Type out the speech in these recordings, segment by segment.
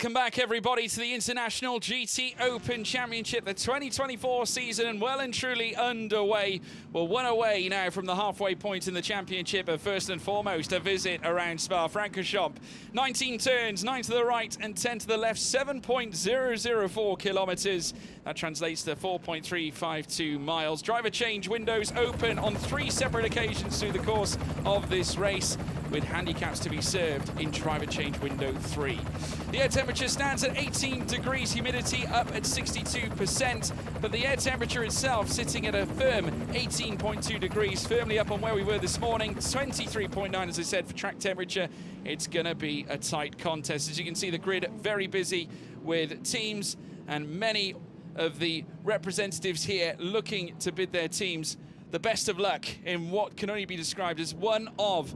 Welcome back, everybody, to the International GT Open Championship, the 2024 season, well and truly underway. We're one away now from the halfway point in the championship, but first and foremost, a visit around Spa-Francorchamps. 19 turns, 9 to the right and 10 to the left, 7.004 kilometers. That translates to 4.352 miles. Driver change windows open on 3 separate occasions through the course of this race, with handicaps to be served in driver change window 3. The air temperature stands at 18 degrees, humidity up at 62%, but the air temperature itself sitting at a firm 18.2 degrees, firmly up on where we were this morning. 23.9, as I said, for track temperature. It's going to be a tight contest. As you can see, the grid very busy with teams and many of the representatives here looking to bid their teams the best of luck in what can only be described as one of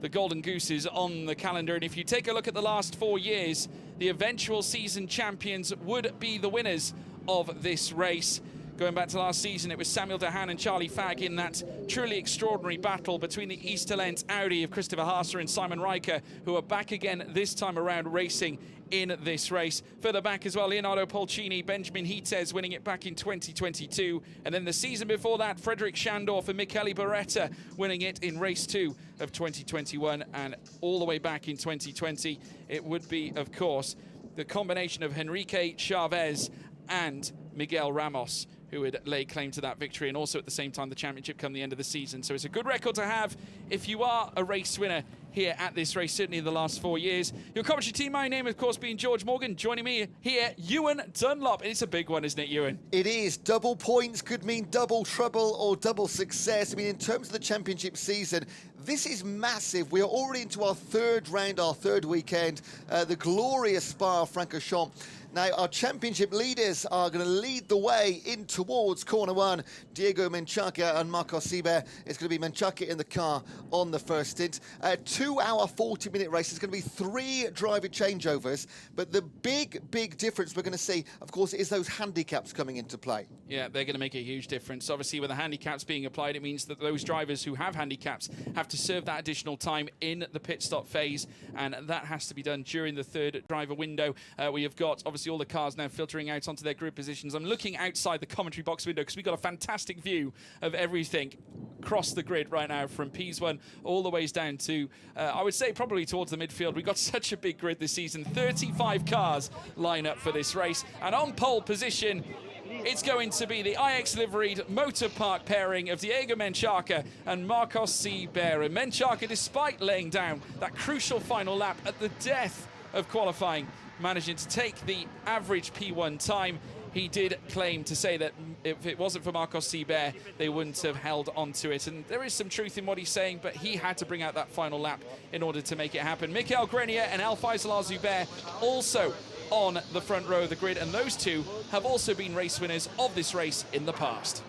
the Golden Gooses on the calendar. And if you take a look at the last 4 years, the eventual season champions would be the winners of this race. Going back to last season, it was Samuel Dehaan and Charlie Fagg in that truly extraordinary battle between the East Talent Audi of Christopher Haase and Simon Riker, who are back again this time around racing in this race. Further back as well, Leonardo Polcini, Benjamin Hites winning it back in 2022. And then the season before that, Frederick Schandorf and Michele Beretta winning it in race 2 of 2021. And all the way back in 2020, it would be, of course, the combination of Henrique Chavez and Miguel Ramos who would lay claim to that victory, and also at the same time the championship come the end of the season. So it's a good record to have if you are a race winner here at this race, certainly in the last 4 years. Your commentary team, my name, of course, being George Morgan. Joining me here, Ewan Dunlop. It's a big one, isn't it, Ewan? It is. Double points could mean double trouble or double success. I mean, in terms of the championship season, this is massive. We are already into our third round, our third weekend, the glorious Spa-Francorchamps. Now, our championship leaders are going to lead the way in towards corner 1. Diego Menchaca and Marcos Seibert. It's going to be Menchaca in the car on the first stint. 2-hour, 40-minute race. There's going to be 3 driver changeovers. But the big difference we're going to see, of course, is those handicaps coming into play. Yeah, they're going to make a huge difference. Obviously, with the handicaps being applied, it means that those drivers who have handicaps have to serve that additional time in the pit stop phase. And that has to be done during the third driver window. We have got, obviously, all the cars now filtering out onto their grid positions. I'm looking outside the commentary box window because we've got a fantastic view of everything across the grid right now, from P1 all the ways down to, I would say, probably towards the midfield. We've got such a big grid this season. 35 cars line up for this race. And on pole position, it's going to be the IX liveried Motor Park pairing of Diego Menchaca and Marcos Seibert. And Menchaca, despite laying down that crucial final lap at the death of qualifying, managing to take the average P1 time, he did claim to say that if it wasn't for Marcos Seibert, they wouldn't have held on to it. And there is some truth in what he's saying, but he had to bring out that final lap in order to make it happen. Michael Grenier and Alfaisal Zubair also on the front row of the grid, and those two have also been race winners of this race in the past.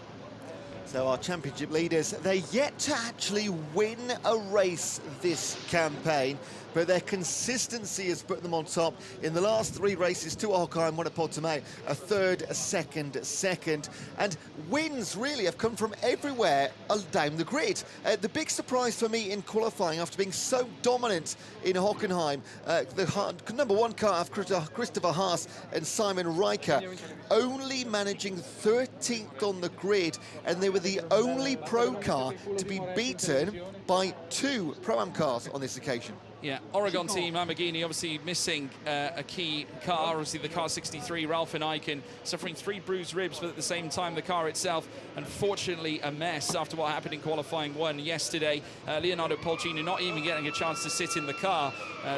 So our championship leaders, they're yet to actually win a race this campaign, but their consistency has put them on top. In the last 3 races, 2 at Hockenheim, 1 at Portimao, a third, a second. And wins really have come from everywhere down the grid. The big surprise for me in qualifying, after being so dominant in Hockenheim, the number 1 car of Christopher Haase and Simon Riker, only managing 13th on the grid, and they were the only pro car to be beaten by 2 Pro-Am cars on this occasion. Yeah, Oregon team, Lamborghini obviously missing a key car, obviously the car 63, Ralph and Eichen, suffering 3 bruised ribs, but at the same time the car itself, unfortunately, a mess after what happened in qualifying 1 yesterday. Leonardo Polcini not even getting a chance to sit in the car,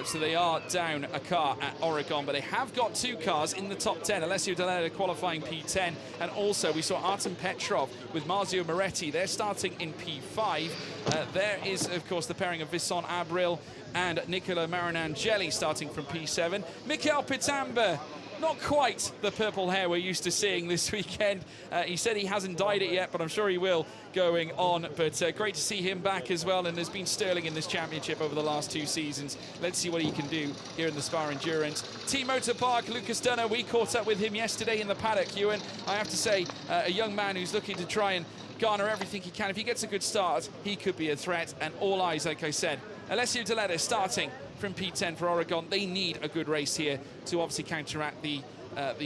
so they are down a car at Oregon, but they have got 2 cars in the top 10. Alessio Deleda qualifying P10, and also we saw Artem Petrov with Marzio Moretti. They're starting in P5. There is, of course, the pairing of Vincent Abril and Nicola Marinangeli starting from P7. Mikel Pitamba, not quite the purple hair we're used to seeing this weekend. He said he hasn't dyed it yet, but I'm sure he will going on. But great to see him back as well, and there's been sterling in this championship over the last 2 seasons. Let's see what he can do here in the Spa Endurance. Team Motor Park, Lucas Dunner, we caught up with him yesterday in the paddock, Ewan. I have to say, a young man who's looking to try and garner everything he can. If he gets a good start, he could be a threat, and all eyes, like I said. Alessio Deleda starting from P10 for Oregon. They need a good race here to obviously counteract the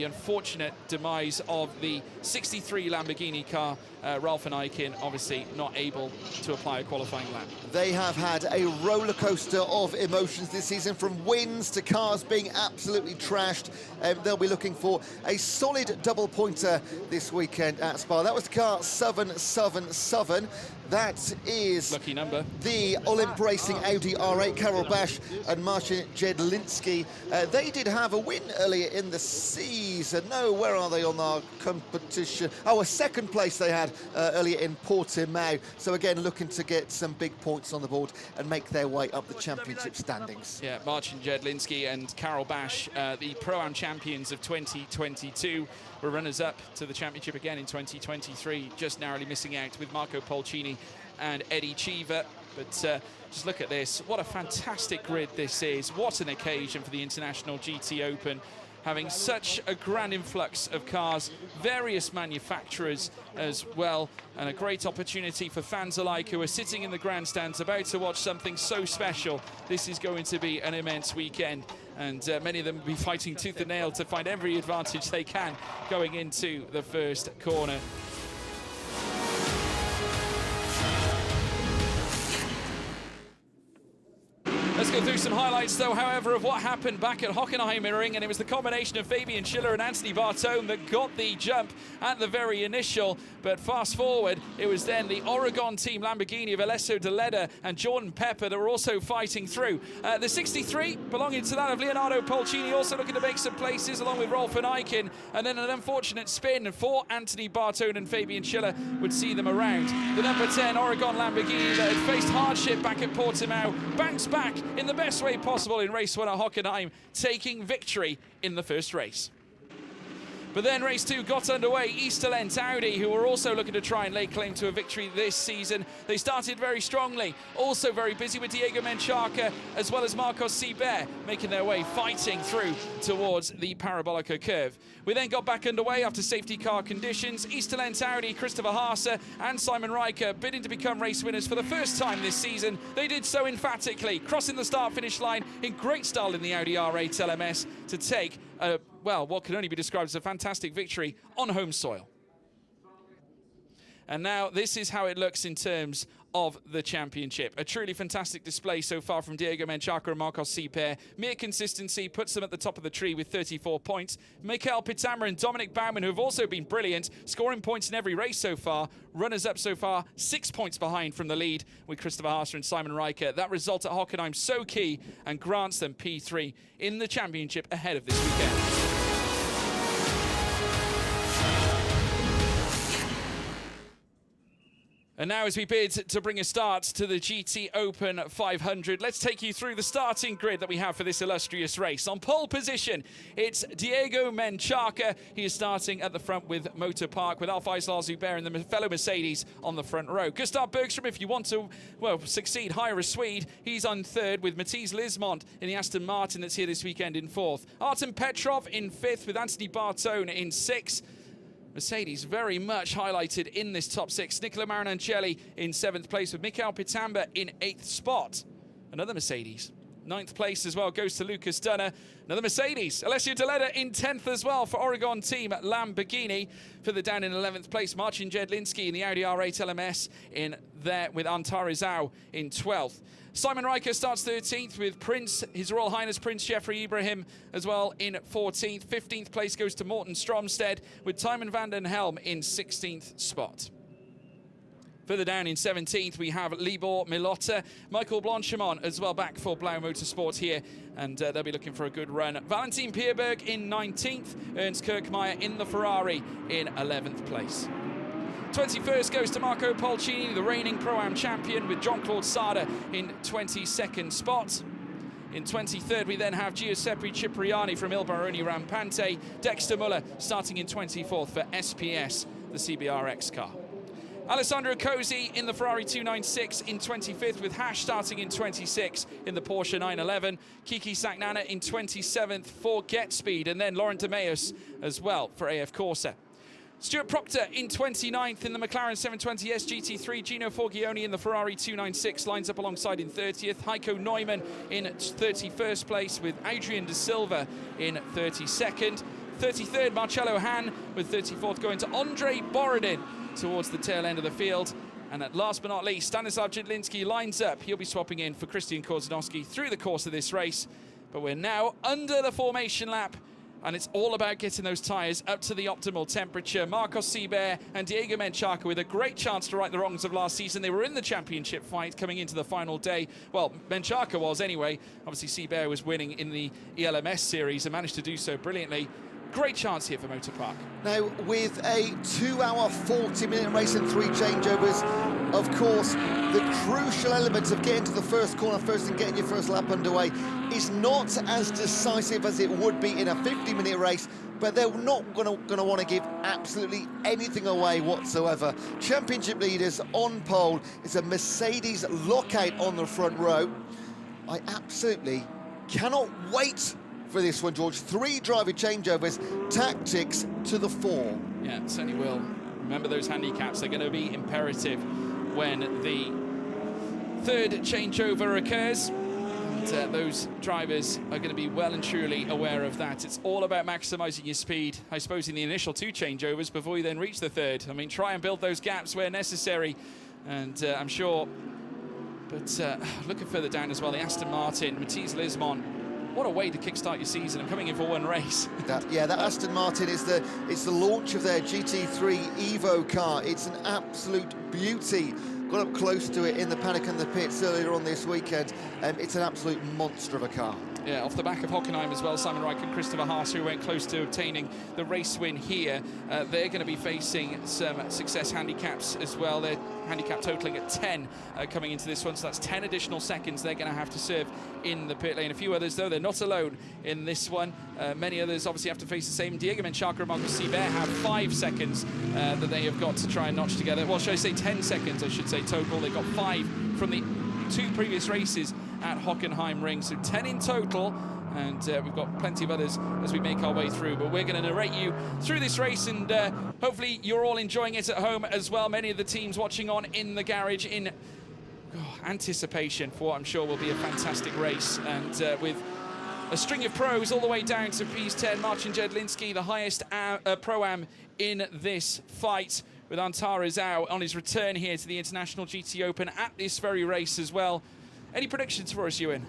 unfortunate demise of the 63 Lamborghini car. Ralph and Eichen obviously not able to apply a qualifying lap. They have had a roller coaster of emotions this season, from wins to cars being absolutely trashed. They'll be looking for a solid double pointer this weekend at Spa. That was the car 777. That is lucky number. The Olymp Racing Audi R8, Karol Basch and Marcin Jedlinski. They did have a win earlier in the season. No, where are they on our competition? Oh, a second place they had earlier in Portimao. So again, looking to get some big points on the board and make their way up the championship standings. Yeah, Marcin Jedlinski and Karol Basch, the Pro-Am champions of 2022, were runners-up to the championship again in 2023, just narrowly missing out with Marco Polcini and Eddie Cheever. But just look at this. What a fantastic grid this is. What an occasion for the International GT Open, having such a grand influx of cars, various manufacturers as well, and a great opportunity for fans alike who are sitting in the grandstands about to watch something so special. This is going to be an immense weekend, and many of them will be fighting tooth and nail to find every advantage they can going into the first corner. Let's go through some highlights, though, however, of what happened back at Hockenheimring, and it was the combination of Fabian Schiller and Anthony Bartone that got the jump at the very initial. But fast forward, it was then the Oregon team Lamborghini of Alessio De Leda and Jordan Pepper that were also fighting through. The 63 belonging to that of Leonardo Polcini, also looking to make some places along with Rolf and Eichen, and then an unfortunate spin for Anthony Bartone and Fabian Schiller would see them around. The number 10 Oregon Lamborghini that had faced hardship back at Portimao bounced back in the best way possible in race 1 at Hockenheim, taking victory in the first race. But then race 2 got underway. Easterlent Audi, who were also looking to try and lay claim to a victory this season, they started very strongly, also very busy with Diego Menchaca as well as Marcos Seibert making their way, fighting through towards the Parabolica curve. We then got back underway after safety car conditions. Easterlent Audi, Christopher Haase and Simon Riker bidding to become race winners for the first time this season. They did so emphatically, crossing the start-finish line in great style in the Audi R8 LMS to take well, what can only be described as a fantastic victory on home soil. And now this is how it looks in terms of the championship. A truly fantastic display so far from Diego Menchaca and Marcos Seibert. Mere consistency puts them at the top of the tree with 34 points. Mikael Pitama and Dominic Baumann, who have also been brilliant, scoring points in every race so far. Runners up so far, 6 points behind from the lead with Christopher Haase and Simon Riker. That result at Hockenheim so key and grants them P3 in the championship ahead of this weekend. And now as we bid to bring a start to the GT Open 500, let's take you through the starting grid that we have for this illustrious race. On pole position, it's Diego Menchaca. He is starting at the front with Motor Park, with Alphys Lars Hubert and the fellow Mercedes on the front row. Gustav Bergstrom, if you want to, well, succeed, hire a Swede. He's on third with Mathies Lismont in the Aston Martin that's here this weekend in fourth. Artem Petrov in fifth with Anthony Bartone in sixth. Mercedes very much highlighted in this top six. Nicola Marinancelli in seventh place with Mikael Pitamba in eighth spot. Another Mercedes. Ninth place as well goes to Lucas Dunner. Another Mercedes. Alessio De Leda in 10th as well for Oregon team Lamborghini. Further down in 11th place, Marcin Jedlinski in the Audi R8 LMS in there with Antarizao in 12th. Simon Riker starts 13th with His Royal Highness Prince Jeffrey Ibrahim as well in 14th. 15th place goes to Morten Stromstead with Timon van den Helm in 16th spot. Further down in 17th, we have Libor Milotta, Michael Blanchimont as well back for Blau Motorsport here, and they'll be looking for a good run. Valentin Pierberg in 19th, Ernst Kirkmeyer in the Ferrari in 11th place. 21st goes to Marco Polcini, the reigning Pro-Am champion, with Jean-Claude Sada in 22nd spot. In 23rd, we then have Giuseppe Cipriani from Il Baroni Rampante. Dexter Muller starting in 24th for SPS, the CBRX car. Alessandro Cosi in the Ferrari 296 in 25th, with Hash starting in 26th in the Porsche 911. Kiki Saknana in 27th for Get Speed, and then Laurent de Meus as well for AF Corsa. Stuart Proctor in 29th in the McLaren 720S GT3. Gino Forgione in the Ferrari 296 lines up alongside in 30th. Heiko Neumann in 31st place with Adrian De Silva in 32nd. 33rd, Marcello Hahn with 34th going to Andre Borodin towards the tail end of the field. And at last but not least, Stanislav Jedlinski lines up. He'll be swapping in for Christian Korzanowski through the course of this race. But we're now under the formation lap, and it's all about getting those tyres up to the optimal temperature. Marcos Seibert and Diego Menchaca with a great chance to right the wrongs of last season. They were in the championship fight coming into the final day. Well, Menchaca was anyway. Obviously, Seibert was winning in the ELMS series and managed to do so brilliantly. Great chance here for Motor Park. Now, with a 2-hour, 40-minute race and 3 changeovers, of course, the crucial element of getting to the first corner first and getting your first lap underway is not as decisive as it would be in a 50-minute race, but they're not going to want to give absolutely anything away whatsoever. Championship leaders on pole is a Mercedes lockout on the front row. I absolutely cannot wait for this one, George. 3 driver changeovers, tactics to the fore. Yeah, it certainly will. Remember those handicaps, they're going to be imperative when the 3rd changeover occurs. And those drivers are going to be well and truly aware of that. It's all about maximising your speed, I suppose, in the initial 2 changeovers before you then reach the 3rd. I mean, try and build those gaps where necessary. And I'm sure, but looking further down as well, the Aston Martin, Mathias Lismon. What a way to kickstart your season and coming in for one race. That Aston Martin is the launch of their GT3 Evo car. It's an absolute beauty. Got up close to it in the paddock and the pits earlier on this weekend. It's an absolute monster of a car. Yeah, off the back of Hockenheim as well, Simon Reich and Christopher Haas, who went close to obtaining the race win here. They're going to be facing some success handicaps as well. They're handicap totaling at 10 coming into this one, so that's 10 additional seconds they're going to have to serve in the pit lane. A few others, though, they're not alone in this one. Many others obviously have to face the same. Diego Menchaca and Marcos Seibert have 5 seconds that they have got to try and notch together. Well, should I say 10 seconds, I should say, total. They got 5 from the 2 previous races at Hockenheim Ring, so 10 in total, and we've got plenty of others as we make our way through, but we're going to narrate you through this race, and hopefully you're all enjoying it at home as well. Many of the teams watching on in the garage in anticipation for what I'm sure will be a fantastic race, and with a string of pros all the way down to P10. Marcin Jedlinski, the highest Pro-Am in this fight, with Antara Zhao on his return here to the International GT Open at this very race as well. Any predictions for us, Ewan?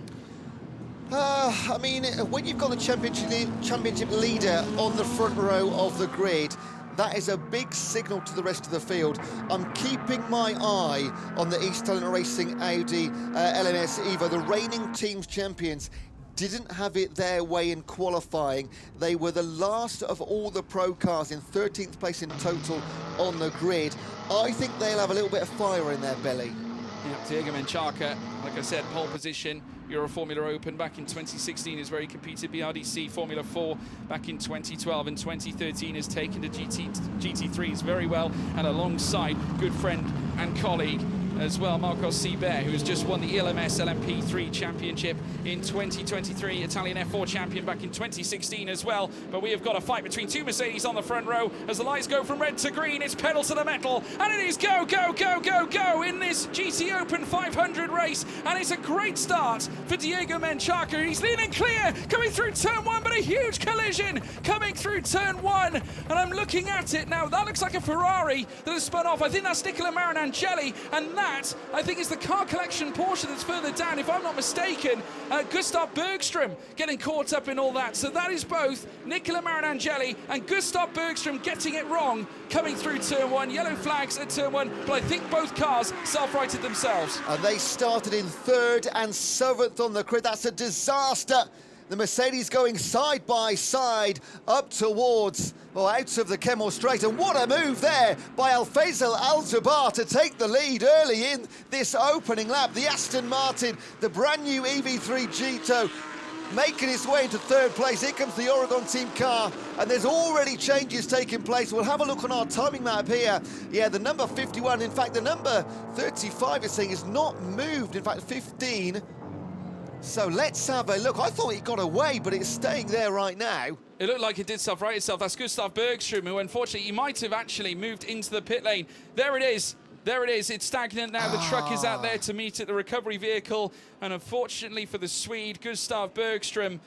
I mean, when you've got the championship leader on the front row of the grid, that is a big signal to the rest of the field. I'm keeping my eye on the East Talent Racing Audi LMS Evo. The reigning teams champions didn't have it their way in qualifying. They were the last of all the pro cars, in 13th place in total on the grid. I think they'll have a little bit of fire in their belly. Yeah, Diego Menchaca, like I said, pole position, Euro Formula Open back in 2016 is where he competed, BRDC Formula 4 back in 2012, and 2013 has taken to GT3s very well, and alongside good friend and colleague as well, Marcos Seibert, who has just won the ELMS LMP3 Championship in 2023, Italian F4 champion back in 2016 as well. But we have got a fight between 2 Mercedes on the front row as the lights go from red to green. It's pedal to the metal, and it is go, go, go, go, go in this GT Open 500 race. And it's a great start for Diego Menchaca. He's leaning clear, coming through turn 1, but a huge collision coming through turn 1. And I'm looking at it now. That looks like a Ferrari that has spun off. I think that's Nicola Marinangeli, and that, I think, is the car collection portion that's further down, if I'm not mistaken. Gustav Bergström getting caught up in all that. So that is both Nicola Marinangeli and Gustav Bergström getting it wrong coming through turn 1. Yellow flags at turn 1, but I think both cars self-righted themselves. And they started in 3rd and 7th on the grid. That's a disaster. The Mercedes going side by side up towards, or out of the Kemmel Straight. And what a move there by Alfaisal Al-Zubar to take the lead early in this opening lap. The Aston Martin, the brand new EV3 Gito, making its way into 3rd place. Here comes the Oregon team car, and there's already changes taking place. We'll have a look on our timing map here. Yeah, the number 51, in fact, the number 35 is saying is not moved. In fact, 15. So let's have a look. I thought it got away, but it's staying there right now. It looked like it did self-right itself. That's Gustav Bergström, who unfortunately, he might have actually moved into the pit lane. There it is. There it is. It's stagnant now. The truck is out there to meet it, the recovery vehicle. And unfortunately for the Swede, Gustav Bergström,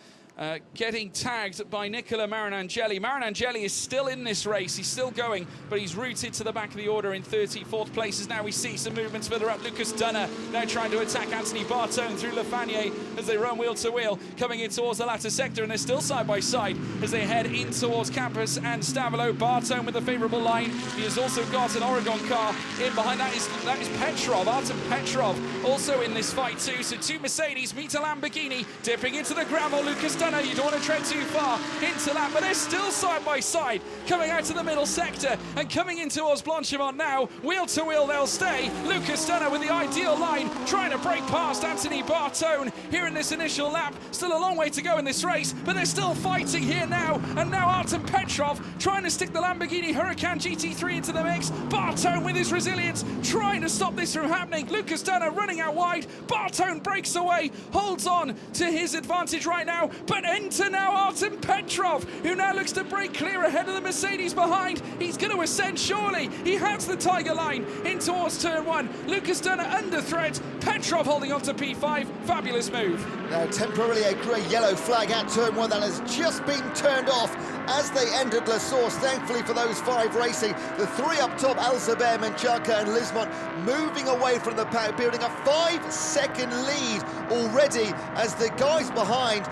getting tagged by Nicola Marinangeli. Marinangeli is still in this race. He's still going, but he's routed to the back of the order in 34th place. As now we see some movements further up. Lucas Dunner now trying to attack Anthony Bartone through Lafanier as they run wheel to wheel, coming in towards the latter sector, and they're still side by side as they head in towards Campus and Stavolo. Bartone with a favourable line. He has also got an Oregon car in behind. That is Petrov, Artem Petrov, also in this fight too. So two Mercedes meet a Lamborghini, dipping into the gravel. Lucas Dunner, you don't want to tread too far into that, but they're still side by side, coming out to the middle sector and coming in towards Blanchimont now. Wheel to wheel they'll stay. Lucas Dunner with the ideal line, trying to break past Anthony Bartone here in this initial lap. Still a long way to go in this race, but they're still fighting here now. And now Artem Petrov trying to stick the Lamborghini Huracan GT3 into the mix. Bartone with his resilience, trying to stop this from happening. Lucas Dunner running out wide. Bartone breaks away, holds on to his advantage right now, but enter now Artem Petrov, who now looks to break clear ahead of the Mercedes behind. He's going to ascend surely. He has the Tiger line in towards turn one. Lucas Dunner under threat. Petrov holding on to P5. Fabulous move. Now temporarily a grey-yellow flag at turn one that has just been turned off as they entered La Source. Thankfully for those five racing, the three up top, Alzaber, Menchaca and Lismont, moving away from the pack, building a 5-second lead already as the guys behind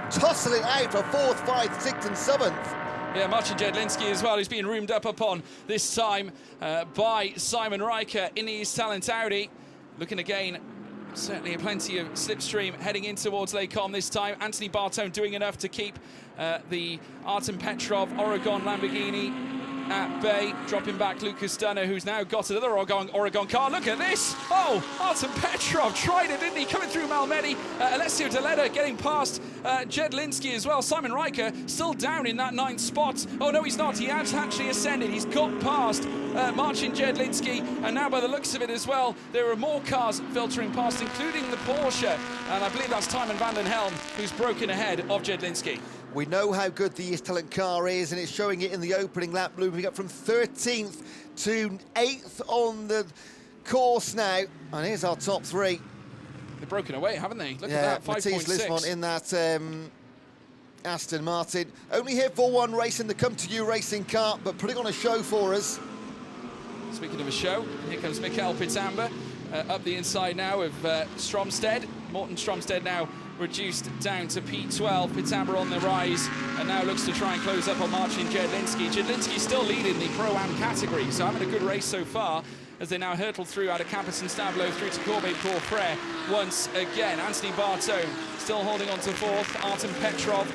tussle it out for 4th, 5th, 6th and 7th. Yeah, Marcin Jedlinski as well, who's been roomed up upon this time by Simon Riker in the East Talent Audi. Looking again, certainly plenty of slipstream heading in towards Les Combes this time. Anthony Bartone doing enough to keep the Artem Petrov Oregon Lamborghini at bay, dropping back Lucas Dunner, who's now got another Oregon car. Look at this. Oh, Artem Petrov tried it, didn't he? Coming through Malmedy. Alessio Deleda getting past Jedlinski as well. Simon Riker still down in that 9th spot. Oh, no, he's not. He has actually ascended. He's got past Marcin Jedlinski. And now, by the looks of it as well, there are more cars filtering past, including the Porsche. And I believe that's Timon van den Helm, who's broken ahead of Jedlinski. We know how good the East Talent car is, and it's showing it in the opening lap, moving up from 13th to 8th on the course now. And here's our top three. They've broken away, haven't they? Look yeah, at that, 5.6. Matisse Lismont in that Aston Martin. Only here for one race in the Come To You racing car, but putting on a show for us. Speaking of a show, here comes Mikael Pitamba up the inside now of Stromstead. Morten Stromstead now reduced down to P12. Pitamba on the rise and now looks to try and close up on Marcin Jedlinski. Jedlinski still leading the Pro-Am category, so having a good race so far as they now hurtle through out of Campus and Stavlo through to Corbeil-Pourfray once again. Anthony Bartone still holding on to 4th. Artem Petrov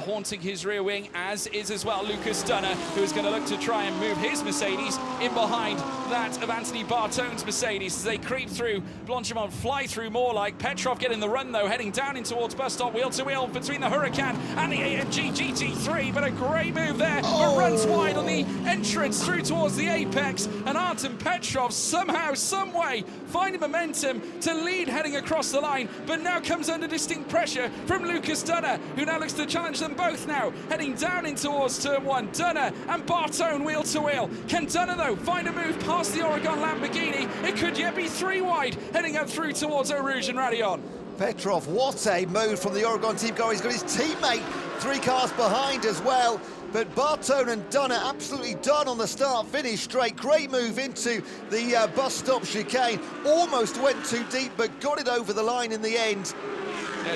haunting his rear wing, as is as well Lucas Dunner, who is going to look to try and move his Mercedes in behind that of Anthony Bartone's Mercedes as they creep through Blanchimont, fly through more like Petrov getting the run though, heading down in towards bus stop, wheel to wheel between the Huracan and the AMG GT3, but a great move there, but runs wide on the entrance through towards the apex, and Artem Petrov somehow, some way finding momentum to lead heading across the line, but now comes under distinct pressure from Lucas Dunner, who now looks to challenge them both now, heading down in towards turn one. Dunner and Bartone wheel to wheel. Can Dunner though find a move past the Oregon Lamborghini? It could yet be 3 wide, heading up through towards Eau Rouge and Radion. Petrov, what a move from the Oregon team car. He's got his teammate 3 cars behind as well. But Bartone and Dunner absolutely done on the start-finish straight. Great move into the bus stop chicane. Almost went too deep, but got it over the line in the end.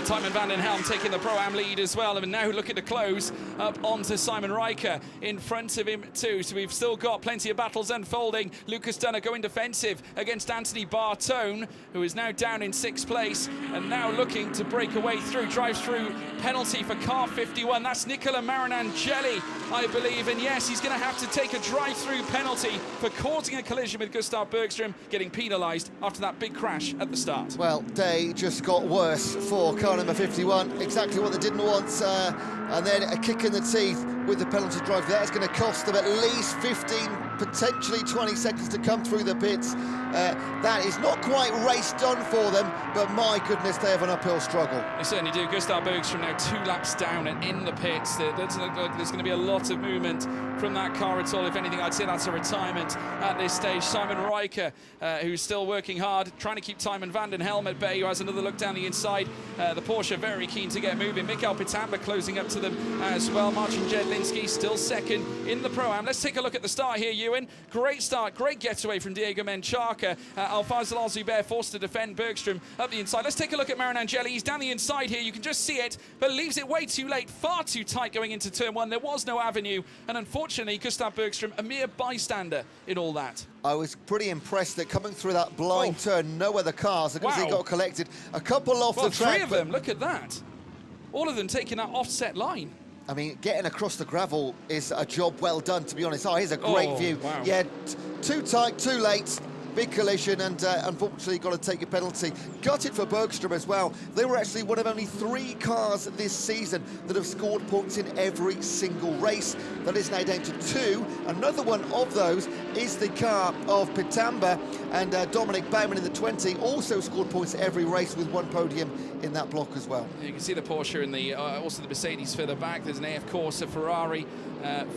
Timon van den Helm taking the Pro-Am lead as well, and now looking to close up onto Simon Riker in front of him too. So we've still got plenty of battles unfolding. Lucas Dunner going defensive against Anthony Bartone, who is now down in 6th place and now looking to break away through. Drives through penalty for car 51. That's Nicola Marinangeli, I believe, and yes, he's going to have to take a drive-through penalty for causing a collision with Gustav Bergström, getting penalised after that big crash at the start. Well, day just got worse for car number 51, exactly what they didn't want, and then a kick in the teeth with the penalty drive. That's going to cost them at least 15, potentially 20 seconds to come through the pits. That is not quite race done for them, but my goodness, they have an uphill struggle. They certainly do. Gustav Bergström now 2 laps down and in the pits. There doesn't look like there's going to be a lot of movement from that car at all. If anything, I'd say that's a retirement at this stage. Simon Riker, who's still working hard, trying to keep Timon van den Helm at bay, who has another look down the inside. The Porsche very keen to get moving. Mikael Pitamba closing up to them as well. Marcin Jedlinski still second in the Pro-Am. Let's take a look at the start here, Ewan. Great start, great getaway from Diego Menchaca. Alphonse Zuber forced to defend Bergström up the inside. Let's take a look at Marin Angeli. He's down the inside here. You can just see it, but leaves it way too late, far too tight going into turn 1. There was no avenue, and unfortunately, Gustav Bergström, a mere bystander in all that. I was pretty impressed that coming through that blind turn, no other cars, because he got collected. A couple off the track. 3 of them, look at that. All of them taking that offset line. I mean, getting across the gravel is a job well done, to be honest. Oh, here's a great view. Wow. Yeah, too tight, too late. Big collision, and unfortunately got to take a penalty. Gutted for Bergström as well. They were actually one of only 3 cars this season that have scored points in every single race. That is now down to 2. Another one of those is the car of Pitamba, and Dominic Baumann in the 20 also scored points every race with 1 podium in that block as well. You can see the Porsche and the also the Mercedes further back. There's an AF Corsa Ferrari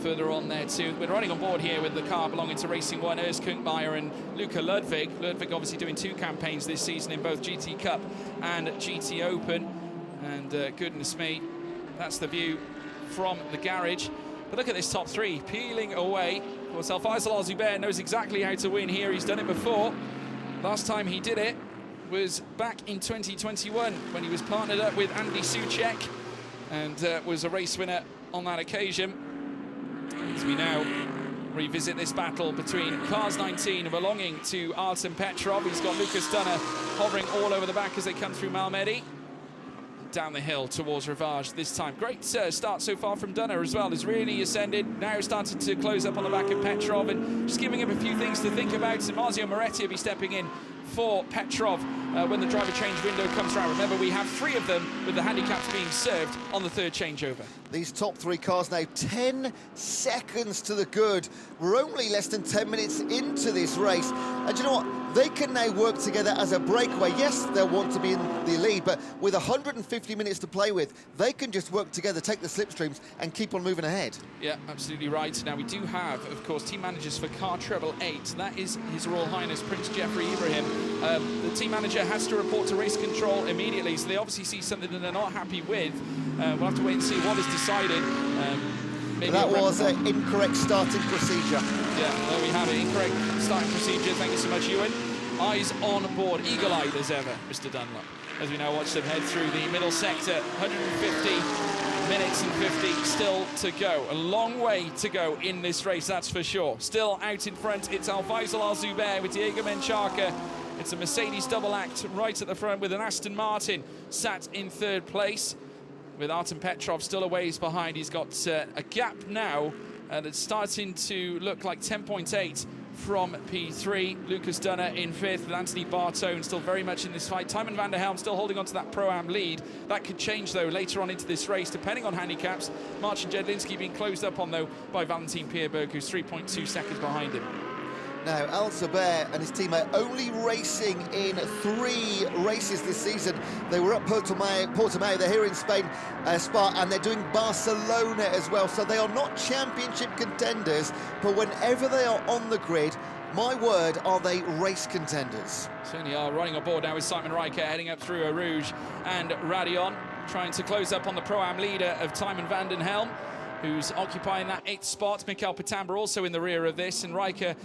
further on there too. We're running on board here with the car belonging to Racing One, Urs Kunkmeyer and Luca Ludwig. Ludwig obviously doing 2 campaigns this season in both GT Cup and GT Open. And goodness me, that's the view from the garage. But look at this top 3 peeling away. Of course, Alphonse Zuber knows exactly how to win here. He's done it before. Last time he did it was back in 2021 when he was partnered up with Andy Soucek and was a race winner on that occasion. As we now revisit this battle between cars 19 belonging to Artem Petrov. He's got Lucas Dunner hovering all over the back as they come through Malmedy. Down the hill towards Rivage this time. Great start so far from Dunner as well. Has really ascended, now started to close up on the back of Petrov and just giving him a few things to think about. So Marzio Moretti will be stepping in for Petrov when the driver change window comes around. Remember, we have 3 of them with the handicaps being served on the 3rd changeover. These top 3 cars now 10 seconds to the good. We're only less than 10 minutes into this race. And you know what? They can now work together as a breakaway. Yes, they'll want to be in the lead, but with 150 minutes to play with, they can just work together, take the slipstreams, and keep on moving ahead. Yeah, absolutely right. Now, we do have, of course, team managers for car treble 8. That is His Royal Highness Prince Jeffrey Ibrahim. The team manager has to report to race control immediately, so they obviously see something that they're not happy with. We'll have to wait and see what is decided. That was an incorrect starting procedure. Yeah, there we have it. Incorrect starting procedure. Thank you so much, Ewan. Eyes on board, eagle-eyed as ever, Mr. Dunlop. As we now watch them head through the middle sector, 150 minutes and 50 still to go. A long way to go in this race, that's for sure. Still out in front, it's Alphonse Zuber with Diego Menchaca. It's a Mercedes double act right at the front with an Aston Martin sat in 3rd place. With Artem Petrov still a ways behind. He's got a gap now that's starting to look like 10.8 from P3. Lucas Dunner in 5th with Anthony Bartone still very much in this fight. Timon van der Helm still holding on to that Pro-Am lead. That could change, though, later on into this race, depending on handicaps. Marcin Jedlinski being closed up on, though, by Valentin Pierberg, who's 3.2 seconds behind him. Now, Zuber and his team are only racing in 3 races this season. They were at Portimao, they're here in Spain, Spa, and they're doing Barcelona as well. So they are not championship contenders, but whenever they are on the grid, my word, are they race contenders. Certainly are. Running aboard now with Simon Riker heading up through Eau Rouge and Radion, trying to close up on the Pro-Am leader of Timon van den Helm, who's occupying that 8th spot. Mikael Pitamba also in the rear of this, and Riker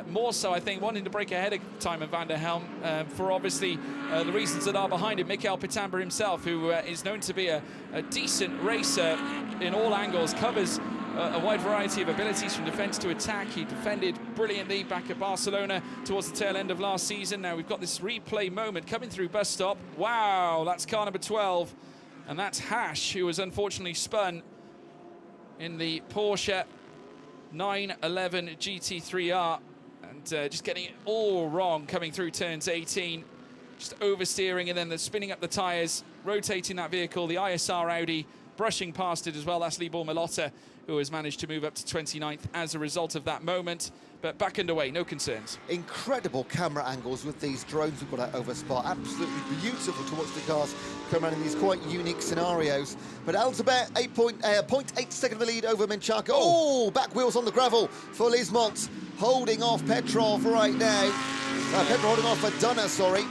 more so, I think, wanting to break ahead of Timon van der Helm for obviously the reasons that are behind him. Mikael Pitamba himself, who is known to be a decent racer in all angles, covers a wide variety of abilities from defence to attack. He defended brilliantly back at Barcelona towards the tail end of last season. Now we've got this replay moment coming through bus stop. Wow, that's car number 12, and that's Hash, who was unfortunately spun in the Porsche 911 GT3R, and just getting it all wrong coming through turns 18, just oversteering and then the spinning up the tyres, rotating that vehicle. The ISR Audi brushing past it as well. That's Libor Milotta, who has managed to move up to 29th as a result of that moment. But back underway, no concerns. Incredible camera angles with these drones we've got out over Spa. Absolutely beautiful to watch the cars come around in these quite unique scenarios. But Altabert, 0.8 second of the lead over Menchaka. Oh, back wheels on the gravel for Lismont, holding off Petrov right now. Petrov holding off for Dunner, sorry.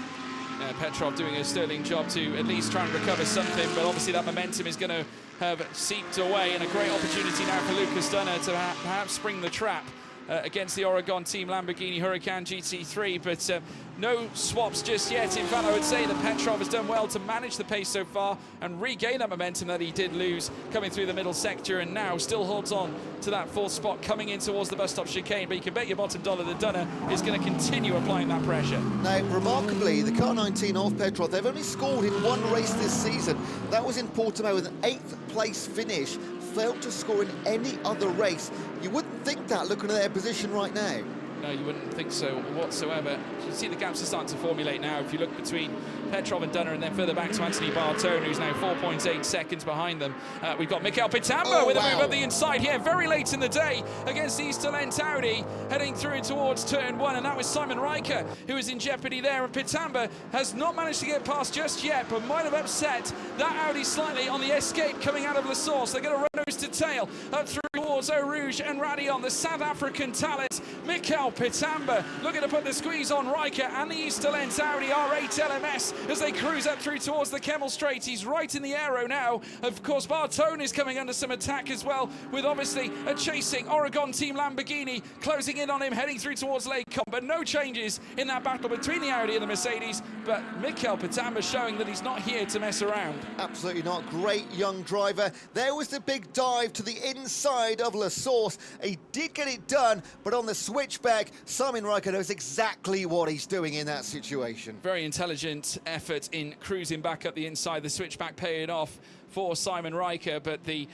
Petrov doing a sterling job to at least try and recover something, but obviously that momentum is going to have seeped away, and a great opportunity now for Lucas Dunner to perhaps spring the trap against the Oregon team Lamborghini Huracan GT3, but no swaps just yet. In fact, I would say that Petrov has done well to manage the pace so far and regain that momentum that he did lose coming through the middle sector, and now still holds on to that fourth spot coming in towards the bus stop chicane. But you can bet your bottom dollar that Dunner is going to continue applying that pressure. Now, remarkably, the car 19 of Petrov, they've only scored in one race this season. That was in Portimao with an 8th place finish. Failed to score in any other race. You wouldn't think that looking at their position right now. No, you wouldn't think so whatsoever. You can see the gaps are starting to formulate now. If you look between Petrov and Dunner, and then further back to Anthony Bartone, who's now 4.8 seconds behind them. We've got Mikael Pitamba with a move up the inside here, very late in the day against the East Lent Audi, heading through towards turn 1, and that was Simon Riker who was in jeopardy there. And Pitamba has not managed to get past just yet, but might have upset that Audi slightly on the escape coming out of La Source. They're going to run nose to tail up through towards Eau Rouge and Radion, the South African talent. Mikael Pitamba looking to put the squeeze on Riker and the East Lent Audi R8 LMS as they cruise up through towards the Kemmel Straight. He's right in the aero now. Of course, Bartone is coming under some attack as well, with obviously a chasing Oregon team Lamborghini closing in on him, heading through towards Lake Com. But no changes in that battle between the Audi and the Mercedes. But Mikael Pitamba showing that he's not here to mess around. Absolutely not. Great young driver. There was the big dive to the inside of La Source. He did get it done, but on the switchback, Simon Riker knows exactly what he's doing in that situation. Very intelligent effort in cruising back up the inside. The switchback paying off for Simon Riker, but the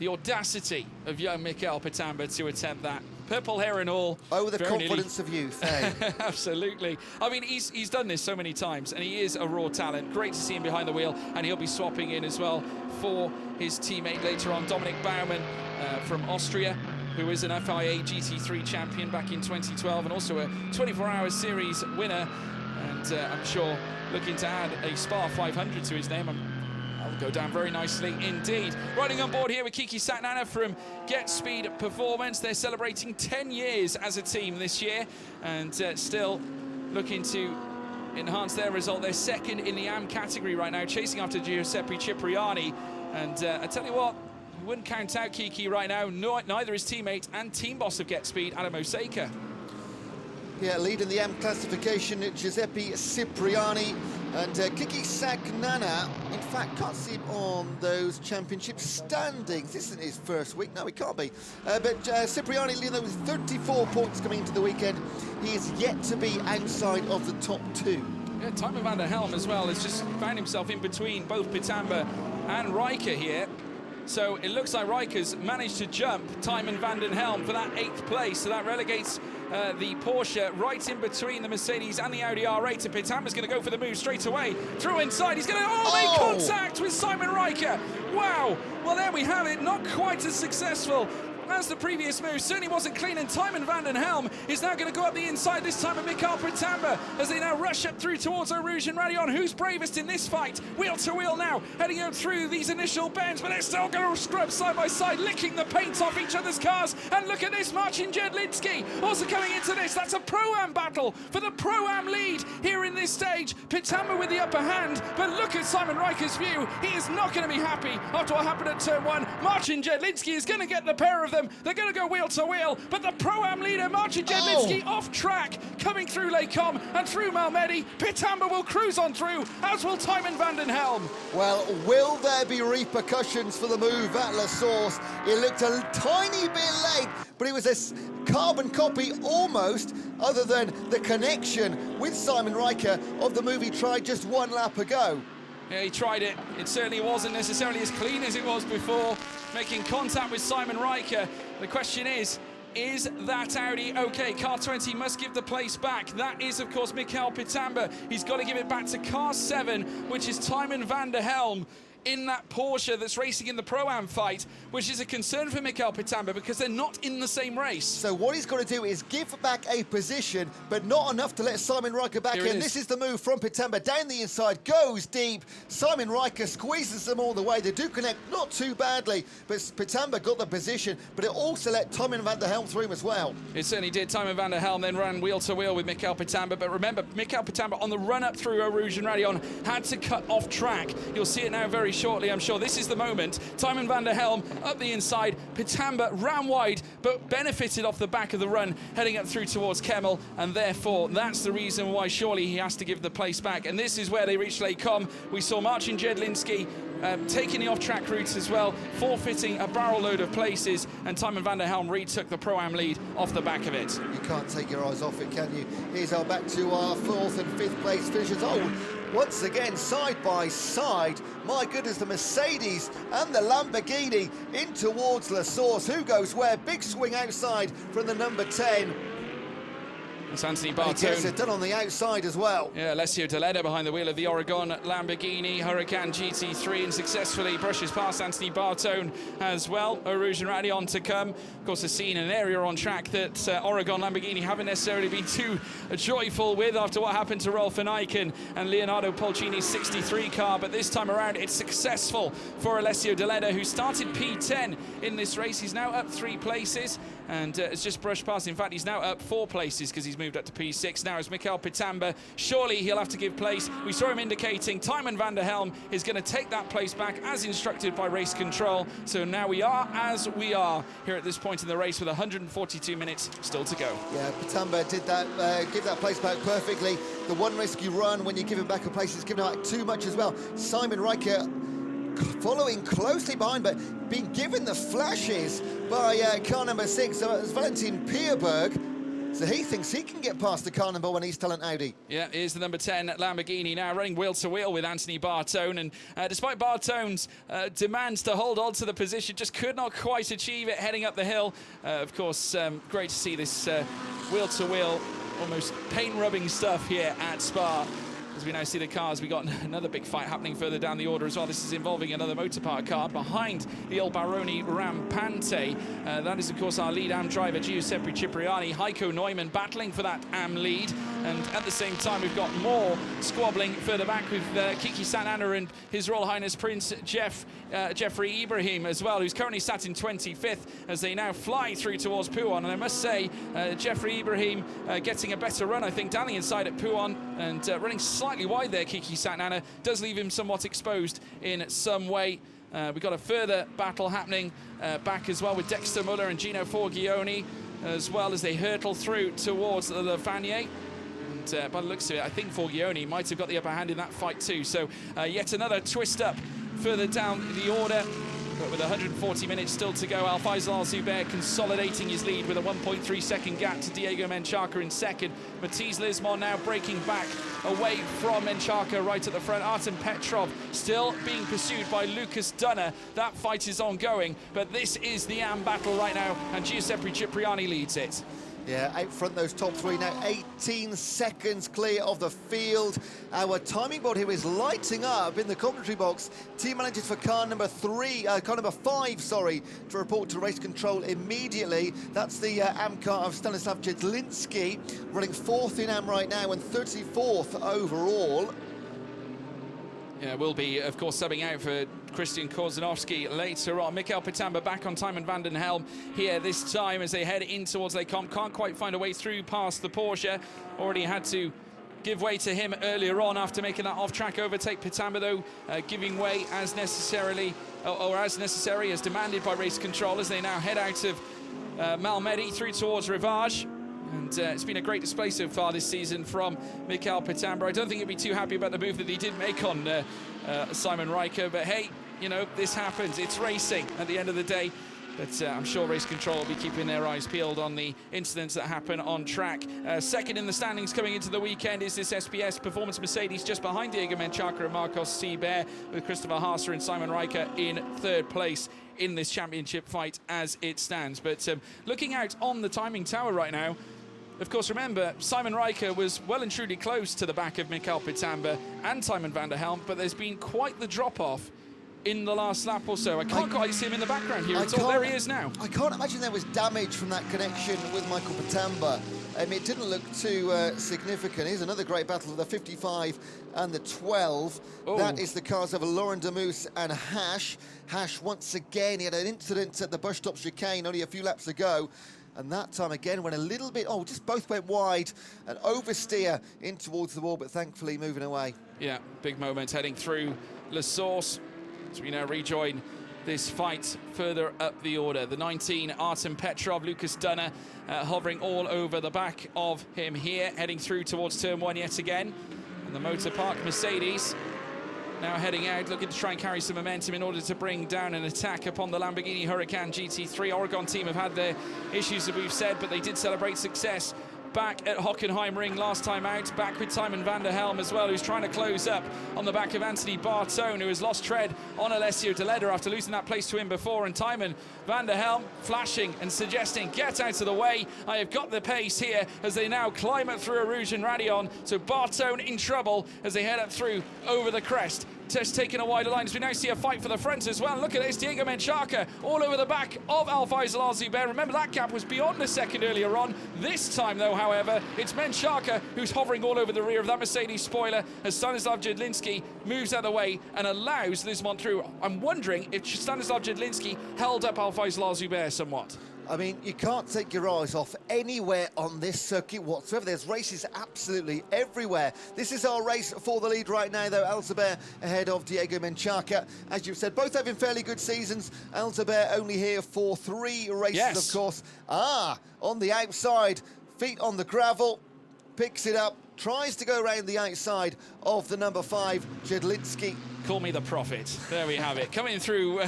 audacity of young Mikael Pitamba to attempt that. Purple hair and all. Oh, the confidence of youth, eh? Absolutely. I mean, he's done this so many times, and he is a raw talent. Great to see him behind the wheel, and he'll be swapping in as well for his teammate later on, Dominik Baumann from Austria, who is an FIA GT3 champion back in 2012 and also a 24-hour series winner, and I'm sure looking to add a Spa 500 to his name. That'll go down very nicely indeed. Riding on board here with Kiki Satnana from Get Speed Performance. They're celebrating 10 years as a team this year, and still looking to enhance their result. They're second in the AM category right now, chasing after Giuseppe Cipriani. And I tell you what, we wouldn't count out Kiki right now, neither his teammate and team boss of Get Speed, Adam Osaka. Yeah, leading the AM classification, Giuseppe Cipriani, and Kiki Satnana, in fact, can't see him on those championship standings. This isn't his first week. No, he can't be. But Cipriani leading there with 34 points coming into the weekend. He is yet to be outside of the top 2. Yeah, Timo van der Helm as well has just found himself in between both Pitamba and Riker here. So it looks like Riker's managed to jump Timo van der Helm for that 8th place. So that relegates the Porsche right in between the Mercedes and the Audi R8. And Pitamba's going to go for the move straight away. Through inside, he's going to make contact with Simon Riker. Wow, well there we have it, not quite as successful as the previous move. Certainly wasn't clean, and Timo van der Helm is now going to go up the inside, this time of Mikael Pitamba, as they now rush up through towards Eau Rouge and Radion. Who's bravest in this fight? Wheel to wheel now, heading up through these initial bends, but they're still going to scrub side by side, licking the paint off each other's cars. And look at this, Marcin Jedlicki also coming into this. That's a Pro-Am battle for the Pro-Am lead here in this stage. Pitamba with the upper hand, but look at Simon Riker's view. He is not going to be happy after what happened at turn 1. Marcin Jedlicki is going to get the pair of them. They're going to go wheel to wheel, but the Pro-Am leader, Marcin Jedlicki, off track, coming through Lake Com and through Malmedy. Pitamba will cruise on through, as will Timo van der Helm. Well, will there be repercussions for the move at La Source? It looked a tiny bit late, but it was a carbon copy almost, other than the connection with Simon Riker of the move he tried just 1 lap ago. Yeah, he tried it. It certainly wasn't necessarily as clean as it was before, making contact with Simon Riker. The question is that Audi okay? Car 20 must give the place back. That is, of course, Mikael Pitamba. He's got to give it back to car 7, which is Timo van der Helm. in that Porsche that's racing in the Pro-Am fight, which is a concern for Mikel Pitamba because they're not in the same race. So what he's got to do is give back a position, but not enough to let Simon Riker back in. This is the move from Pitamba. Down the inside, goes deep. Simon Riker squeezes them all the way. They do connect, not too badly, but Pitamba got the position, but it also let Timon van der Helm through him as well. It certainly did. Timon van der Helm then ran wheel to wheel with Mikel Pitamba, but remember, Mikel Pitamba on the run up through Eau Rouge and Radion had to cut off track. You'll see it now very shortly, I'm sure. This is the moment. Timon van der Helm up the inside. Pitamba ran wide, but benefited off the back of the run, heading up through towards Kemmel, and therefore that's the reason why surely he has to give the place back. And this is where they reached Les Combes. We saw Marcin Jedlinski taking the off-track routes as well, forfeiting a barrel load of places, and Timon van der Helm retook the Pro-Am lead off the back of it. You can't take your eyes off it, can you? Here's our back to our 4th and 5th place finishers. Oh, once again, side by side. My goodness, the Mercedes and the Lamborghini in towards La Source. Who goes where? Big swing outside from the number 10. It's Anthony He Bartone. gets it done on the outside as well. Yeah, Alessio Deledda behind the wheel of the Oregon Lamborghini Huracan GT3 and successfully brushes past Anthony Bartone as well. Eau Rouge and Radion to come. Of course, a scene, an area on track that Oregon Lamborghini haven't necessarily been too joyful with after what happened to Rolf van Eycken and Leonardo Polcini's 63 car. But this time around, it's successful for Alessio Deledda, who started P10 in this race. He's now up 3 places and has just brushed past. In fact, he's now up 4 places because he's moved up to P6. Now it's Mikel Pitamba. Surely he'll have to give place. We saw him indicating Timon van der Helm is going to take that place back as instructed by race control. So now we are as we are here at this point in the race with 142 minutes still to go. Yeah, Pitamba did that, give that place back perfectly. The one risk you run when you give him back a place is giving back too much as well. Simon Riker following closely behind, but being given the flashes by car number 6, so it's Valentin Pierberg. So he thinks he can get past the car number 1 East Talent Audi. Yeah, here's the number 10 Lamborghini now running wheel to wheel with Anthony Bartone. And despite Bartone's demands to hold on to the position, just could not quite achieve it heading up the hill. Of course, great to see this wheel to wheel, almost paint rubbing stuff here at Spa. As we now see the cars, we got another big fight happening further down the order as well. This is involving another Motorpark car behind the Il Baroni Rampante. That is, of course, our lead AM driver, Giuseppe Cipriani. Heiko Neumann battling for that AM lead. And at the same time, we've got more squabbling further back with Kiki Santana and His Royal Highness Prince Jeffrey Ibrahim as well, who's currently sat in 25th as they now fly through towards Pouhon. And I must say, Jeffrey Ibrahim getting a better run, I think, down the inside at Pouhon and running slightly wide there. Kiki Santana does leave him somewhat exposed in some way. We've got a further battle happening back as well with Dexter Muller and Gino Forgione, as well as they hurtle through towards Le Fanier. And by the looks of it, I think Forgione might have got the upper hand in that fight too. So yet another twist up further down the order. But with 140 minutes still to go, Alfaisal Al-Zubair consolidating his lead with a 1.3 second gap to Diego Menchaca in second. Matiz Lismon now breaking back away from Menchaca right at the front. Artem Petrov still being pursued by Lucas Dunner. That fight is ongoing, but this is the AM battle right now, and Giuseppe Cipriani leads it. Yeah, out front those top 3 now, 18 seconds clear of the field. Our timing board here is lighting up in the commentary box. Team managers for car number 5, sorry, to report to race control immediately. That's the AM car of Stanislav Jedlinski, running 4th in AM right now and 34th overall. Yeah, will be, of course, subbing out for Christian Korzanowski later on. Mikel Pitamba back on Timon van der Helm here this time as they head in towards Les Combes. Can't quite find a way through past the Porsche. Already had to give way to him earlier on after making that off-track overtake. Pitamba, though, giving way as necessary as demanded by race control as they now head out of Malmedy through towards Rivage. And it's been a great display so far this season from Mikel Pitamba. I don't think he'd be too happy about the move that he did make on Simon Riker, but hey, you know, this happens. It's racing at the end of the day. But I'm sure race control will be keeping their eyes peeled on the incidents that happen on track. Second in the standings coming into the weekend is this SPS Performance Mercedes just behind Diego Menchaca and Marcos Seibert, with Christopher Haase and Simon Riker in 3rd place in this championship fight as it stands. But looking out on the timing tower right now, of course, remember, Simon Riker was well and truly close to the back of Mikel Pitamba and Timon van der Helm, but there's been quite the drop-off in the last lap or so. I can't quite see him in the background here at all. There he is now. I can't imagine there was damage from that connection with Michael Patamba. It didn't look too significant. Here's another great battle of the 55 and the 12. Oh. That is the cars of Laurent Demoose and Hash. Hash, once again, he had an incident at the bus stop chicane only a few laps ago. And that time again went a little bit, just both went wide and oversteer in towards the wall, but thankfully moving away. Yeah, big moment heading through La Source as we now rejoin this fight further up the order. The 19, Artem Petrov, Lucas Dunner hovering all over the back of him here, heading through towards turn 1 yet again. And the Motor Park Mercedes now heading out, looking to try and carry some momentum in order to bring down an attack upon the Lamborghini Huracan GT3. Oregon team have had their issues, as we've said, but they did celebrate success back at Hockenheimring last time out, back with Timon van der Helm as well, who's trying to close up on the back of Anthony Bartone, who has lost tread on Alessio De Leder after losing that place to him before. And Timon van der Helm flashing and suggesting, get out of the way, I have got the pace here, as they now climb up through Rouge and Radion. So Bartone in trouble as they head up through over the crest. Just taking a wider line as we now see a fight for the front as well. Look at this, Diego Menchaca all over the back of Alfaisal Al-Zubair. Remember, that gap was beyond a second earlier on. This time, though, however, it's Menchaca who's hovering all over the rear of that Mercedes spoiler as Stanislav Jedlinski moves out of the way and allows Lismont through. I'm wondering if Stanislav Jedlinski held up Alfaisal Al-Zubair somewhat. I mean, you can't take your eyes off anywhere on this circuit whatsoever. There's races absolutely everywhere. This is our race for the lead right now, though. Al-Zubair ahead of Diego Menchaca. As you've said, both having fairly good seasons. Al-Zubair only here for 3 races, yes. Of course. On the outside, feet on the gravel, picks it up, tries to go around the outside of the number 5, Jedlinski. Call me the prophet. There we have it. Coming through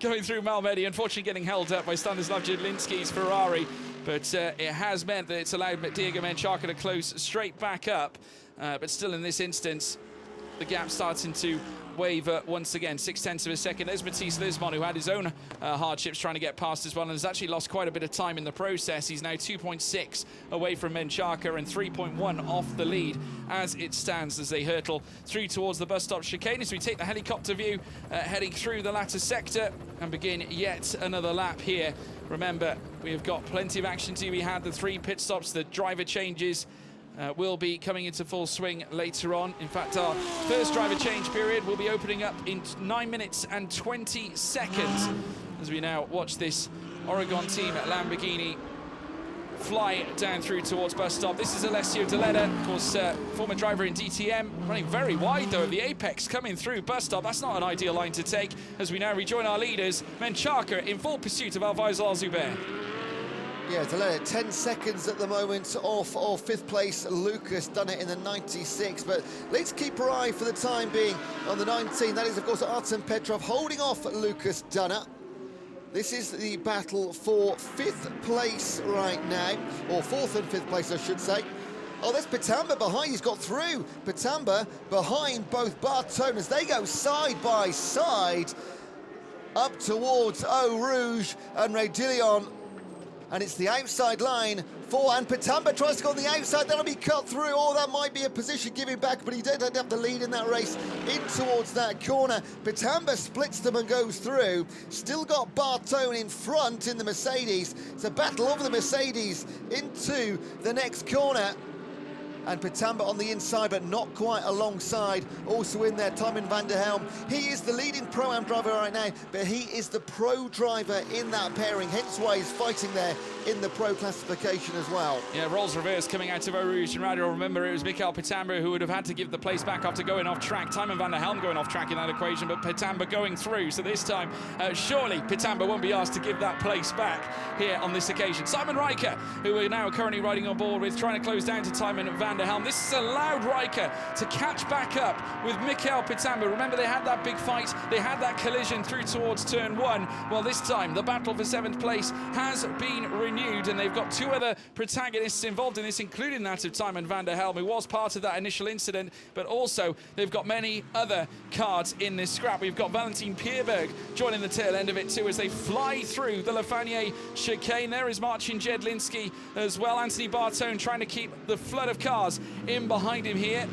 Malmedy, unfortunately getting held up by Stanislav Jedlinski's Ferrari, but it has meant that it's allowed Diego Menchaca to close straight back up. But still, in this instance, the gap starting to waver once again. 0.6 of a second. There's Matisse Lismont, who had his own hardships trying to get past as well, and has actually lost quite a bit of time in the process. He's now 2.6 away from Menchaca and 3.1 off the lead as it stands as they hurtle through towards the bus stop chicane. As we take the helicopter view heading through the latter sector and begin yet another lap here. Remember, we have got plenty of action to be had. The 3 pit stops, the driver changes will be coming into full swing later on. In fact, our first driver change period will be opening up in 9 minutes and 20 seconds as we now watch this Oregon team at Lamborghini fly down through towards bus stop. This is Alessio De Leder, of course, former driver in DTM, running very wide though of the apex coming through bus stop. That's not an ideal line to take as we now rejoin our leaders. Menchaca in full pursuit of Alfaisal Al-Zubair. Yeah, De Leder 10 seconds at the moment off of 5th place. Lucas done it in the 96, but let's keep our eye for the time being on the 19. That is, of course, Artem Petrov holding off Lucas Dunner. This is the battle for 5th place right now, or 4th and 5th place, I should say. Oh, there's Patamba behind. He's got through. Patamba behind both Bartone as they go side by side up towards Eau Rouge and Radillion. And it's the outside line and Patamba tries to go on the outside. That'll be cut through. Oh, that might be a position giving back, but he did have the lead in that race in towards that corner. Patamba splits them and goes through. Still got Bartone in front in the Mercedes. It's a battle over the Mercedes into the next corner. And Patamba on the inside, but not quite alongside. Also in there, Timon van der Helm. He is the leading Pro-Am driver right now, but he is the pro driver in that pairing, hence why he's fighting there in the pro classification as well. Yeah, roles reversed coming out of Eau Rouge and Radio. Remember, it was Mikael Patamba who would have had to give the place back after going off track. Timon van der Helm going off track in that equation, but Patamba going through. So this time, surely Patamba won't be asked to give that place back here on this occasion. Simon Riker, who we're now currently riding on board with, trying to close down to Timon van der Helm. This has allowed Riker to catch back up with Mikael Patamba. Remember, they had that big fight. They had that collision through towards turn 1. Well, this time, the battle for 7th place has been renewed, and they've got 2 other protagonists involved in this, including that of Timon van der Helm, who was part of that initial incident, but also they've got many other cards in this scrap. We've got Valentin Pierberg joining the tail end of it too as they fly through the Lafanier chicane. There is Marcin Jedlinski as well. Anthony Bartone trying to keep the flood of cars in behind him here.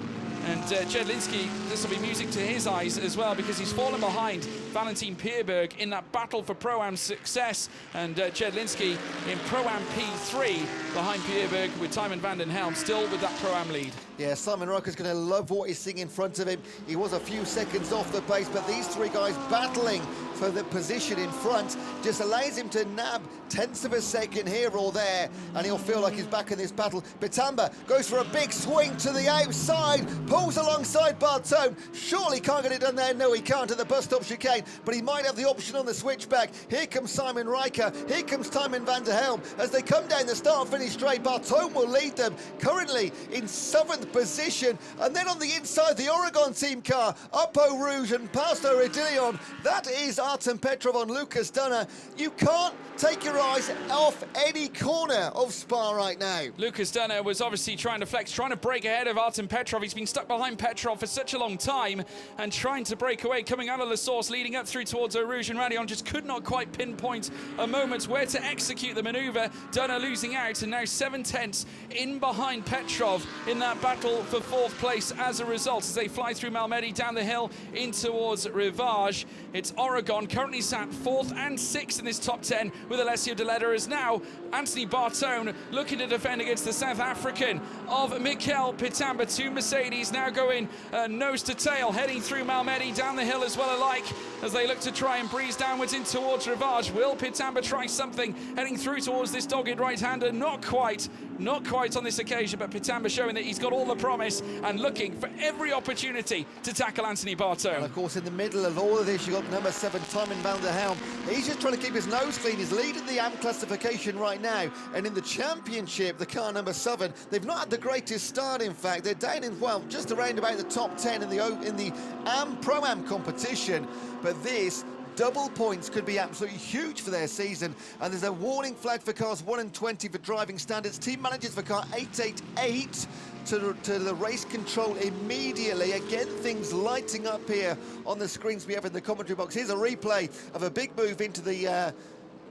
And Jedlinski, this will be music to his eyes as well, because he's fallen behind Valentin Pierberg in that battle for Pro-Am success, and Jedlinski in Pro-Am P3 behind Pierberg, with Thymen van den Helm still with that Pro-Am lead. Yeah, Simon Riker's going to love what he's seeing in front of him. He was a few seconds off the pace, but these three guys battling for the position in front just allows him to nab tenths of a second here or there, and he'll feel like he's back in this battle. Bitamba goes for a big swing to the outside, pulls alongside Bartone. Surely can't get it done there. No, he can't at the bus stop chicane, but he might have the option on the switchback. Here comes Simon Riker. Here comes Thymen van der Helm. As they come down the start-finish straight, Bartone will lead them, currently in 7th position. And then on the inside, the Oregon team car, up Eau Rouge and past Oredilion. That is Artem Petrov on Lucas Dunner. You can't take your eyes off any corner of Spa right now. Lucas Dunner was obviously trying to flex, trying to break ahead of Artem Petrov. He's been stuck behind Petrov for such a long time and trying to break away, coming out of the source, leading up through towards Eau Rouge, and Radion just could not quite pinpoint a moment where to execute the manoeuvre. Dunner losing out, and now 7 tenths in behind Petrov in that battle for 4th place as a result, as they fly through Malmedy down the hill in towards Rivage. It's Oregon currently sat 4th and 6th in this top 10 with Alessio De Leder, as now Anthony Bartone looking to defend against the South African of Mikel Pitamba. 2 Mercedes now going nose to tail, heading through Malmedy down the hill as well alike, as they look to try and breeze downwards in towards Rivage. Will Pitamba try something heading through towards this dogged right-hander? Not quite on this occasion, but Pitamba showing that he's got all the promise and looking for every opportunity to tackle Anthony Bartone. And of course, in the middle of all of this, you've got number 7, Thymen van der Helm. He's just trying to keep his nose clean. He's leading the AM classification right now. And in the championship, the car number 7, they've not had the greatest start, in fact. They're down in, well, just around about the top 10 in the AM Pro-Am competition. But this double points could be absolutely huge for their season, and there's a warning flag for cars 1 and 20 for driving standards. Team managers for car 888 to the race control immediately. Again, things lighting up here on the screens we have in the commentary box. Here's a replay of a big move into the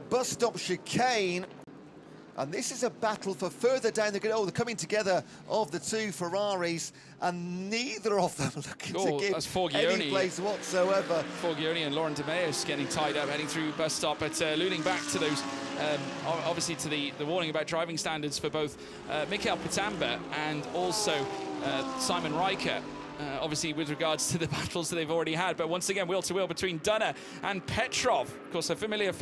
bus stop chicane. And this is a battle for further down the grid. Oh, the coming together of the 2 Ferraris, and neither of them looking to give any place whatsoever. Forgione and Laurent de Meus getting tied up, heading through bus stop, but alluding back to those, obviously to the warning about driving standards for both Mikel Pitamba and also Simon Riker. Obviously with regards to the battles that they've already had, but once again wheel to wheel between Dunner and Petrov. Of course, a familiar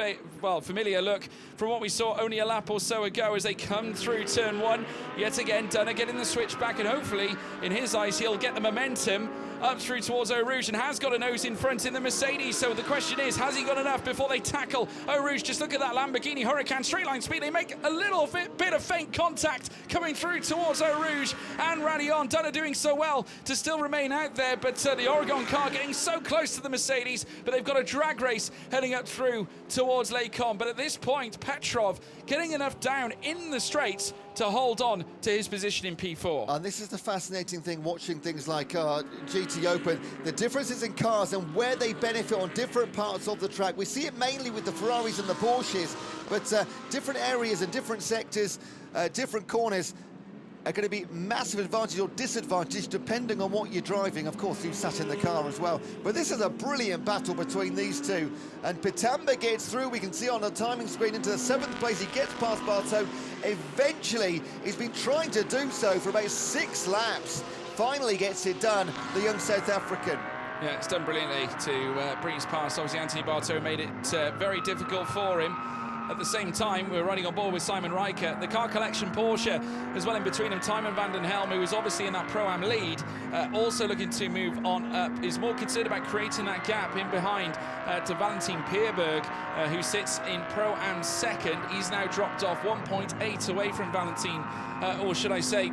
look from what we saw only a lap or so ago as they come through turn 1. Yet again, Dunner getting the switch back, and hopefully in his eyes he'll get the momentum up through towards Eau Rouge, and has got a nose in front in the Mercedes. So the question is, has he got enough before they tackle Eau Rouge? Just look at that Lamborghini Huracan straight line speed. They make a little bit of faint contact coming through towards Eau Rouge, and Radion. Dunner doing so well to still remain out there, but the Oregon car getting so close to the Mercedes, but they've got a drag race heading up through towards Lecom. But at this point, Petrov getting enough down in the straights to hold on to his position in P4. And this is the fascinating thing, watching things like GT Open, the differences in cars and where they benefit on different parts of the track. We see it mainly with the Ferraris and the Porsches, but different areas and different sectors, different corners are going to be massive advantage or disadvantage depending on what you're driving. Of course, you sat in the car as well. But this is a brilliant battle between these two. And Pitamba gets through. We can see on the timing screen into the 7th place. He gets past Bartone. Eventually, he's been trying to do so for about 6 laps. Finally gets it done, the young South African. Yeah, it's done brilliantly to breeze past. Obviously, Anthony Bartone made it very difficult for him. At the same time, we're running on board with Simon Riker. The car collection Porsche as well in between him. Thymen van den Helm, who is obviously in that Pro-Am lead, also looking to move on up, is more concerned about creating that gap in behind to Valentin Pierberg, who sits in Pro-Am 2nd. He's now dropped off 1.8 away from Valentin, or should I say,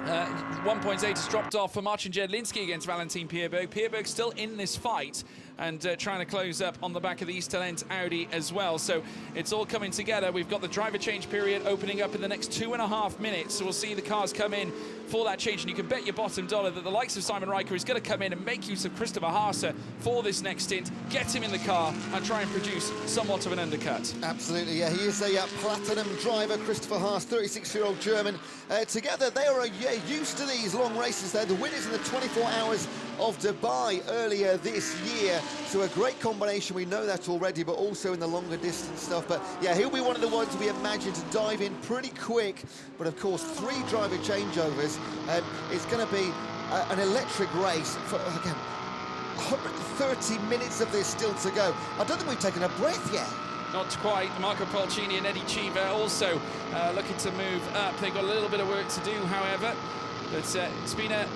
1.8 has dropped off for Marcin Jedlinski against Valentin Pierberg. Pierberg still in this fight and trying to close up on the back of the East Talent Audi as well. So it's all coming together. We've got the driver change period opening up in the next 2.5 minutes. So we'll see the cars come in for that change. And you can bet your bottom dollar that the likes of Simon Riker is going to come in and make use of Christopher Haase for this next stint, get him in the car and try and produce somewhat of an undercut. Absolutely, yeah. He is a platinum driver, Christopher Haase, 36-year-old German. Together, they are used to these long races. They're the winners in the 24 hours of Dubai earlier this year. So a great combination, we know that already, but also in the longer distance stuff. But yeah, he'll be one of the ones we imagine to dive in pretty quick. But of course, 3 driver changeovers. It's going to be an electric race for, again, 130 minutes of this still to go. I don't think we've taken a breath yet. Not quite. Marco Polcini and Eddie Cheever also looking to move up. They've got a little bit of work to do, however. But it's been a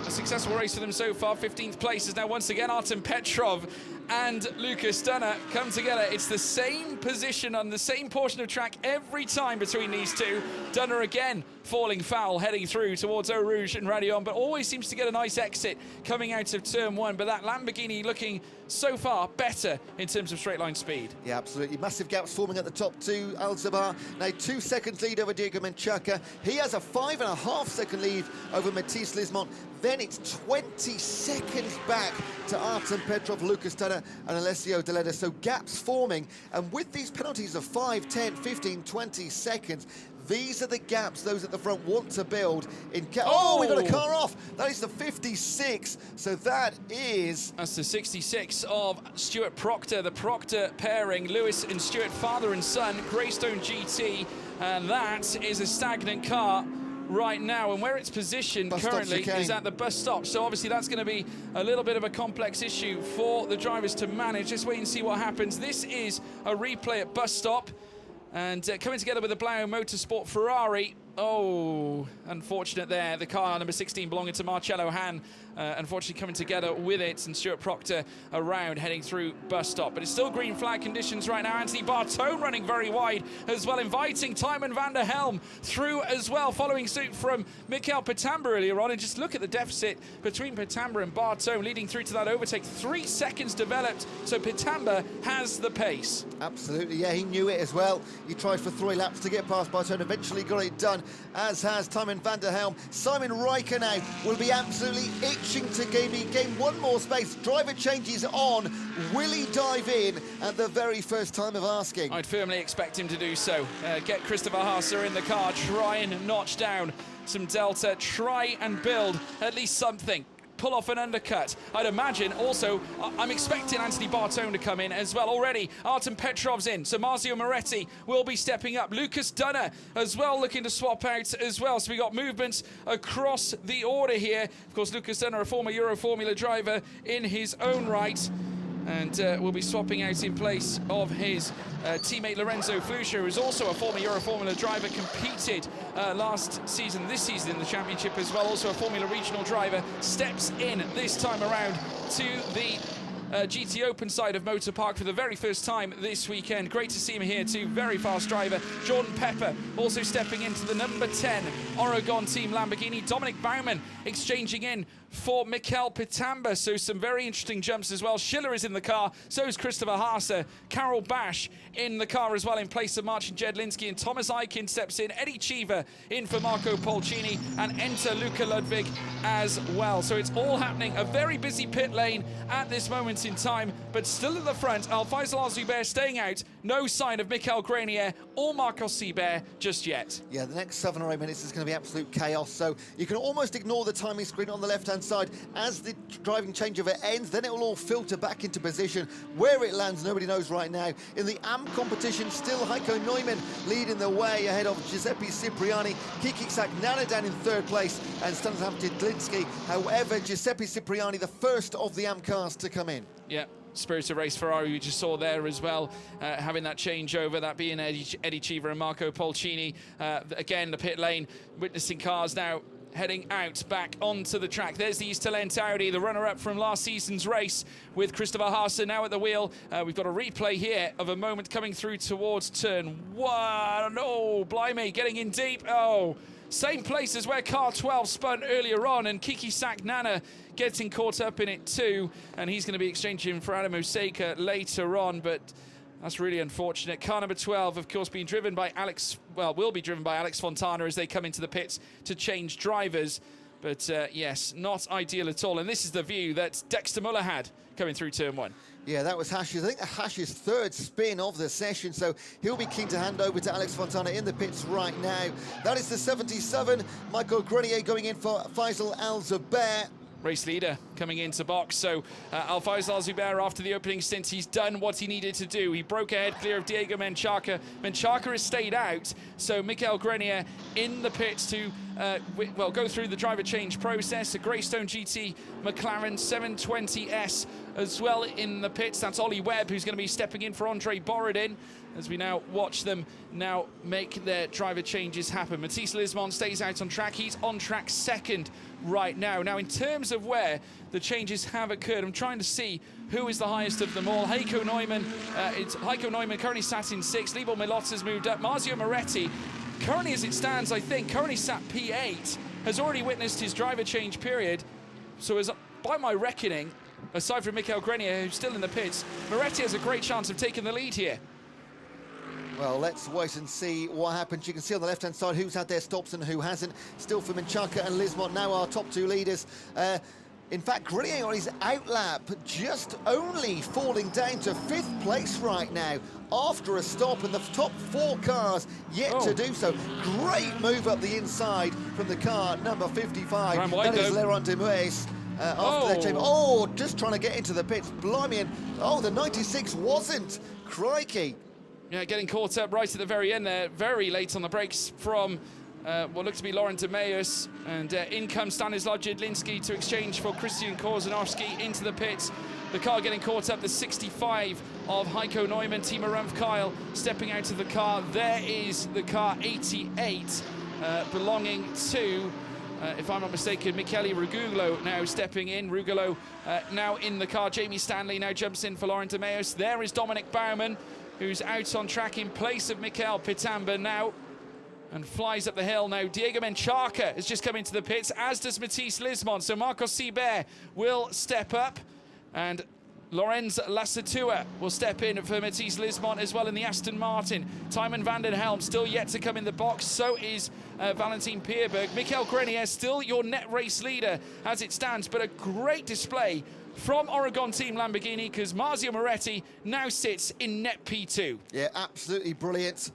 successful race for them so far. 15th place is now once again Artem Petrov and Lucas Dunner come together. It's the same position on the same portion of track every time between these two. Dunner again falling foul, heading through towards Eau Rouge and Rayon, but always seems to get a nice exit coming out of turn 1. But that Lamborghini looking so far better in terms of straight line speed. Yeah, absolutely. Massive gaps forming at the top 2. Alzabar now 2 seconds lead over Diego Menchaca. He has a 5.5 second lead over Matisse Lismont. Then it's 20 seconds back to Artem Petrov, Lucas Dunner and Alessio Deleda. So gaps forming, and with these penalties of 5, 10, 15, 20 seconds, these are the gaps those at the front want to build. Oh, we got a car off. That is the 56. So that's the 66 of Stuart Proctor, the Proctor pairing, Lewis and Stuart, father and son, Greystone GT, and that is a stagnant car right now, and where it's positioned currently is at the bus stop. So obviously that's going to be a little bit of a complex issue for the drivers to manage. Just wait and see what happens. This is a replay at bus stop, and coming together with the Blau Motorsport Ferrari. Oh, unfortunate there. The car number 16 belonging to Marcello Hahn, unfortunately coming together with it, and Stuart Proctor around heading through bus stop. But it's still green flag conditions right now. Anthony Bartone running very wide as well, inviting Tymon van der Helm through as well, following suit from Mikael Pitamba earlier on. And just look at the deficit between Pitamba and Bartone leading through to that overtake. 3 seconds developed, so Pitamba has the pace. Absolutely, yeah, he knew it as well. He tried for 3 laps to get past Bartone, eventually got it done, as has Tymon van der Helm. Simon Riker now will be absolutely itching to gain one more space. Driver changes on. Will he dive in at the very first time of asking? I'd firmly expect him to do so. Get Christopher Haase in the car, try and notch down some delta, try and build at least something. Pull off an undercut. I'd imagine also, I'm expecting Anthony Bartone to come in as well already. Artem Petrov's in, so Marzio Moretti will be stepping up. Lucas Dunner as well looking to swap out as well. So we got movements across the order here. Of course, Lucas Dunner, a former Euro Formula driver in his own right, and will be swapping out in place of his teammate Lorenzo Flusha, who is also a former Euro Formula driver, competed last season, this season in the championship as well, also a Formula Regional driver, steps in this time around to the GT Open side of Motor Park for the very first time this weekend. Great to see him here too, very fast driver. Jordan Pepper also stepping into the number 10 Oregon Team Lamborghini. Dominic Baumann exchanging in for Mikael Pitamba, so some very interesting jumps as well. Schiller is in the car, so is Christopher Haase. Carol Bash in the car as well in place of Marcin Jedlinski, and Thomas Eichen steps in. Eddie Cheever in for Marco Polcini, and enter Luca Ludwig as well. So it's all happening. A very busy pit lane at this moment in time, but still at the front, Al-Faisal Al-Zubair staying out. No sign of Michael Grenier or Marcos Seibert just yet. Yeah, the next 7 or 8 minutes is going to be absolute chaos, so you can almost ignore the timing screen on the left-hand side. As the driving changeover ends, then it will all filter back into position. Where it lands, nobody knows right now. In the AM competition, still Heiko Neumann leading the way ahead of Giuseppe Cipriani. Kiki Sagnana down in 3rd place, and Stanislav Jedlinski. However, Giuseppe Cipriani, the first of the AM cars to come in. Yeah. Spirit of Race Ferrari we just saw there as well, having that changeover, that being Eddie Cheever and Marco Polcini. Again, the pit lane, witnessing cars now heading out back onto the track. There's the East Talent Audi, the runner-up from last season's race, with Christopher Haase now at the wheel. We've got a replay here of a moment coming through towards turn 1. Oh, blimey, getting in deep. Oh, same place as where car 12 spun earlier on, and Kiki Sagnana getting caught up in it too, and he's going to be exchanging for Adam Osaka later on, but that's really unfortunate. Car number 12, of course, being driven by will be driven by Alex Fontana as they come into the pits to change drivers. But yes, not ideal at all. And this is the view that Dexter Muller had coming through turn 1. Yeah, that was Hash's, I think Hash's 3rd spin of the session, so he'll be keen to hand over to Alex Fontana in the pits right now. That is the 77, Michael Grenier going in for Faisal Al-Zubair. race leader coming into box. So Alfaisal Zubair, after the opening stint, he's done what he needed to do. He broke ahead clear of Diego Menchaca. Menchaca has stayed out, so Michael Grenier in the pits to go through the driver change process. A Greystone GT McLaren 720S as well in the pits. That's Ollie Webb, who's going to be stepping in for Andre Borodin as we now watch them now make their driver changes happen. Matisse Lismont stays out on track. He's on track second right now. Now, in terms of where the changes have occurred, I'm trying to see who is the highest of them all. Heiko Neumann, currently sat in 6th. Libor Milot has moved up. Marzio Moretti, currently as it stands, I think, currently sat P8, has already witnessed his driver change period. So as by my reckoning, aside from Michael Grenier, who's still in the pits, Moretti has a great chance of taking the lead here. Well, let's wait and see what happens. You can see on the left-hand side who's had their stops and who hasn't. Still for Menchaca and Lismont, now our top 2 leaders. In fact, Grenier on his outlap just only falling down to 5th place right now after a stop, and the top 4 cars yet to do so. Great move up the inside from the car number 55. That is Laurent Demues. After their chamber. Oh, just trying to get into the pits. Blimey, and the 96 wasn't. Crikey. Yeah, getting caught up right at the very end there, very late on the brakes from what looked to be Laurent Demeus, and in comes Stanislaw Jedlinski to exchange for Christian Korzanowski into the pits. The car getting caught up, the 65 of Heiko Neumann. Timo Rumpf Kyle stepping out of the car. There is the car 88 belonging to, if I'm not mistaken, Michele Rugolo now stepping in. Rugolo now in the car. Jamie Stanley now jumps in for Laurent Demeus. There is Dominic Baumann, who's out on track in place of Mikael Pitamba now and flies up the hill. Now Diego Menchaca has just come into the pits, as does Matisse Lismont. So Marcos Sibert will step up, and Lorenz Lassatua will step in for Matisse Lismont as well in the Aston Martin. Tymon van den Helm still yet to come in the box. So is Valentin Pierberg. Michael Grenier still your net race leader as it stands, but a great display from Oregon Team Lamborghini, because Marzio Moretti now sits in net P2. Yeah, absolutely brilliant.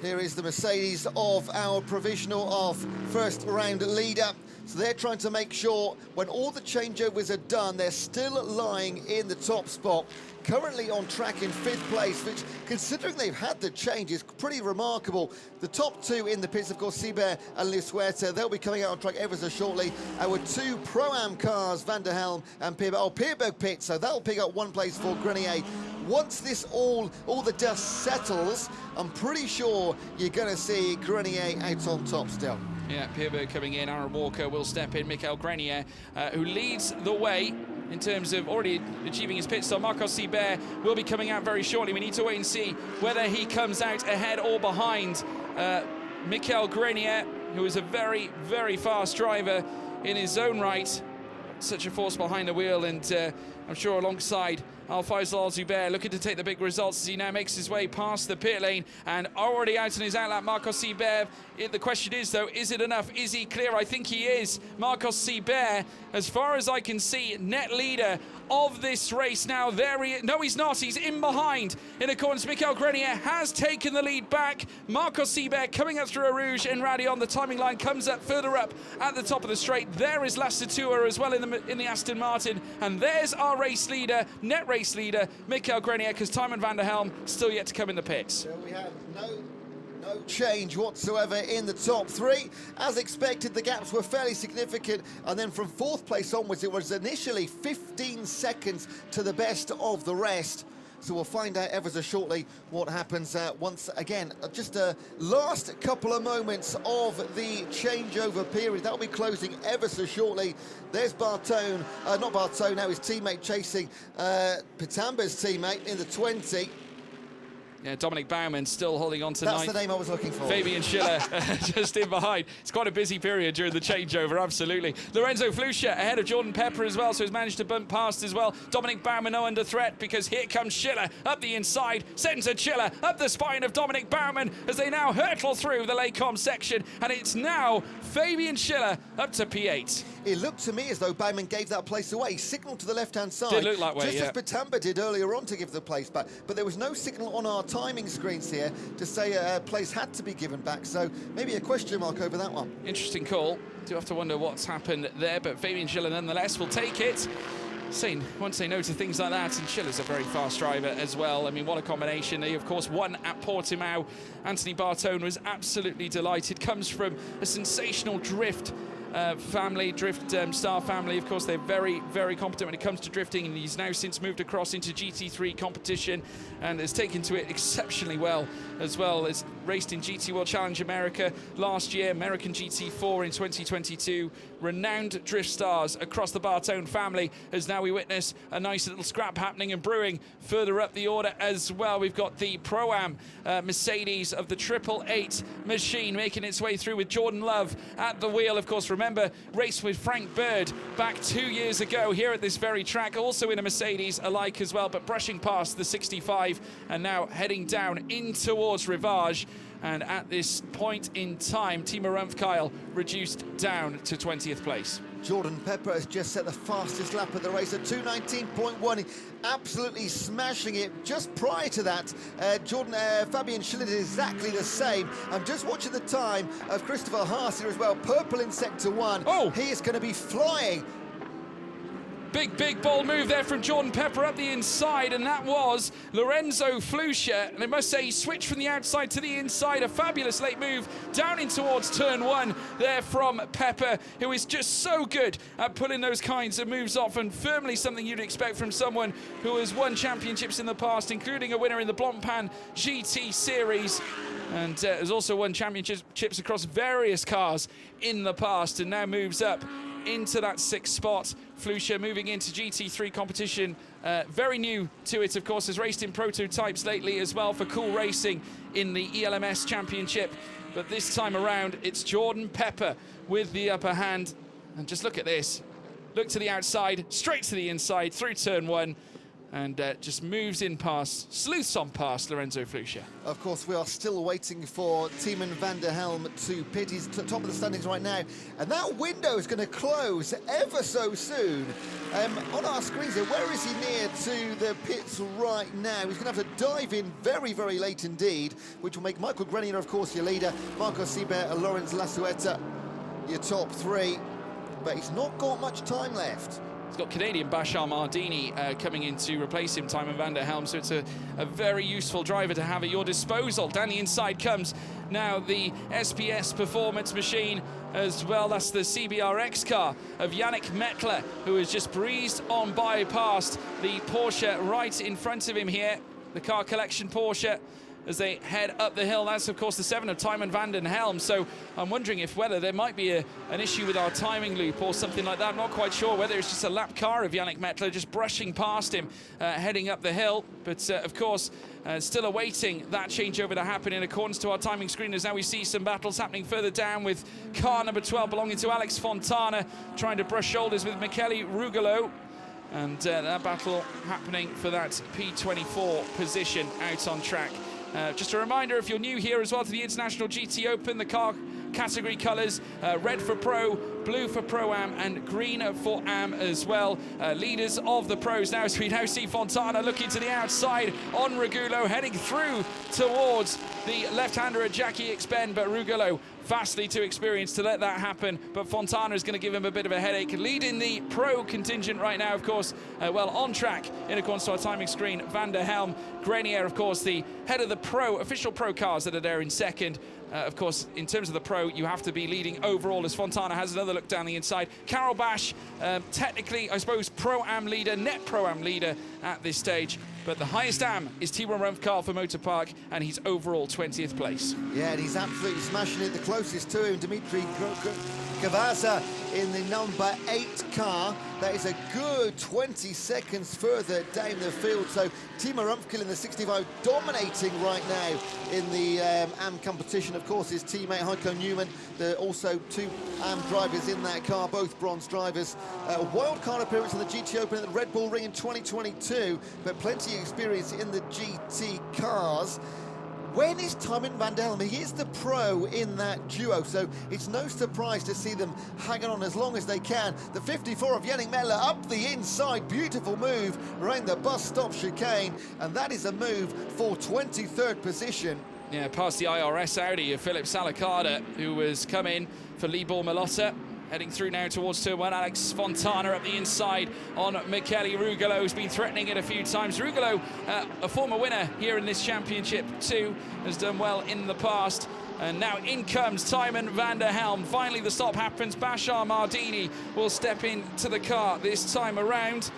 Here is the Mercedes of our provisional of first round leader. So they're trying to make sure when all the changeovers are done, they're still lying in the top spot. Currently on track in 5th place, which, considering they've had the change, is pretty remarkable. The top 2 in the pits, of course, Sibert and Lisuerta, they'll be coming out on track ever so shortly. Our 2 Pro-Am cars, Van der Helm and Pierberg. Oh, Pierberg pits, so that'll pick up 1 place for Grenier. Once this all the dust settles, I'm pretty sure you're going to see Grenier out on top still. Yeah, Pierberg coming in. Aaron Walker will step in. Michael Grenier, who leads the way in terms of already achieving his pit stop. Marcos Sibert will be coming out very shortly. We need to wait and see whether he comes out ahead or behind Michael Grenier, who is a very, very fast driver in his own right. Such a force behind the wheel, and I'm sure alongside Alfaisal Zubair looking to take the big results as he now makes his way past the pit lane, and already out in his outlap, Marcos Sibert. The question is, though, is it enough? Is he clear? I think he is. Marcos Sibert, as far as I can see, net leader of this race now. There he is. No, he's not. He's in behind. In accordance, Michael Grenier has taken the lead back. Marcos Sibert coming up through a Rouge and Radion. The timing line comes up further up at the top of the straight. There is Lassatua as well in the Aston Martin, and there's our race leader, net race leader, Michael Grenier, because Tymon van der Helm still yet to come in the pits. So we have no change whatsoever in the top 3. As expected, the gaps were fairly significant, and then from 4th place onwards, it was initially 15 seconds to the best of the rest. So we'll find out ever so shortly what happens once again. Just a last couple of moments of the changeover period. That'll be closing ever so shortly. There's Bartone, not Bartone, now his teammate chasing Pitamba's teammate in the 20. Yeah, Dominic Baumann still holding on to That's 9th. the name I was looking for. Fabian Schiller just in behind. It's quite a busy period during the changeover, absolutely. Lorenzo Flusha ahead of Jordan Pepper as well, so he's managed to bump past as well. Dominic Baumann no under threat, because here comes Schiller up the inside, centred Schiller up the spine of Dominic Baumann as they now hurtle through the Lecom section, and it's now Fabian Schiller up to P8. It looked to me as though Baumann gave that place away. He signalled to the left-hand side. Did look that way, just as Pitamba did earlier on to give the place back, but there was no signal on our timing screens here to say a place had to be given back, so maybe a question mark over that one. Interesting call. Do have to wonder what's happened there, but Fabian Schiller nonetheless will take it. Won't say no to things like that, and Schiller's a very fast driver as well. I mean, what a combination. He, of course, won at Portimao. Anthony Bartone was absolutely delighted. Comes from a sensational drift star family. Of course, they're very, very competent when it comes to drifting, and he's now since moved across into GT3 competition and has taken to it exceptionally well as raced in GT World Challenge America last year, American GT4 in 2022. Renowned drift stars across the Bartone family, as now we witness a nice little scrap happening and brewing further up the order as well. We've got the Pro-Am Mercedes of the 888 machine making its way through with Jordan Love at the wheel. Of course, remember, raced with Frank Bird back 2 years ago here at this very track, also in a Mercedes alike as well, but brushing past the 65 and now heading down in towards Rivage. And at this point in time, Timo Rumpf reduced down to 20th place. Jordan Pepper has just set the fastest lap of the race at 2:19.1, absolutely smashing it. Just prior to that, Fabian Schiller did exactly the same. I'm just watching the time of Christopher Haas here as well, purple in sector 1. Oh! He is going to be flying. Big, bold move there from Jordan Pepper up the inside, and that was Lorenzo Flusha. And I must say, he switched from the outside to the inside. A fabulous late move down in towards turn 1 there from Pepper, who is just so good at pulling those kinds of moves off, and firmly something you'd expect from someone who has won championships in the past, including a winner in the Blancpain GT Series, and has also won championships across various cars in the past, and now moves up into that 6th spot. Flusha moving into GT3 competition, very new to it, of course, has raced in prototypes lately as well for Cool Racing in the ELMS Championship. But this time around, it's Jordan Pepper with the upper hand. And just look at this. Look to the outside, straight to the inside, through turn 1. And just moves in past, sleuths on past Lorenzo Flusha. Of course, we are still waiting for Tiemann van der Helm to pit. He's top of the standings right now, and that window is going to close ever so soon. On our screens here, where is he near to the pits right now? He's going to have to dive in very, very late indeed, which will make Michael Grenier, of course, your leader, Marco Seibert and Lorenz Lasueta your top 3, but he's not got much time left. He's got Canadian Bashar Mardini coming in to replace him, Tiemann van der Helm, so it's a very useful driver to have at your disposal. Down the inside comes now the SPS Performance machine as well. That's the CBRX car of Yannick Mettler, who has just breezed on by past the Porsche right in front of him here, the car collection Porsche, as they head up the hill. That's, of course, the 7 of Tiemann van der Helm. So I'm wondering whether there might be an issue with our timing loop or something like that. I'm not quite sure whether it's just a lap car of Yannick Mettler just brushing past him, heading up the hill. But, of course, still awaiting that changeover to happen in accordance to our timing screen, as now we see some battles happening further down with car number 12 belonging to Alex Fontana, trying to brush shoulders with Michele Rugolo. And that battle happening for that P24 position out on track. Just a reminder, if you're new here as well to the International GT Open, the car category colours, red for Pro, blue for Pro-Am, and green for Am as well. Leaders of the pros now, as we now see Fontana looking to the outside on Rugolo, heading through towards the left-hander at Jackie Expen, but Rugolo vastly too experienced to let that happen, but Fontana is going to give him a bit of a headache. Leading the pro contingent right now, of course, well, on track in accordance to our timing screen, Van der Helm. Grenier, of course, the head of the official pro cars that are there in second. Of course, in terms of the pro, you have to be leading overall, as Fontana has another look down the inside. Carol Bash, technically, I suppose, Pro-Am leader, net Pro-Am leader at this stage. But the highest Am is Timo Rumpf for Motor Park, and he's overall 20th place. Yeah, and he's absolutely smashing it. The closest to him, Dimitri Cavazza in the number 8 car. That is a good 20 seconds further down the field. So Timo Rumpf in the 65 dominating right now in the AM competition. Of course, his teammate Heiko Newman. There are also 2 AM drivers in that car, both bronze drivers. A wildcard appearance in the GT Open at the Red Bull Ring in 2022, but plenty of experience in the GT cars. When is Tymon van der Helm? He is the pro in that duo, so it's no surprise to see them hanging on as long as they can. The 54 of Yannick Mettler up the inside, beautiful move around the bus stop chicane, and that is a move for 23rd position. Yeah, past the IRS Audi of Philip Salakada, who was coming for Libor Malotta. Heading through now towards turn one. Alex Fontana up the inside on Michele Rugolo, who's been threatening it a few times. Rugolo, a former winner here in this championship too, has done well in the past. And now in comes Tymon van der Helm. Finally the stop happens. Bashar Mardini will step into the car this time around.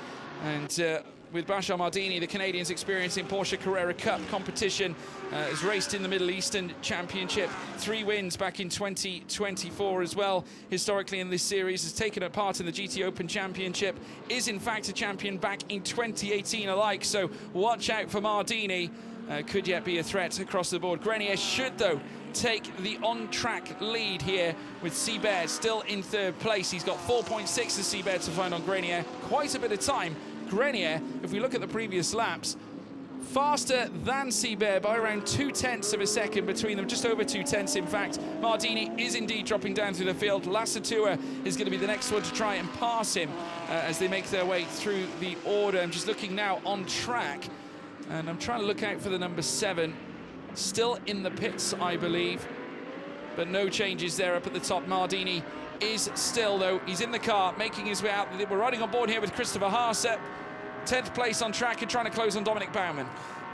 And with Bashar Mardini, the Canadian's experience in Porsche Carrera Cup competition, has raced in the Middle Eastern Championship, 3 wins back in 2024 as well. Historically in this series, has taken a part in the GT Open Championship, is in fact a champion back in 2018 alike, so watch out for Mardini. Could yet be a threat across the board. Grenier should, though, take the on-track lead here with Seibert still in 3rd place. He's got 4.6 of Seibert to find on Grenier. Quite a bit of time. Grenier, if we look at the previous laps, faster than Seibert by around 0.2 of a second between them, just over 0.2 in fact. Mardini is indeed dropping down through the field. Lassatua is going to be the next one to try and pass him as they make their way through the order. I'm just looking now on track, and I'm trying to look out for the number 7. Still in the pits, I believe, but no changes there up at the top. Mardini is still, though, he's in the car, making his way out. We're riding on board here with Christopher Haase, 10th place on track and trying to close on Dominic Baumann.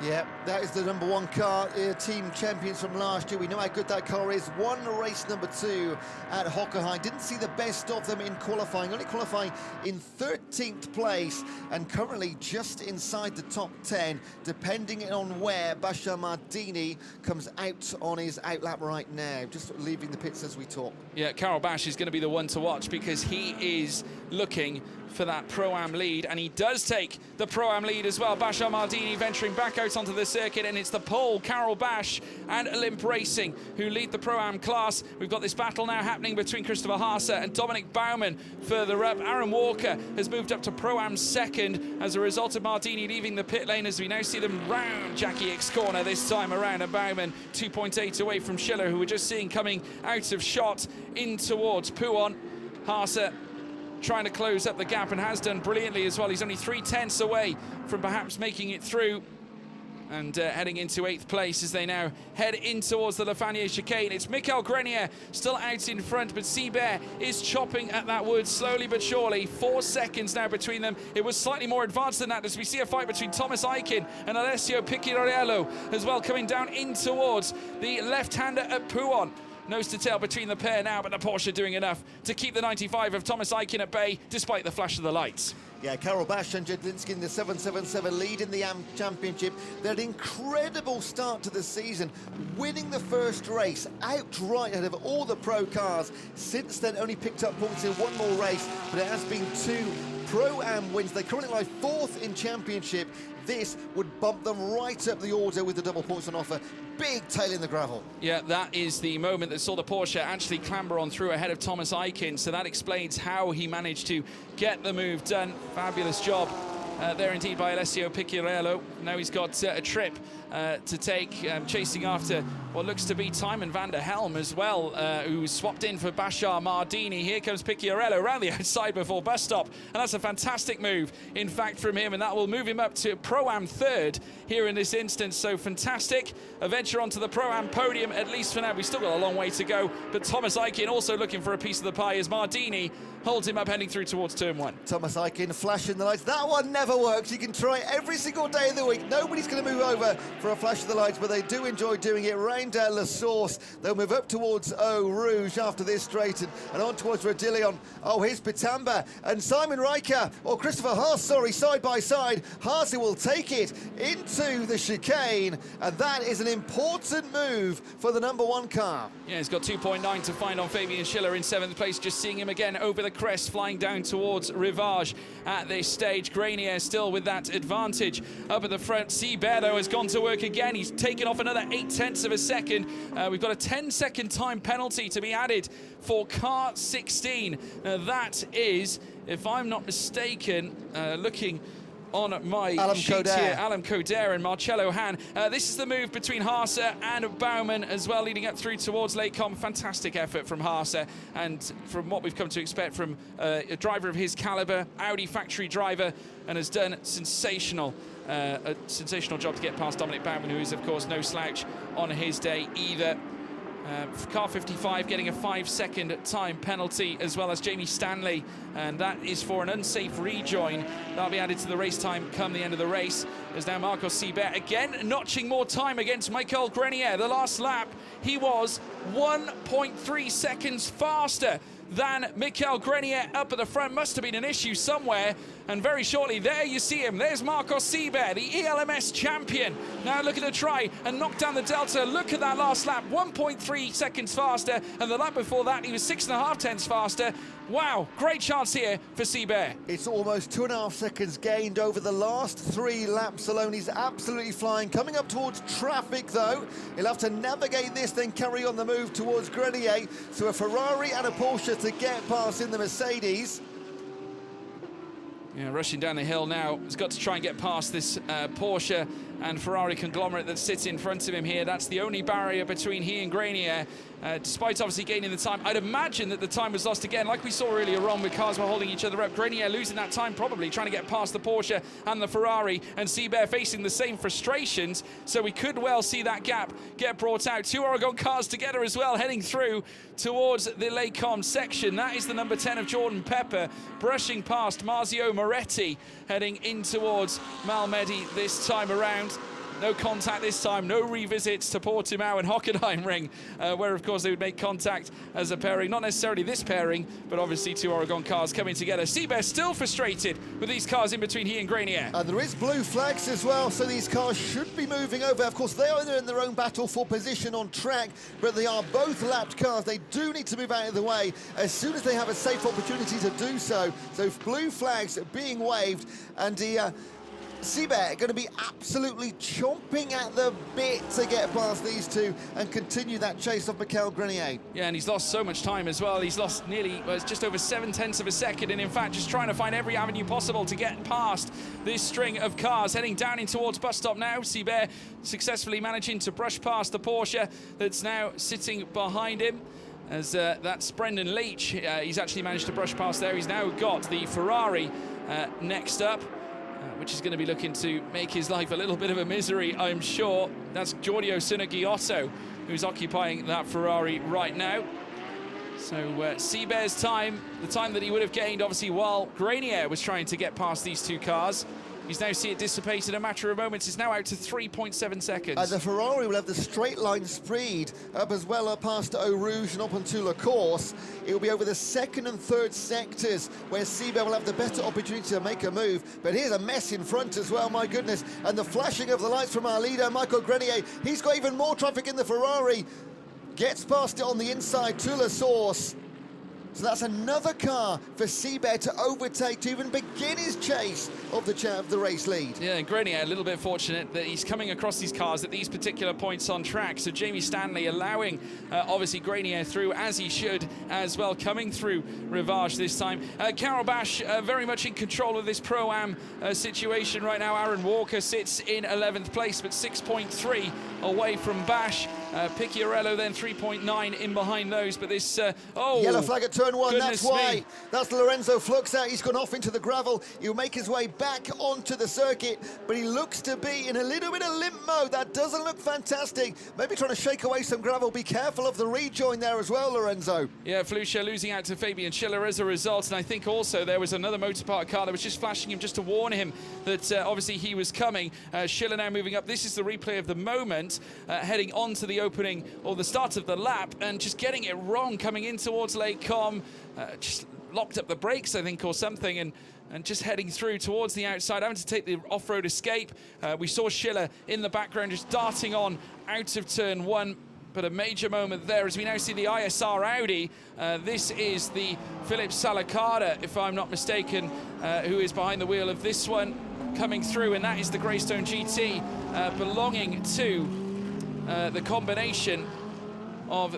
Yeah, that is the number 1 car, team champions from last year. We know how good that car is. Won race number 2 at Hockenheim. Didn't see the best of them in qualifying, only qualifying in 13th place and currently just inside the top 10, depending on where Bashar Mardini comes out on his outlap right now, just leaving the pits as we talk. Yeah, Karel Bash is going to be the one to watch because he is looking for that Pro-Am lead, and he does take the Pro-Am lead as well. Bashar Mardini venturing back out onto the circuit, and it's the pole, Karel Bash and Olymp Racing, who lead the Pro-Am class. We've got this battle now happening between Christopher Haase and Dominic Baumann further up. Aaron Walker has moved up to Pro-Am 2nd as a result of Mardini leaving the pit lane, as we now see them round Jackie X corner this time around, and Baumann 2.8 away from Schiller, who we're just seeing coming out of shot in towards Pouhon. Haase trying to close up the gap and has done brilliantly as well. He's only 0.3 away from perhaps making it through, and heading into 8th place as they now head in towards the Lafanier chicane. It's Michael Grenier still out in front, but Seibert is chopping at that wood slowly but surely. 4 seconds now between them. It was slightly more advanced than that as we see a fight between Thomas Aiken and Alessio Picciarello as well, coming down in towards the left-hander at Pouhon. Nose to tail between the pair now, but the Porsche doing enough to keep the 95 of Thomas Aiken at bay despite the flash of the lights. Yeah, Karel Bash and Jedlinski in the 777 lead in the AM Championship. They had an incredible start to the season, winning the first race outright ahead of all the pro cars. Since then, only picked up points in 1 more race, but it has been 2 Pro-Am wins. They currently lie 4th in Championship. This would bump them right up the order with the double points on offer. Big tail in the gravel. Yeah, that is the moment that saw the Porsche actually clamber on through ahead of Thomas Aiken, so that explains how he managed to get the move done. Fabulous job there indeed by Alessio Picciarello. Now he's got a trip to take, chasing after what looks to be Tymon van der Helm as well, who swapped in for Bashar Mardini. Here comes Picciarello around the outside before bus stop, and that's a fantastic move, in fact, from him, and that will move him up to Pro-Am 3rd here in this instance. So fantastic, a venture onto the Pro-Am podium, at least for now. We've still got a long way to go, but Thomas Aiken also looking for a piece of the pie as Mardini holds him up heading through towards turn 1. Thomas Aiken flashing the lights. That one never works. You can try every single day of the week. Nobody's going to move over for a flash of the lights, but they do enjoy doing it. Round La Source. They'll move up towards Eau Rouge after this straight, and on towards Rodillion. Oh, here's Pitamba and Simon Riker, or Christopher Haase, sorry, side by side. Haase will take it into the chicane, and that is an important move for the number 1 car. Yeah, he's got 2.9 to find on Fabian Schiller in 7th place. Just seeing him again over the crest, flying down towards Rivage at this stage. Grenier still with that advantage up at the front. Seibert, though, has gone to work again. He's taken off another 0.8 of a second. We've got a 10-second time penalty to be added for car 16. That is, if I'm not mistaken, looking on my sheet here. Alan Coder and Marcello Hahn. This is the move between Haase and Baumann as well, leading up through towards Lake Com. Fantastic effort from Haase, and from what we've come to expect from a driver of his calibre, Audi factory driver, and has done a sensational job to get past Dominic Baumann, who is, of course, no slouch on his day either. Car 55 getting a 5-second time penalty, as well as Jamie Stanley, and that is for an unsafe rejoin. That'll be added to the race time come the end of the race, as now Marcos Seibert again notching more time against Michael Grenier. The last lap, he was 1.3 seconds faster than Michael Grenier up at the front. Must have been an issue somewhere, and very shortly there you see him. There's Marcos Seibert, the ELMS champion, now looking to try and knock down the delta. Look at that last lap, 1.3 seconds faster, and the lap before that he was 6.5 tenths faster. Wow, great chance here for Seibert. It's almost 2.5 seconds gained over the last 3 laps alone. He's absolutely flying. Coming up towards traffic, though. He'll have to navigate this, then carry on the move towards Grenier. So a Ferrari and a Porsche to get past in the Mercedes. Yeah, rushing down the hill now. He's got to try and get past this Porsche and Ferrari conglomerate that sits in front of him here. That's the only barrier between he and Grenier. Despite obviously gaining the time, I'd imagine that the time was lost again, like we saw earlier on with cars were holding each other up. Grenier losing that time, probably trying to get past the Porsche and the Ferrari, and Seibert facing the same frustrations. So we could well see that gap get brought out. 2 Oregon cars together as well, heading through towards the Lake Com section. That is the number 10 of Jordan Pepper, brushing past Marzio Moretti, heading in towards Malmedy this time around. No contact this time, no revisits to Portimao and Hockenheimring, where, of course, they would make contact as a pairing. Not necessarily this pairing, but obviously 2 Oregon cars coming together. Seibert still frustrated with these cars in between he and Grenier. And there is blue flags as well, so these cars should be moving over. Of course, they are in their own battle for position on track, but they are both lapped cars. They do need to move out of the way as soon as they have a safe opportunity to do so. So blue flags being waved, and Seibert going to be absolutely chomping at the bit to get past these two and continue that chase of Michael Grenier. Yeah, and he's lost so much time as well. He's lost nearly, just over 7 tenths of a second, and in fact just trying to find every avenue possible to get past this string of cars. Heading down in towards bus stop now. Seibert successfully managing to brush past the Porsche that's now sitting behind him. As that's Brendan Leach. He's actually managed to brush past there. He's now got the Ferrari next up, which is going to be looking to make his life a little bit of a misery, I'm sure. That's Giorgio Sunaghiotto, who's occupying that Ferrari right now. So Seibert's time, the time that he would have gained, obviously, while Grenier was trying to get past these two cars, he's now see it dissipate in a matter of moments. It's now out to 3.7 seconds. The Ferrari will have the straight line speed up as well, up past Eau Rouge and up onto La Course. It will be over the second and third sectors where Seibert will have the better opportunity to make a move. But here's a mess in front as well, my goodness. And the flashing of the lights from our leader, Michael Grenier. He's got even more traffic in the Ferrari. Gets past it on the inside to La Source. So that's another car for Seibert to overtake, to even begin his chase of the race lead. Yeah, and Grenier a little bit fortunate that he's coming across these cars at these particular points on track. So Jamie Stanley allowing, obviously, Grenier through, as he should, as well, coming through Rivage this time. Carol Bash very much in control of this Pro-Am situation right now. Aaron Walker sits in 11th place, but 6.3 away from Bash. Picciarello then 3.9 in behind those, but this... Yellow flag at turn 1, that's why. Me. That's Lorenzo Flux out. He's gone off into the gravel. He'll make his way back onto the circuit, but he looks to be in a little bit of limp mode. That doesn't look fantastic. Maybe trying to shake away some gravel. Be careful of the rejoin there as well, Lorenzo. Yeah, Flucia losing out to Fabian Schiller as a result, and I think also there was another Motorpark car that was just flashing him just to warn him that obviously he was coming. Schiller now moving up. This is the replay of the moment, heading on to the opening or the start of the lap, and just getting it wrong coming in towards Lake Com. Just locked up the brakes, I think, or something, and just heading through towards the outside, having to take the off-road escape. We saw Schiller in the background just darting on out of turn 1, but a major moment there as we now see the ISR Audi. This is the Philip Salacada, if I'm not mistaken, who is behind the wheel of this one, coming through, and that is the Greystone GT belonging to the combination of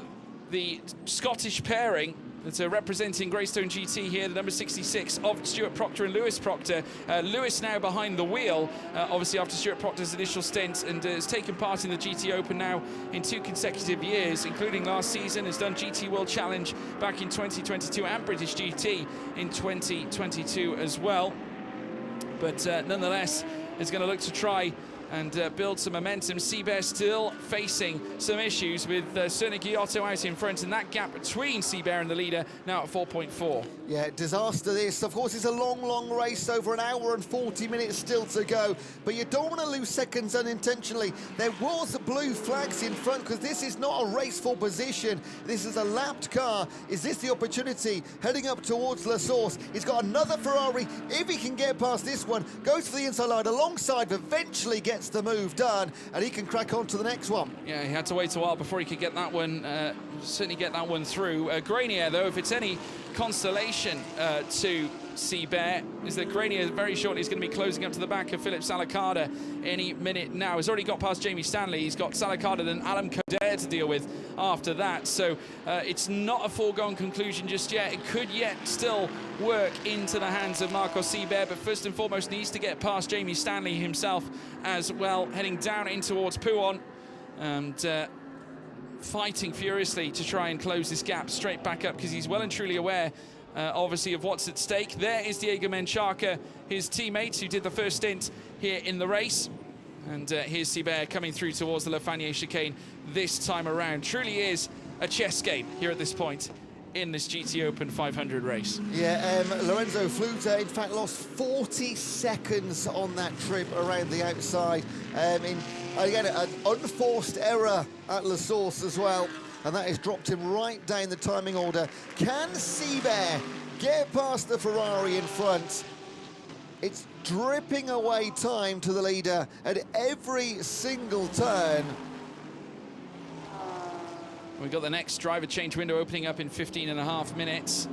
the Scottish pairing, That's representing Greystone GT here, the number 66 of Stuart Proctor and Lewis Proctor. Lewis now behind the wheel, obviously after Stuart Proctor's initial stint, and has taken part in the GT Open now in 2 consecutive years, including last season, has done GT World Challenge back in 2022 and British GT in 2022 as well. But nonetheless, is going to look to try and build some momentum. Seabear still facing some issues with Cerny Giotto out in front, and that gap between Seabear and the leader now at 4.4. Yeah, disaster this. Of course, it's a long race, over an hour and 40 minutes still to go, but you don't want to lose seconds unintentionally. There was blue flags in front because this is not a race for position. This is a lapped car. Is this the opportunity? Heading up towards La Source. He's got another Ferrari. If he can get past this one, goes for the inside line alongside, eventually gets the move done, and he can crack on to the next one. Yeah, he had to wait a while before he could get that one, certainly get that one through. Grenier, though, if it's any consolation to Seabear, is that Grenier very shortly is going to be closing up to the back of Philip Salakada any minute now. He's already got past Jamie Stanley. He's got Salakada and Alan Coder to deal with after that. So it's not a foregone conclusion just yet. It could yet still work into the hands of Marco Seabear, but first and foremost needs to get past Jamie Stanley himself as well, heading down in towards Pouhon and fighting furiously to try and close this gap straight back up, because he's well and truly aware obviously of what's at stake. There is Diego Menchaca, his teammate who did the first stint here in the race. And here's Seabear coming through towards the Le Fanier chicane this time around. Truly is a chess game here at this point in this GT Open 500 race. Yeah, Lorenzo Fluta, in fact, lost 40 seconds on that trip around the outside. Again, an unforced error at La Source as well, and that has dropped him right down the timing order. Can Seabear get past the Ferrari in front? It's dripping away time to the leader at every single turn. We've got the next driver change window opening up in 15.5 minutes.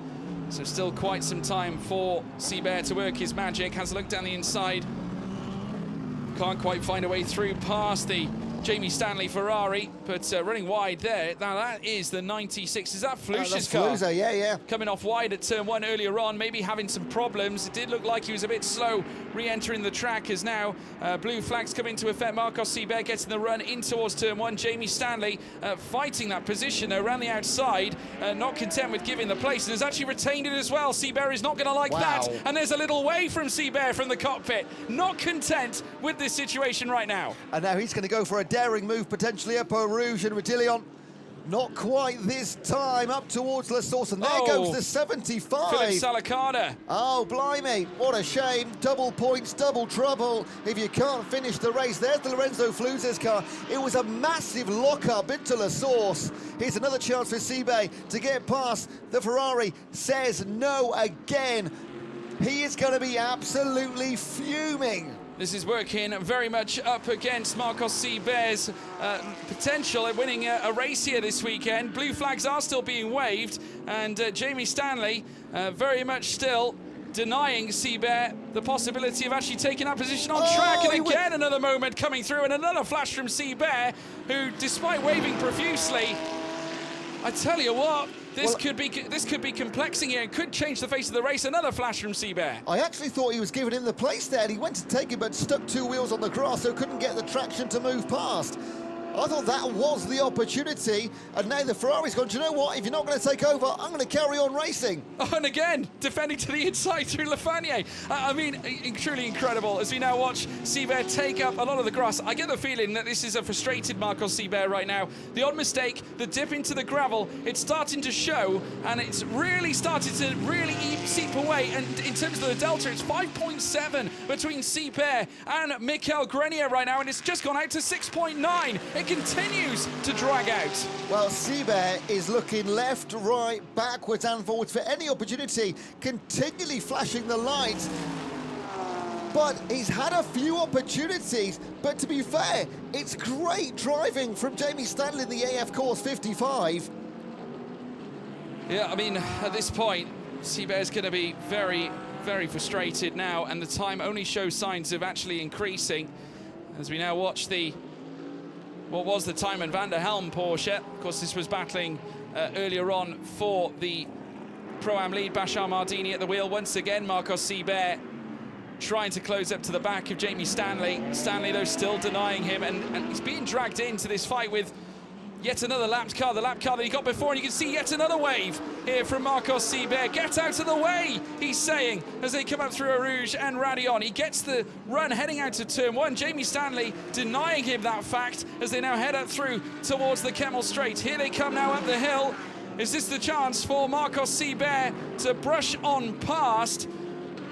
So still quite some time for Seabear to work his magic. Has a look down the inside. Can't quite find a way through past the Jamie Stanley Ferrari, but running wide there. Now that is the 96. Is that Flusha's car? Flusa, yeah. Coming off wide at turn 1 earlier on, maybe having some problems. It did look like he was a bit slow re-entering the track, as now blue flags come into effect. Marcos Seabear getting the run in towards turn 1. Jamie Stanley fighting that position though, around the outside, not content with giving the place, and has actually retained it as well. Seabear is not going to like that, and there's a little wave from Seabear from the cockpit. Not content with this situation right now. And now he's going to go for a daring move potentially up Eau Rouge and Rodillion. Not quite this time, up towards La Source, and there goes the 75. Philip Salakada. Oh, blimey, what a shame. Double points, double trouble if you can't finish the race. There's the Lorenzo Fluzes car. It was a massive lock-up into La Source. Here's another chance for Seabear to get past. The Ferrari says no again. He is going to be absolutely fuming. This is working very much up against Marcos Seabear's potential at winning a race here this weekend. Blue flags are still being waved, and Jamie Stanley very much still denying Seabear the possibility of actually taking that position on track. And again, another moment coming through, and another flash from Seabear, who, despite waving profusely, I tell you what, this could be complexing here and could change the face of the race. Another flash from Seabear. I actually thought he was giving him the place there, and he went to take it but stuck 2 wheels on the grass, so couldn't get the traction to move past. I thought that was the opportunity, and now the Ferrari's gone, do you know what, if you're not going to take over, I'm going to carry on racing. Oh, and again, defending to the inside through Le Fanier. I mean, truly incredible as we now watch Seabear take up a lot of the grass. I get the feeling that this is a frustrated Marcos Seabear right now. The odd mistake, the dip into the gravel, it's starting to show, and it's really started to really seep away. And in terms of the delta, it's 5.7 between Seabear and Mikel Grenier right now, and it's just gone out to 6.9. It continues to drag out. Well, Seabear is looking left, right, backwards and forwards for any opportunity, continually flashing the lights. But he's had a few opportunities, but to be fair, it's great driving from Jamie Stanley in the AF Course 55. Yeah, I mean, at this point, Seabear's going to be very, very frustrated now, and the time only shows signs of actually increasing as we now watch what was the Timon van der Helm Porsche. Of course, this was battling earlier on for the Pro-Am lead. Bashar Mardini at the wheel. Once again, Marcos Seibert trying to close up to the back of Jamie Stanley. Stanley, though, still denying him, and he's being dragged into this fight with yet another lapped car, the lap car that he got before, and you can see yet another wave here from Marcos Seibert. Get out of the way, he's saying, as they come up through Arouge and Radion. He gets the run heading out to turn one. Jamie Stanley denying him that fact as they now head up through towards the Kemmel Straight. Here they come now up the hill. Is this the chance for Marcos Seibert to brush on past?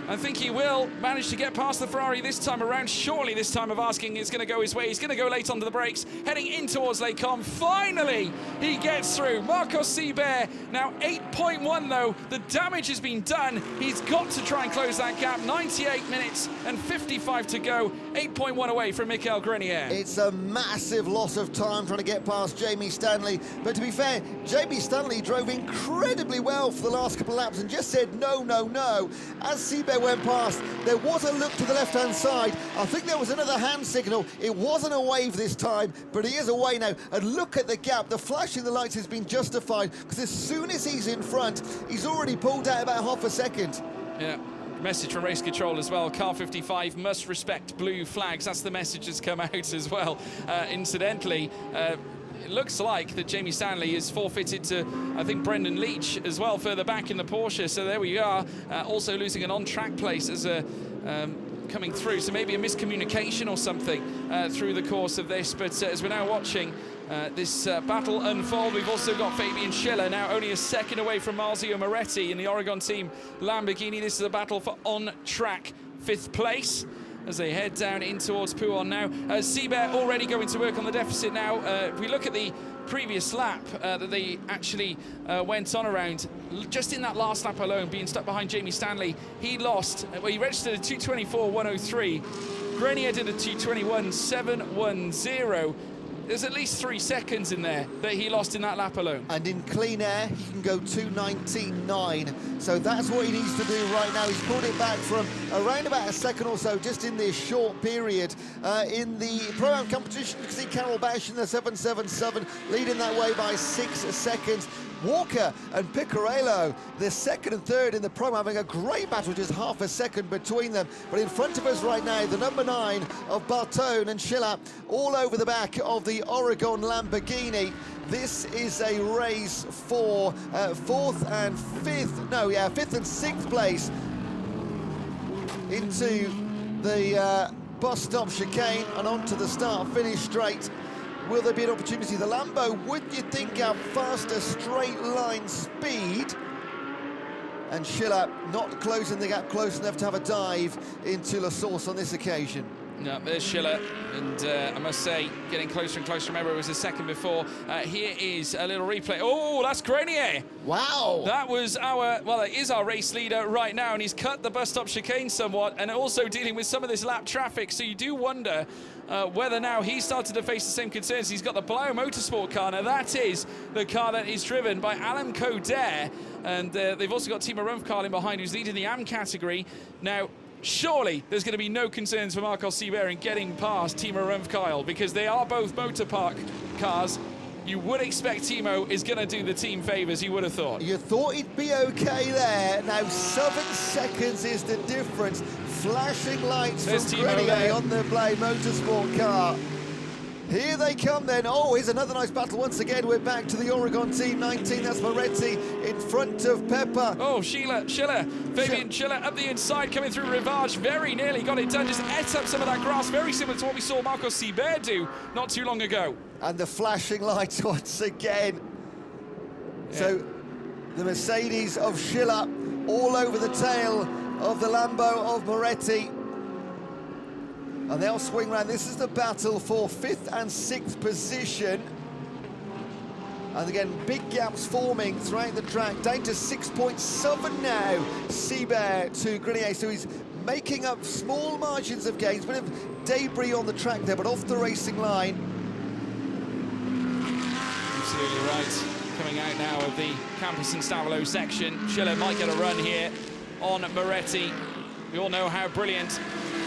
I think he will manage to get past the Ferrari this time around. Surely this time of asking is going to go his way. He's going to go late onto the brakes, heading in towards Les Combes. Finally, he gets through. Marcos Seibert, now 8.1 though. The damage has been done. He's got to try and close that gap. 98 minutes and 55 to go. 8.1 away from Michael Grenier. It's a massive loss of time trying to get past Jamie Stanley. But to be fair, Jamie Stanley drove incredibly well for the last couple of laps and just said no, no, no. As Seibert went past, there was a look to the left-hand side. I think there was another hand signal. It wasn't a wave this time, but he is away now. And look at the gap. The flashing the lights has been justified, because as soon as he's in front, he's already pulled out about half a second. Yeah. Message from race control as well. Car 55 must respect blue flags. That's the message that's come out as well. Incidentally, it looks like that Jamie Stanley is forfeited to, I think, Brendan Leach as well, further back in the Porsche. So there we are, also losing an on-track place as a coming through. So maybe a miscommunication or something through the course of this. But as we're now watching this battle unfold, we've also got Fabian Schiller now only a second away from Marzio Moretti in the Oregon team Lamborghini. This is a battle for on-track 5th place as they head down in towards Pouhon now. Seibert already going to work on the deficit now. If we look at the previous lap that they actually went on around, just in that last lap alone, being stuck behind Jamie Stanley, he lost, well, he registered a 2:24.103. Grenier did a 2:21.710. There's at least 3 seconds in there that he lost in that lap alone. And in clean air, he can go 2:19.9. So that's what he needs to do right now. He's pulled it back from around about a second or so just in this short period. In the Pro-Am competition, you can see Carol Bash in the 777 leading that way by 6 seconds. Walker and Piccarello, the second and third in the Pro, having a great battle, just half a second between them. But in front of us right now, the number 9 of Bartone and Schiller, all over the back of the Oregon Lamborghini. This is a race for 4th and 6th place into the bus stop chicane and onto the start-finish straight. Will there be an opportunity? The Lambo, would you think, have faster straight line speed? And Schiller not closing the gap close enough to have a dive into La Source on this occasion. No, there's Schiller, and I must say, getting closer and closer. Remember, it was a second before. Here is a little replay. Oh, that's Grenier. Wow. That was it is our race leader right now, and he's cut the bus stop chicane somewhat, and also dealing with some of this lap traffic. So you do wonder whether now he started to face the same concerns. He's got the Blau Motorsport car. Now, that is the car that is driven by Alan Coder, and they've also got Timo Rumpf in behind, who's leading the AM category. Now, surely there's going to be no concerns for Marcos Seibert in getting past Timo Rumpf, because they are both motor park cars. You would expect Timo is going to do the team favours, you would have thought. You thought he'd be okay there. Now 7 seconds is the difference. Flashing lights from Grenier on the Blau Motorsport car. Here they come then. Oh, here's another nice battle once again. We're back to the Oregon team 19. That's Moretti in front of Pepper. Oh, Schiller, Fabian Schiller up the inside, coming through Rivage. Very nearly got it done. Just ate up some of that grass. Very similar to what we saw Marcos Seibert do not too long ago. And the flashing lights once again. Yeah. So the Mercedes of Schiller all over the tail of the Lambo of Moretti. And they'll swing round. This is the battle for 5th and 6th position. And again, big gaps forming throughout the track, down to 6.7 now. Seibert to Grenier, so he's making up small margins of gains. Bit of debris on the track there, but off the racing line. Absolutely right. Coming out now of the Campus and Stavolo section. Schiller might get a run here on Moretti. We all know how brilliant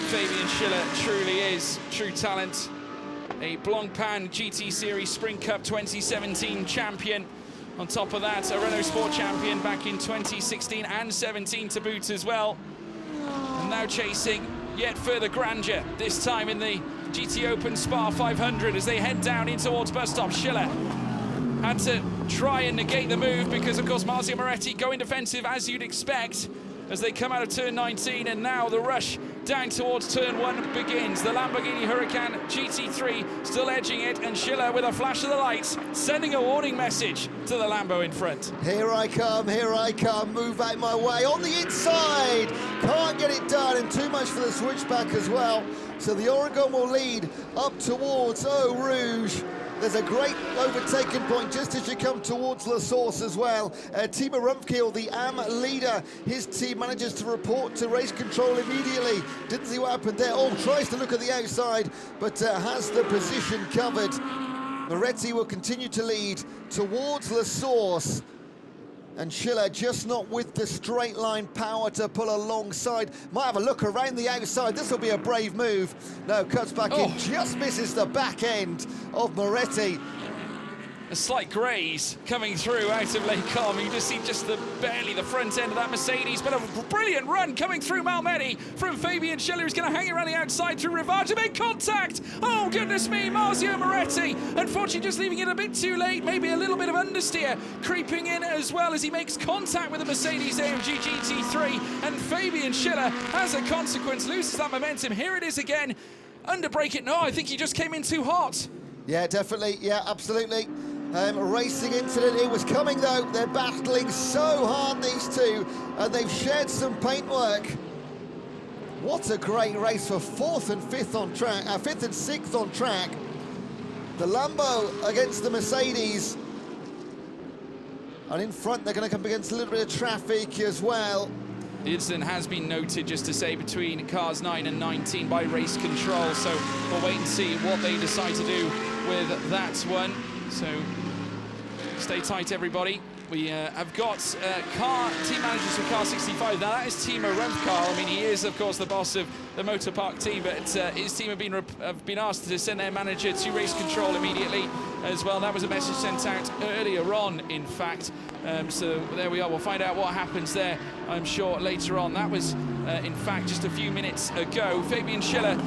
Fabian Schiller truly is, true talent. A Blancpain GT Series Sprint Cup 2017 champion. On top of that, a Renault Sport champion back in 2016 and 17 to boot as well. And now chasing yet further grandeur, this time in the GT Open Spa 500 as they head down in towards bus stop. Schiller had to try and negate the move because, of course, Marzio Moretti going defensive as you'd expect as they come out of turn 19, and now the rush down towards turn 1 begins. The Lamborghini Huracan GT3 still edging it, and Schiller with a flash of the lights, sending a warning message to the Lambo in front. Here I come, move out my way, on the inside, can't get it done, and too much for the switchback as well. So the Oregon will lead up towards Eau Rouge. There's a great overtaking point just as you come towards La Source as well. Timo Rumpkiel, the AM leader, his team manages to report to race control immediately. Didn't see what happened there. Oh, tries to look at the outside, but has the position covered. Moretti will continue to lead towards La Source. And Schiller just not with the straight line power to pull alongside. Might have a look around the outside. This will be a brave move. No, cuts back in, just misses the back end of Moretti. A slight graze coming through out of Lake Como. You just see barely the front end of that Mercedes, but a brilliant run coming through Malmedy from Fabian Schiller, who's going to hang around the outside through Rivard to make contact. Oh, goodness me, Marzio Moretti. Unfortunately, just leaving it a bit too late. Maybe a little bit of understeer creeping in as well as he makes contact with the Mercedes AMG GT3. And Fabian Schiller, as a consequence, loses that momentum. Here it is again. Under brake it. No, I think he just came in too hot. Yeah, definitely. Yeah, absolutely. Racing incident, it was coming though. They're battling so hard, these two, and they've shared some paintwork. What a great race for fourth and fifth on track, fifth and sixth on track. The Lambo against the Mercedes, and in front they're going to come against a little bit of traffic as well. The incident has been noted, just to say, between cars 9 and 19 by race control, so we'll wait and see what they decide to do with that one. So stay tight, everybody. We have got team managers for car 65. Now that is Timo Rumpkiel. I mean, he is, of course, the boss of the Motor Park team, but his team have been asked to send their manager to race control immediately as well. That was a message sent out earlier on, in fact. So there we are. We'll find out what happens there, I'm sure, later on. That was, in fact, just a few minutes ago. Fabian Schiller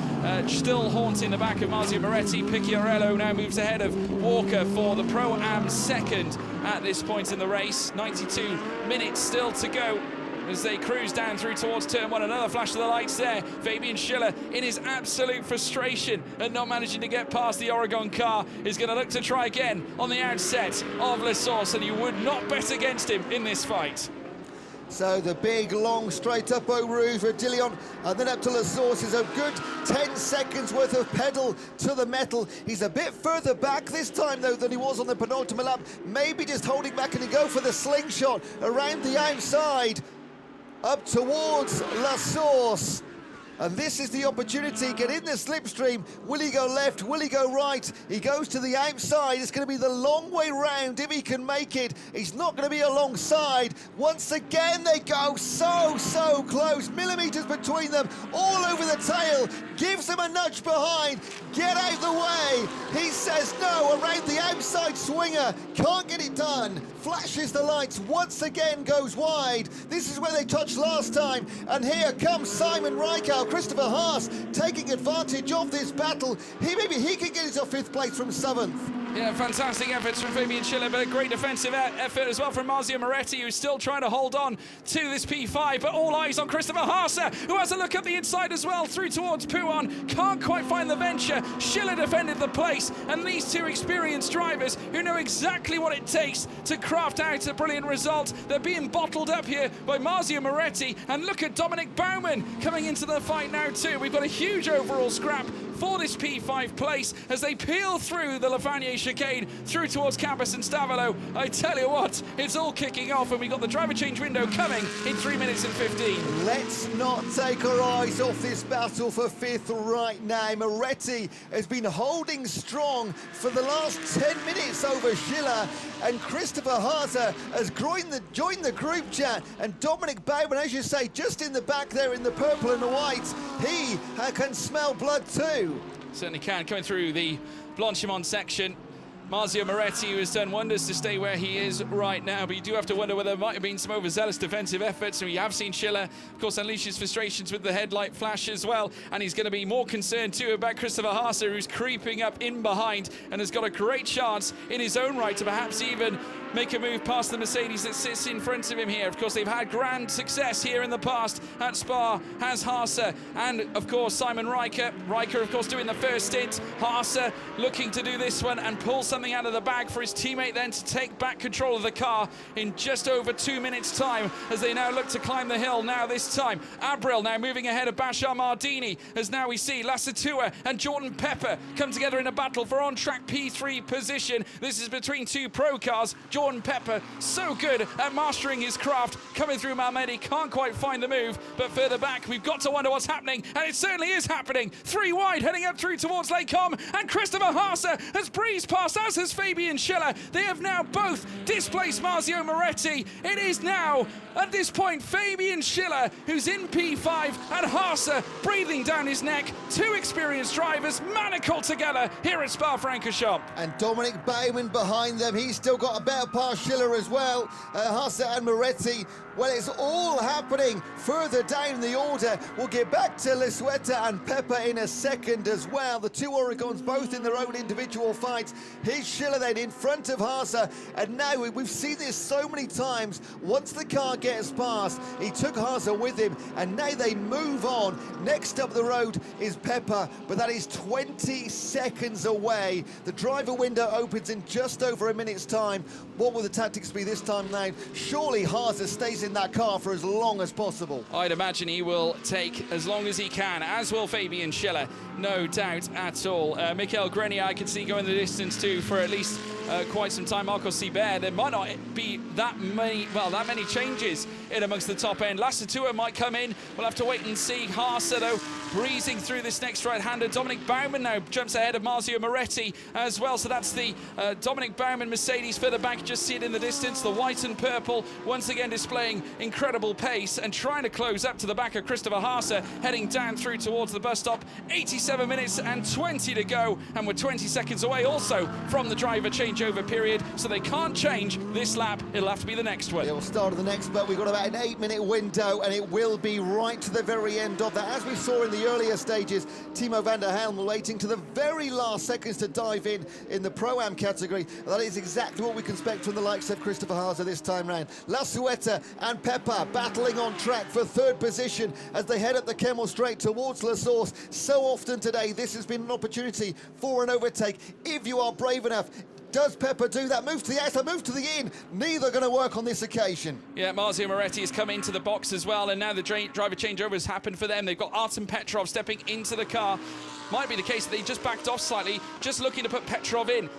still haunting the back of Marzio Moretti. Picciarello now moves ahead of Walker for the Pro-Am second at this point in the race. 92 minutes still to go as they cruise down through towards turn 1. Another flash of the lights there. Fabian Schiller, in his absolute frustration at not managing to get past the Oregon car, is going to look to try again on the outset of La Source, and you would not bet against him in this fight. So the big, long, straight up Eau Rouge for Dillon, and then up to La Source is a good 10 seconds worth of pedal to the metal. He's a bit further back this time, though, than he was on the penultimate lap. Maybe just holding back, and he go for the slingshot around the outside, up towards La Source. And this is the opportunity, get in the slipstream. Will he go left? Will he go right? He goes to the outside. It's going to be the long way round if he can make it. He's not going to be alongside. Once again, they go so close. Millimeters between them, all over the tail. Gives him a nudge behind. Get out the way. He says no, around the outside swinger. Can't get it done. Flashes the lights, once again goes wide. This is where they touched last time. And here comes Simon Reichel. Christopher Haas taking advantage of this battle. Maybe he can get into 5th place from 7th. Yeah, fantastic efforts from Fabian Schiller, but a great defensive effort as well from Marzio Moretti, who's still trying to hold on to this P5, but all eyes on Christopher Haas, who has a look at the inside as well, through towards Pouon. Can't quite find the venture. Schiller defended the place, and these two experienced drivers who know exactly what it takes to craft out a brilliant result. They're being bottled up here by Marzio Moretti, and look at Dominic Baumann coming into the fight now too. We've got a huge overall scrap for this P5 place as they peel through the Lafanier chicane through towards Campus and Stavolo. I tell you what, it's all kicking off, and we've got the driver change window coming in 3 minutes and 15. Let's not take our eyes off this battle for 5th right now. Moretti has been holding strong for the last 10 minutes over Schiller, and Christopher Haase has joined the group chat, and Dominic Baumann, as you say, just in the back there in the purple and the white, he can smell blood too. Certainly can, coming through the Blanchimont section. Marzio Moretti, who has done wonders to stay where he is right now, but you do have to wonder whether there might have been some overzealous defensive efforts. And we have seen Schiller, of course, unleash his frustrations with the headlight flash as well, and he's going to be more concerned too about Christopher Haase, who's creeping up in behind and has got a great chance in his own right to perhaps even make a move past the Mercedes that sits in front of him here. Of course, they've had grand success here in the past at Spa, has Haase, and of course Simon Riker. Riker, of course, doing the first stint. Haase looking to do this one and pull something out of the bag for his teammate then to take back control of the car in just over 2 minutes' time as they now look to climb the hill now this time. Abril now moving ahead of Bashar Mardini as now we see Lassatua and Jordan Pepper come together in a battle for on-track P3 position. This is between two pro cars. Jordan Pepper, so good at mastering his craft, coming through Malmedy, can't quite find the move, but further back, we've got to wonder what's happening, and it certainly is happening. 3 wide, heading up through towards Lake Com, and Christopher Haase has breezed past, as has Fabian Schiller. They have now both displaced Marzio Moretti. It is now, at this point, Fabian Schiller, who's in P5, and Haase breathing down his neck. 2 experienced drivers manacled together here at Spa-Francorchamps. And Dominic Baumann behind them. He's still got a better past Schiller as well. Haase and Moretti. Well, it's all happening further down the order. We'll get back to Lassueta and Pepper in a second as well. The 2 Oregons both in their own individual fights. Here's Schiller then in front of Haase. And now we've seen this so many times. Once the car gets past, he took Haase with him, and now they move on. Next up the road is Pepper, but that is 20 seconds away. The driver window opens in just over a minute's time. What will the tactics be this time now? Surely Haase stays in that car for as long as possible. I'd imagine he will take as long as he can, as will Fabian Schiller, no doubt at all. Michael Grenier, I can see going the distance too for at least quite some time. Marco Sibert, there might not be that many changes in amongst the top end. Lassatua might come in, we'll have to wait and see. Haase though, breezing through this next right-hander. Dominic Baumann now jumps ahead of Marzio Moretti as well, so that's the Dominic Baumann Mercedes further back. Just see it in the distance, the white and purple once again displaying incredible pace and trying to close up to the back of Christopher Haase, heading down through towards the bus stop. 87 minutes and 20 to go, and we're 20 seconds away also from the driver changeover period, so they can't change this lap. It'll have to be the next one. It will start at the next, but we've got about an 8-minute window, and it will be right to the very end of that. As we saw in the earlier stages, Timo van der Helm waiting to the very last seconds to dive in the Pro-Am category. That is exactly what we can expect from the likes of Christopher Haase this time round. Lassueta and Pepper battling on track for 3rd position as they head up the Kemmel Straight towards La Source. So often today, this has been an opportunity for an overtake if you are brave enough. Does Pepper do that? Move to the outside, move to the in. Neither going to work on this occasion. Yeah, Marzio Moretti has come into the box as well, and now the driver changeover has happened for them. They've got Artem Petrov stepping into the car. Might be the case that they just backed off slightly, just looking to put Petrov in.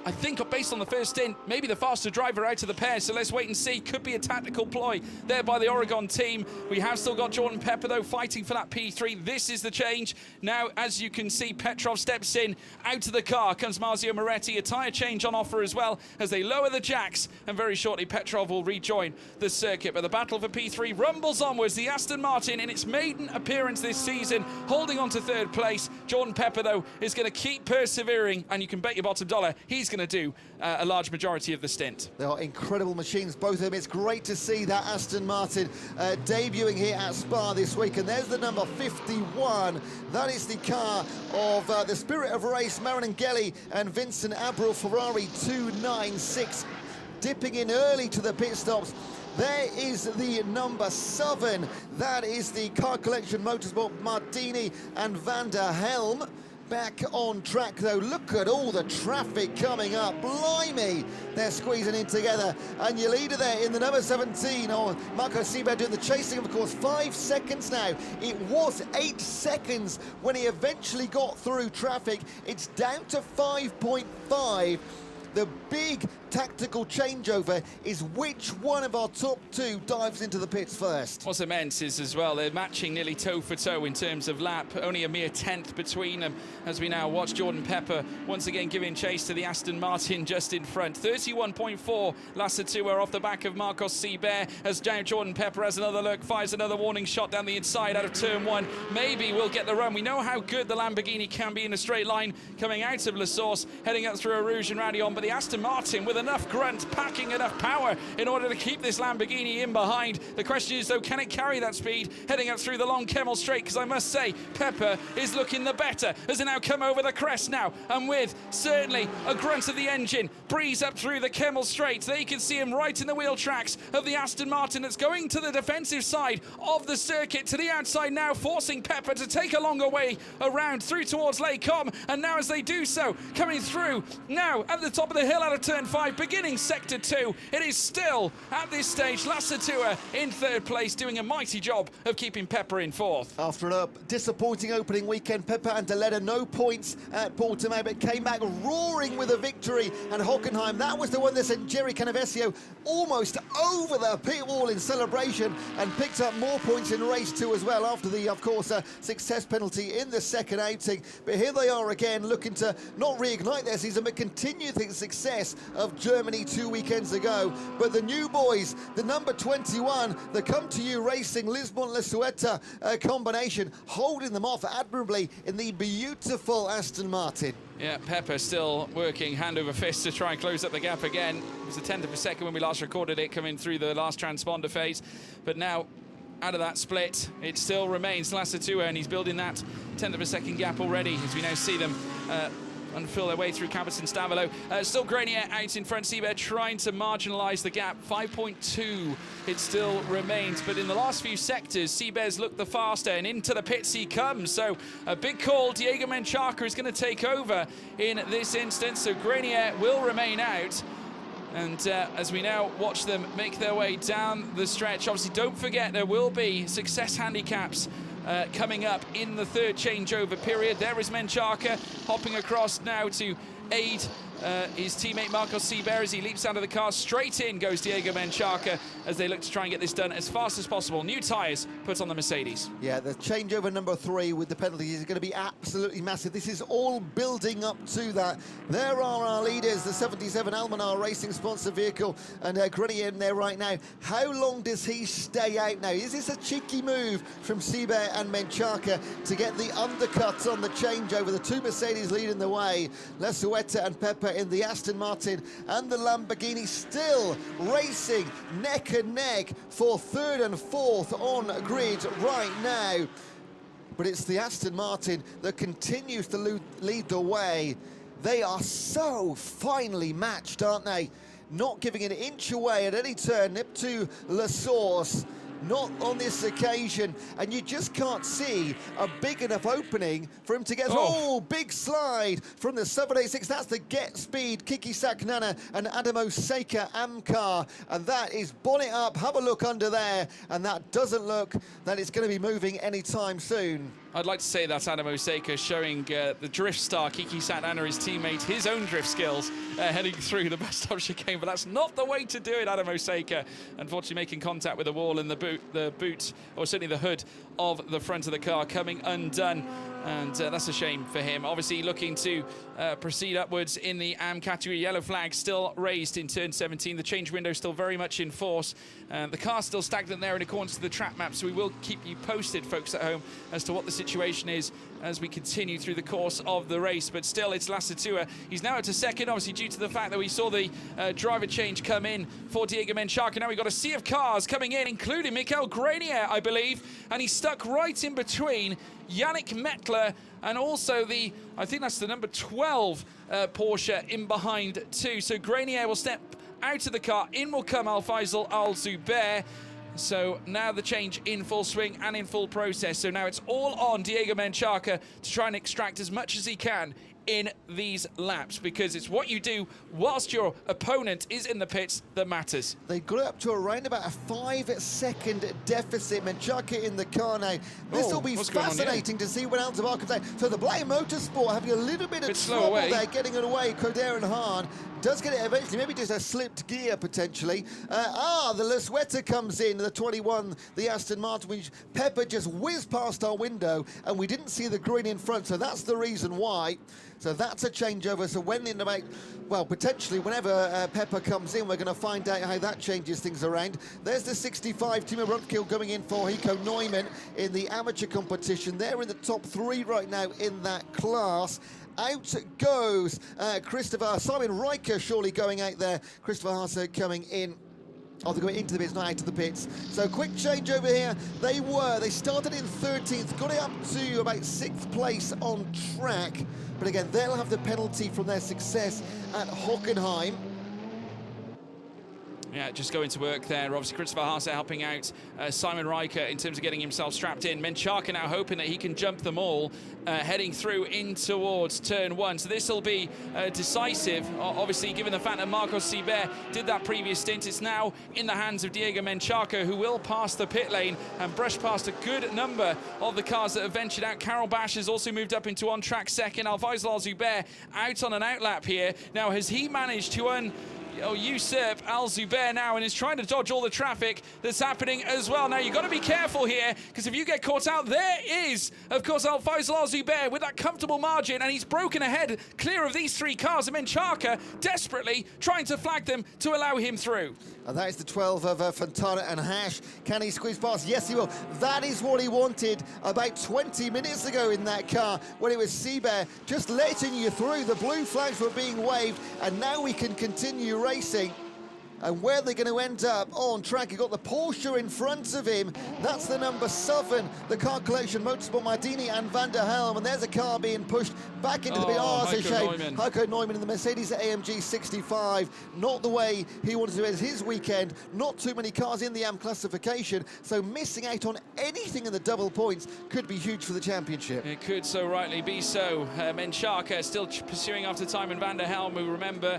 I think based on the first stint, maybe the faster driver out of the pair, so let's wait and see. Could be a tactical ploy there by the Oregon team. We have still got Jordan Pepper, though, fighting for that P3. This is the change. Now, as you can see, Petrov steps in. Out of the car comes Marzio Moretti. A tyre change on offer as well as they lower the jacks, and very shortly Petrov will rejoin the circuit. But the battle for P3 rumbles onwards. The Aston Martin, in its maiden appearance this season, holding on to 3rd place. Jordan Pepper, though, is going to keep persevering, and you can bet your bottom dollar he's going to do a large majority of the stint. They are incredible machines, both of them. It's great to see that Aston Martin debuting here at Spa this week. And there's the number 51. That is the car of the Spirit of Race, Marin Gelli and Vincent Abril, Ferrari 296, dipping in early to the pit stops. There is the number 7. That is the Car Collection Motorsport, Mardini and van der Helm. Back on track though, look at all the traffic coming up. Blimey, they're squeezing in together. And your leader there in the number 17, Marco Sibert doing the chasing, of course, 5 seconds now. It was 8 seconds when he eventually got through traffic. It's down to 5.5. The big tactical changeover is which one of our top two dives into the pits first. What's immense is as well, they're matching nearly toe for toe in terms of lap, only a mere 10th between them as we now watch Jordan Pepper once again giving chase to the Aston Martin just in front. 31.4 Lassetua off the back of Marcos Seibert as Jordan Pepper has another look, fires another warning shot down the inside out of turn one. Maybe we'll get the run. We know how good the Lamborghini can be in a straight line coming out of La Source, heading up through Rouge and Radion, but the Aston Martin with enough grunt, packing enough power in order to keep this Lamborghini in behind. The question is though, can it carry that speed heading up through the long Kemmel Straight? Because I must say, Pepper is looking the better as they now come over the crest now, and with certainly a grunt of the engine, breeze up through the Kemmel Straight. There you can see him right in the wheel tracks of the Aston Martin that's going to the defensive side of the circuit, to the outside now, forcing Pepper to take a longer way around through towards Les Combes. And now as they do so, coming through now at the top of the hill out of turn 5, beginning sector 2, it is still at this stage Lassetua in third place, doing a mighty job of keeping Pepper in fourth. After a disappointing opening weekend, Pepper and Deletta no points at Portimao, but came back roaring with a victory at Hockenheim. That was the one that sent Jerry Canavesio almost over the pit wall in celebration and picked up more points in race 2 as well after the, of course, success penalty in the second outing. But here they are again, looking to not reignite their season, but continue the success of Germany 2 weekends ago. But the new boys, the number 21, the Come To You Racing Lisbon-La Ceuta combination, holding them off admirably in the beautiful Aston Martin. Yeah, Pepper still working hand over fist to try and close up the gap again. It was a tenth of a second when we last recorded it coming through the last transponder phase. But now, out of that split, it still remains Lassetua, and he's building that tenth of a second gap already as we now see them unfill their way through Cabot and Stavelo. Still Grenier out in front, Seibert trying to marginalise the gap. 5.2 it still remains, but in the last few sectors, Seibert's looked the faster, and into the pits he comes. So a big call, Diego Menchaca is going to take over in this instance, so Grenier will remain out. And as we now watch them make their way down the stretch, obviously don't forget there will be success handicaps coming up in the third changeover period. There is Menchaca hopping across now to aid his teammate Marcos Seibert as he leaps out of the car. Straight in goes Diego Menchaca as they look to try and get this done as fast as possible. New tyres put on the Mercedes. Yeah, the changeover number 3 with the penalties is going to be absolutely massive. This is all building up to that. There are our leaders, the 77 Almanar Racing sponsor vehicle, and Grenier in there right now. How long does he stay out now? Is this a cheeky move from Seibert and Menchaca to get the undercut on the changeover? The two Mercedes leading the way. La Ceuta and Pepper in the Aston Martin, and the Lamborghini still racing neck and neck for third and fourth on grid right now. But it's the Aston Martin that continues to lead the way. They are so finely matched, aren't they? Not giving an inch away at any turn up to La Source. Not on this occasion, and you just can't see a big enough opening for him to get big slide from the 786. That's the Get Speed, Kiki Saknana and Adamo Seika Amcar, and that is bonnet up. Have a look under there, and that doesn't look that it's going to be moving anytime soon. I'd like to say that Adamo Seika showing the drift star Kiki Saknana, his teammate, his own drift skills heading through the best of chicane, but that's not the way to do it. Adamo Seika unfortunately making contact with the wall, and the boot, or certainly the hood of the front of the car coming undone. And that's a shame for him. Obviously looking to proceed upwards in the AM category. Yellow flag still raised in turn 17. The change window still very much in force. The car's still stagnant there in accordance to the track map, so we will keep you posted, folks at home, as to what the situation is as we continue through the course of the race. But still, it's Lassetua. He's now at a second, obviously due to the fact that we saw the driver change come in for Diego Menchaca. Now we've got a sea of cars coming in, including Michael Grenier, I believe, and he's stuck right in between Yannick Mettler and also I think that's the number 12 Porsche in behind too. So Grenier will step out of the car. In will come Al-Faisal Al-Zubair. So now the change in full swing and in full process. So now it's all on Diego Menchaca to try and extract as much as he can in these laps, because it's what you do whilst your opponent is in the pits that matters. They got up to around about a 5-second deficit. Menchaca in the car now. This will be fascinating to see what Al-Zubair can say. So the Black Motorsport having a little bit of trouble there getting it away. Coder and Hahn does get it eventually, maybe just a slipped gear potentially. The Lasweta comes in, the 21, the Aston Martin, which Pepper just whizzed past our window and we didn't see the green in front, so that's the reason why. So that's a changeover. So when in about, well, potentially whenever Pepper comes in, we're going to find out how that changes things around. There's the 65, Timo Rundkill going in for Heiko Neumann in the amateur competition. They're in the top 3 right now in that class. Out goes Simon Riker surely going out there. Christopher Haase coming in. Oh, they're going into the pits, not out of the pits. So quick change over here. They started in 13th, got it up to about 6th place on track. But again, they'll have the penalty from their success at Hockenheim. Yeah, just going to work there. Obviously, Christopher Haase helping out Simon Riker in terms of getting himself strapped in. Menchaca now hoping that he can jump them all, heading through in towards turn 1. So this will be decisive, obviously, given the fact that Marcos Seibert did that previous stint. It's now in the hands of Diego Menchaca, who will pass the pit lane and brush past a good number of the cars that have ventured out. Carol Bash has also moved up into on-track second. Alfaisal Al-Zubair out on an outlap here. Now, has he managed to usurp Al-Zubair now and is trying to dodge all the traffic that's happening as well. Now, you've got to be careful here, because if you get caught out, there is, of course, Alfaisal Al-Zubair with that comfortable margin, and he's broken ahead clear of these 3 cars, and Menchaca desperately trying to flag them to allow him through. And that is the 12 of Fontana and Hash. Can he squeeze past? Yes, he will. That is what he wanted about 20 minutes ago in that car, when it was Seibert just letting you through. The blue flags were being waved, and now we can continue racing. And where they're going to end up on track, you've got the Porsche in front of him. That's the number 7, the car collection, Motorsport Mardini and Van der Helm. And there's a car being pushed back into the pit. Oh, it's a shame. Heiko Neumann in the Mercedes AMG 65. Not the way he wanted to end his weekend. Not too many cars in the AM classification. So missing out on anything in the double points could be huge for the championship. It could so rightly be so. Menchaca still pursuing after Timon van der Helm, who, remember,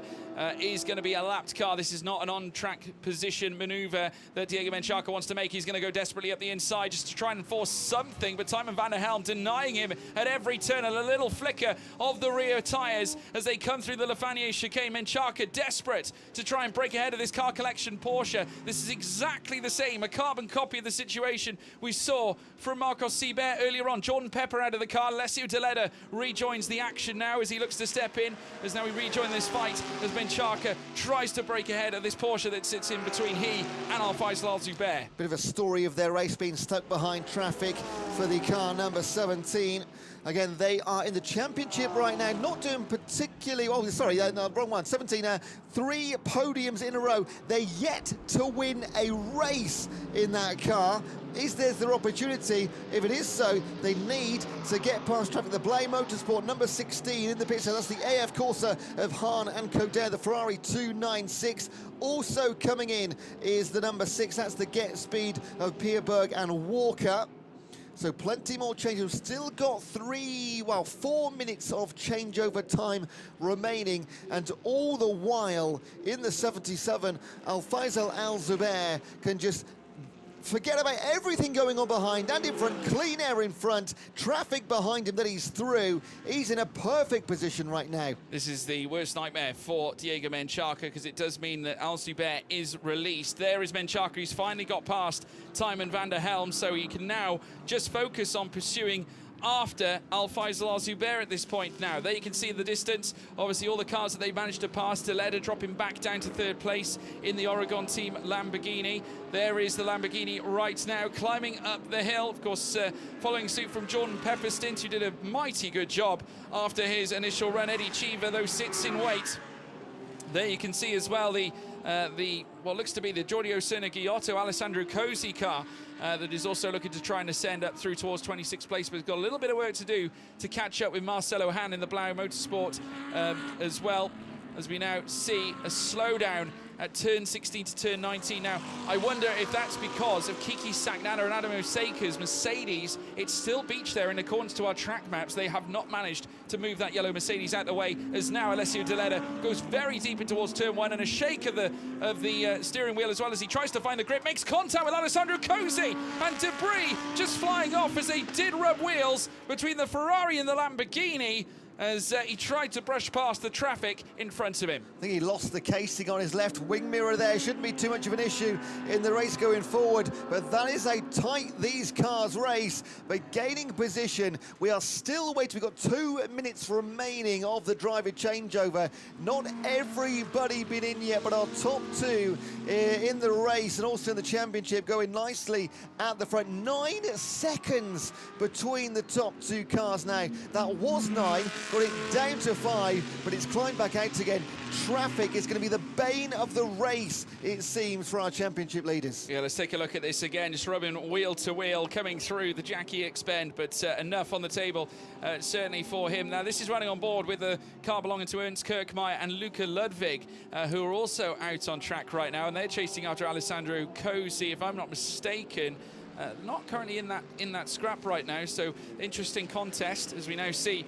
is going to be a lapped car. This is not an on-track position manoeuvre that Diego Menchaca wants to make. He's going to go desperately up the inside just to try and force something, but Timon van der Helm denying him at every turn, and a little flicker of the rear tyres as they come through the Lafanier chicane. Menchaca desperate to try and break ahead of this car collection Porsche. This is exactly the same, a carbon copy of the situation we saw from Marcos Seibert earlier on. Jordan Pepper out of the car. Alessio Deleda rejoins the action now as he looks to step in, as now we rejoin this fight as Menchaca tries to break ahead of this Porsche that sits in between he and Alfaisal Al-Zubair. Bit of a story of their race being stuck behind traffic for the car number 17. Again, they are in the championship right now, not doing particularly, oh, sorry, no, wrong one, 17, 3 podiums in a row. They're yet to win a race in that car. Is there their opportunity? If it is so, they need to get past traffic. The Blay Motorsport, number 16 in the pit, so that's the AF Corsa of Hahn and Coder, the Ferrari 296. Also coming in is the number 6, that's the Get Speed of Pierberg and Walker. So plenty more change. We've still got 4 minutes of changeover time remaining. And all the while, in the 77, Alfaisal Al-Zubair can just forget about everything going on behind and in front. Clean air in front, traffic behind him that he's through. He's in a perfect position right now. This is the worst nightmare for Diego Menchaca, because it does mean that Al-Zubair is released. There is Menchaca. He's finally got past Timon van der Helm, so he can now just focus on pursuing after Alfaisal Al-Zubair at this point. Now, there you can see the distance. Obviously, all the cars that they managed to pass. Deleda dropping back down to 3rd place in the Oregon team Lamborghini. There is the Lamborghini right now, climbing up the hill. Of course, following suit from Jordan Pepperstint, who did a mighty good job after his initial run. Eddie Cheever, though, sits in wait. There you can see as well the what looks to be the Giorgio Serna-Ghiotto Alessandro Cosi car that is also looking to try and ascend up through towards 26th place, but has got a little bit of work to do to catch up with Marcelo Hahn in the Blau Motorsport as well, as we now see a slowdown at turn 16 to turn 19. Now, I wonder if that's because of Kiki Sagnana and Adam Osaka's Mercedes. It's still beach there in accordance to our track maps. They have not managed to move that yellow Mercedes out the way, as now Alessio Deleda goes very deep in towards turn 1, and a shake of the steering wheel as well as he tries to find the grip, makes contact with Alessandro Cosi, and debris just flying off as they did rub wheels between the Ferrari and the Lamborghini. as he tried to brush past the traffic in front of him. I think he lost the casing on his left wing mirror there. Shouldn't be too much of an issue in the race going forward, but that is a tight these cars race. But gaining position, we are still waiting. We've got 2 minutes remaining of the driver changeover. Not everybody been in yet, but our top 2 in the race and also in the championship going nicely at the front. 9 seconds between the top 2 cars now. That was 9. Got it down to 5, but it's climbed back out again. Traffic is going to be the bane of the race, it seems, for our championship leaders. Yeah, let's take a look at this again. Just rubbing wheel to wheel, coming through the Jackie X-Bend, but enough on the table, certainly for him. Now, this is running on board with the car belonging to Ernst Kirkmeyer and Luca Ludwig, who are also out on track right now, and they're chasing after Alessandro Cosi, if I'm not mistaken. Not currently in that scrap right now, so interesting contest as we now see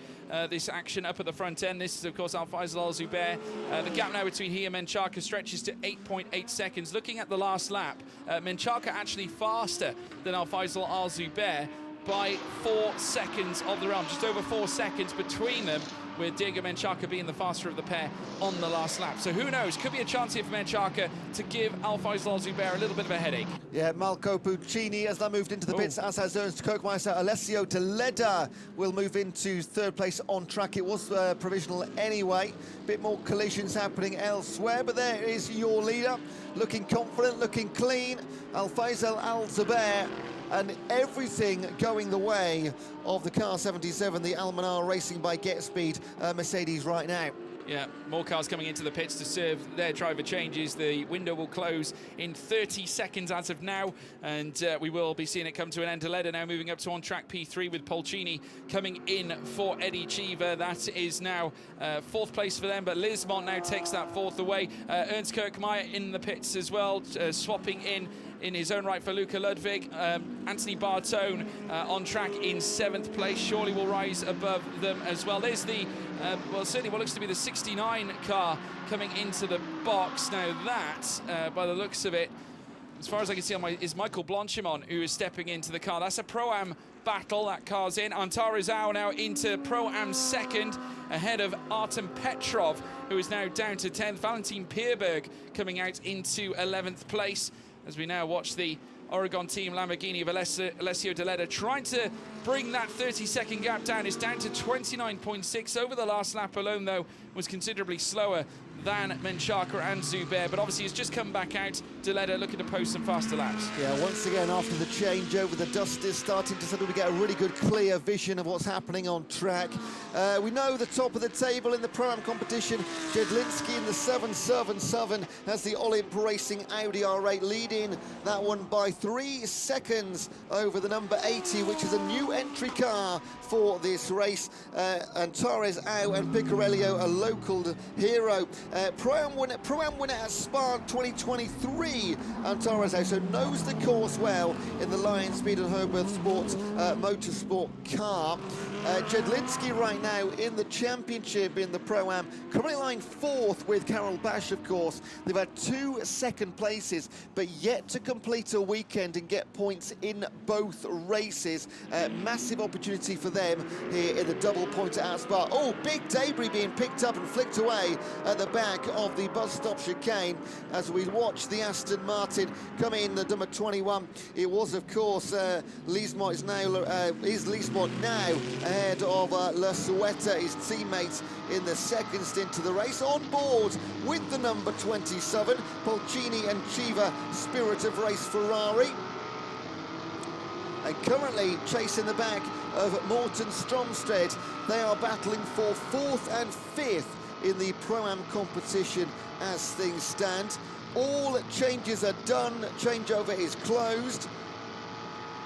this action up at the front end. This is, of course, Al-Faisal Al-Zubair. The gap now between he and Menchaca stretches to 8.8 seconds. Looking at the last lap, Menchaca actually faster than Al-Faisal Al-Zubair by 4 seconds of the realm, just over 4 seconds between them, with Diego Menchaca being the faster of the pair on the last lap. So who knows, could be a chance here for Menchaca to give Al-Faisal Al-Zubair a little bit of a headache. Yeah, Malco Puccini has now moved into the pits, as has Ernst Kirkmeyer. Alessio Deleda will move into 3rd place on track. It was provisional anyway. Bit more collisions happening elsewhere, but there is your leader, looking confident, looking clean, Al-Faisal Al-Zubair. And everything going the way of the car 77, the Almanar Racing by Get Speed Mercedes right now. Yeah, more cars coming into the pits to serve their driver changes. The window will close in 30 seconds as of now, and we will be seeing it come to an end. Deleda now moving up to on-track P3 with Polcini coming in for Eddie Cheever. That is now 4th place for them, but Lismont now takes that 4th away. Ernst Kirkmeyer in the pits as well, swapping in his own right for Luca Ludwig. Anthony Bartone on track in 7th place. Surely will rise above them as well. There's the, well, certainly what looks to be the 69 car coming into the box. Now that, by the looks of it, as far as I can see is Michael Blanchimont, who is stepping into the car. That's a Pro-Am battle. That car's in. Antares Au now into Pro-Am 2nd, ahead of Artem Petrov, who is now down to 10th. Valentin Pierberg coming out into 11th place, as we now watch the Oregon team Lamborghini of Alessio Deleda trying to bring that 30-second gap down. It's down to 29.6 over the last lap alone, though, was considerably slower than Menchaca and Zubair, but obviously he's just come back out. Deleda looking to post some faster laps. Yeah, once again, after the changeover, the dust is starting to settle. We get a really good, clear vision of what's happening on track. We know the top of the table in the Pro-Am competition. Jedlinski in the 777 has the Olymp Racing Audi R8 leading that one by 3 seconds over the number 80, which is a new entry car for this race. Antares Au and Picorello, a local hero. Pro-Am winner at Spa 2023, Antares Au, so knows the course well in the Lion Speed and Herbert Sports motorsport car. Jedlinski right now in the championship in the Pro-Am, currently lying 4th with Carol Bash, of course. They've had 2 second places, but yet to complete a weekend and get points in both races. Massive opportunity for them here in the double pointer at Spa. Oh, big debris being picked up and flicked away at the back of the bus stop chicane as we watch the Aston Martin come in, the number 21. It was, of course, Lismont is Lismont now ahead of La Sueta, his teammates in the second stint of the race. On board with the number 27, Polcini and Chiva, Spirit of Race Ferrari. And currently chasing the back of Morten Stromsted. They are battling for 4th and 5th in the Pro-Am competition as things stand. All changes are done, changeover is closed.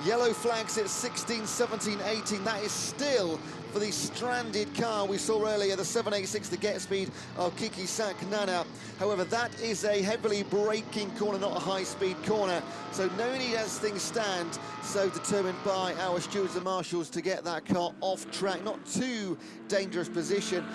Yellow flags at 16, 17, 18. That is still for the stranded car we saw earlier, the 786, the Get Speed of Kiki Saknana. However, that is a heavily braking corner, not a high-speed corner. So no need as things stand, so determined by our stewards and marshals to get that car off track. Not too dangerous position.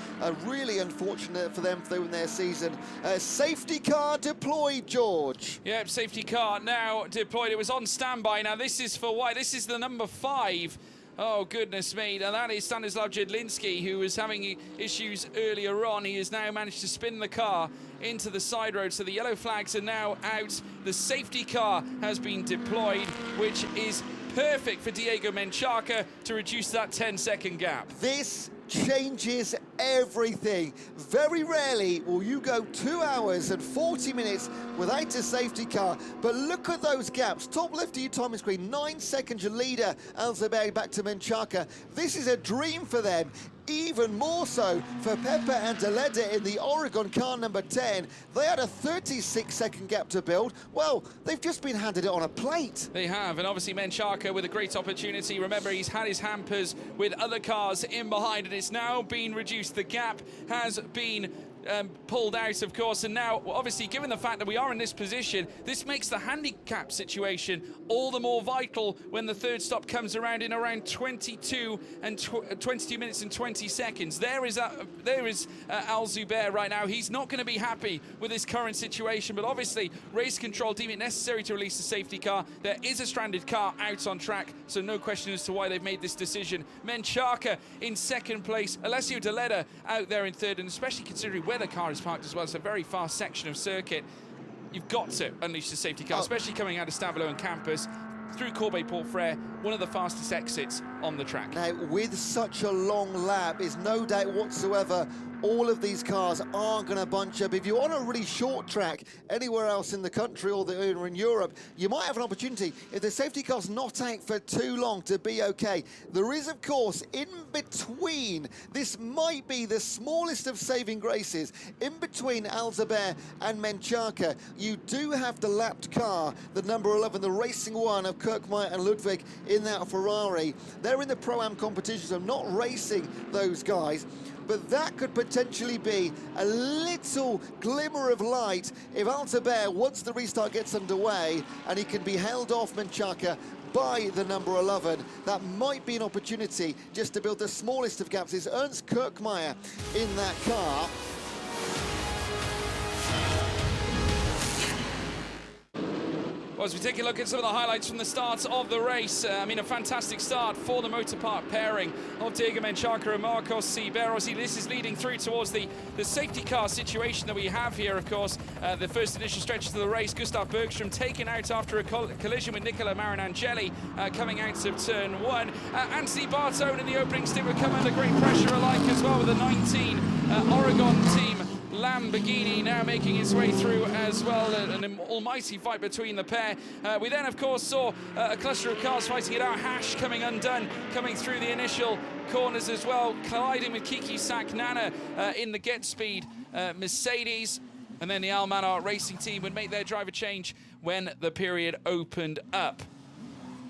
Really unfortunate for them in their season. Safety car deployed, George. Yep, safety car now deployed. It was on standby. Now this is for why? This is the number 5 Oh, goodness me. And that is Stanislav Jedlinski, who was having issues earlier on. He has now managed to spin the car into the side road. So the yellow flags are now out. The safety car has been deployed, which is perfect for Diego Menchaca to reduce that 10-second gap. This changes everything. Very rarely will you go 2 hours and 40 minutes without a safety car, but look at those gaps. Top left of your timing screen, 9 seconds your leader, Alzaberg back to Menchaca. This is a dream for them. Even more so for Pepe and Deleda in the Oregon car number 10. They had a 36-second gap to build. Well, they've just been handed it on a plate. They have, and obviously Menchaca with a great opportunity. Remember, he's had his hampers with other cars in behind, and it's now been reduced. The gap has been pulled out, of course, and now, obviously, given the fact that we are in this position, this makes the handicap situation all the more vital when the third stop comes around in around 22 minutes and 20 seconds. There is Al Zubair right now. He's not going to be happy with his current situation, but obviously, race control deem it necessary to release the safety car. There is a stranded car out on track, so no question as to why they've made this decision. Menchaca in second place, Alessio Deleda out there in third, and especially considering where the car is parked as well, it's a very fast section of circuit. You've got to unleash the safety car, especially coming out of Stavelot and Campus through Corbeil-Port Frere, one of the fastest exits on the track. Now, with such a long lap, there's no doubt whatsoever all of these cars are going to bunch up. If you're on a really short track anywhere else in the country or in Europe, you might have an opportunity, if the safety car's not out for too long, to be okay. There is, of course, in between, this might be the smallest of saving graces, in between Alzaber and Menchaca, you do have the lapped car, the number 11, the racing one of Kirkmeyer and Ludwig in that Ferrari. They're in the Pro-Am competition, so not racing those guys. But that could potentially be a little glimmer of light if Alzaber, once the restart gets underway, and he can be held off Menchaca by the number 11, that might be an opportunity just to build the smallest of gaps. It's Ernst Kirkmeyer in that car. Well, as we take a look at some of the highlights from the start of the race, I mean, a fantastic start for the motor park pairing of Diego Menchaca and Marcos Seber. Obviously, this is leading through towards the safety car situation that we have here, of course. The first initial stretches of the race, Gustav Bergstrom taken out after a collision with Nicola Marinangeli coming out of turn 1. Anthony Bartone in the opening stint would come under great pressure alike as well with the 19 Oregon team. Lamborghini now making its way through as well, an almighty fight between the pair. We then, of course, saw a cluster of cars fighting it out. Hash coming undone, coming through the initial corners as well, colliding with Kiki Saknana in the get speed Mercedes. And then the Almanar racing team would make their driver change when the period opened up.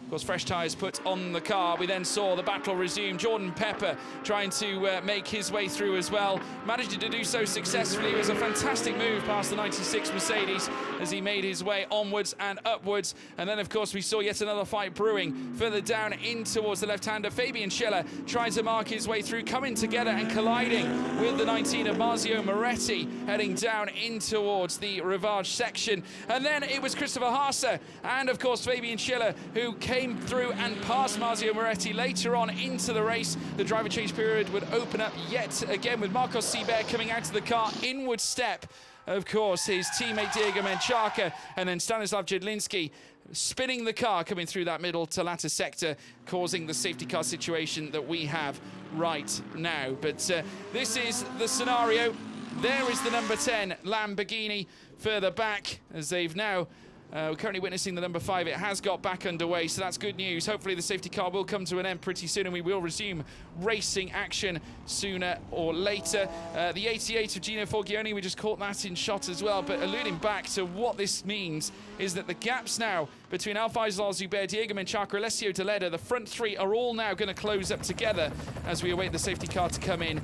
Of course, fresh tyres put on the car. We then saw the battle resume. Jordan Pepper trying to make his way through as well. Managed to do so successfully. It was a fantastic move past the 96 Mercedes as he made his way onwards and upwards. And then, of course, we saw yet another fight brewing further down in towards the left-hander. Fabian Schiller trying to mark his way through, coming together and colliding with the 19 of Marzio Moretti, heading down in towards the Rivage section. And then it was Christopher Haase and, of course, Fabian Schiller who came through and passed Marzio Moretti later on into the race. The driver change period would open up yet again with Marcos Seber coming out of the car, inward step, of course, his teammate Diego Menchaca, and then Stanislav Jedlinski spinning the car coming through that middle to latter sector, causing the safety car situation that we have right now. But this is the scenario. There is the number 10 Lamborghini further back as they've now we're currently witnessing the number 5. It has got back underway, so that's good news. Hopefully the safety car will come to an end pretty soon and we will resume racing action sooner or later. The 88 of Gino Forgione, we just caught that in shot as well, but alluding back to what this means is that the gaps now between Al-Faisal Al-Zubair, Diego Menchaca, Alessio Deleda, the front three are all now going to close up together as we await the safety car to come in.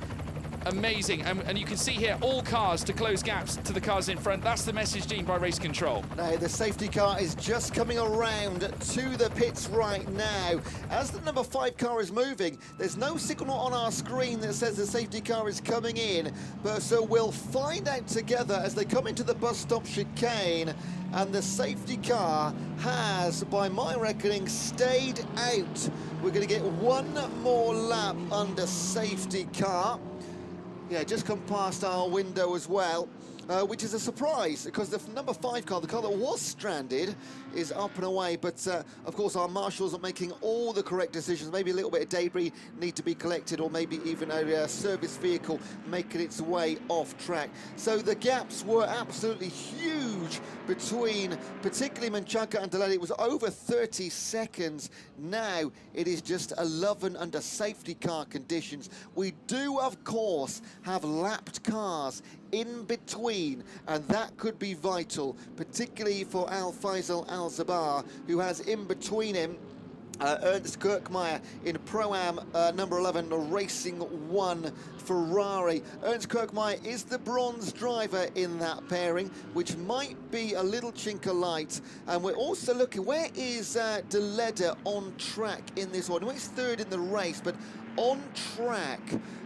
Amazing, and you can see here all cars to close gaps to the cars in front. That's the message deemed by race control. Now the safety car is just coming around to the pits right now. As the number 5 car is moving, there's no signal on our screen that says the safety car is coming in, but so we'll find out together as they come into the bus stop chicane. And the safety car has, by my reckoning, stayed out. We're going to get one more lap under safety car. Yeah, just come past our window as well, which is a surprise because the number 5 car, the car that was stranded, is up and away. But of course, our marshals are making all the correct decisions. Maybe a little bit of debris need to be collected, or maybe even a service vehicle making its way off track. So the gaps were absolutely huge between particularly Menchaca and Delete. It was over 30 seconds. Now it is just 11 under safety car conditions. We do, of course, have lapped cars in between, and that could be vital, particularly for Al Faisal Al Zabar, who has in between him Ernst Kirkmeyer in Pro-Am number 11, the Racing 1 Ferrari. Ernst Kirkmeyer is the bronze driver in that pairing, which might be a little chink of light. And we're also looking, where is De Leder on track in this one? Well, he's third in the race, but on track.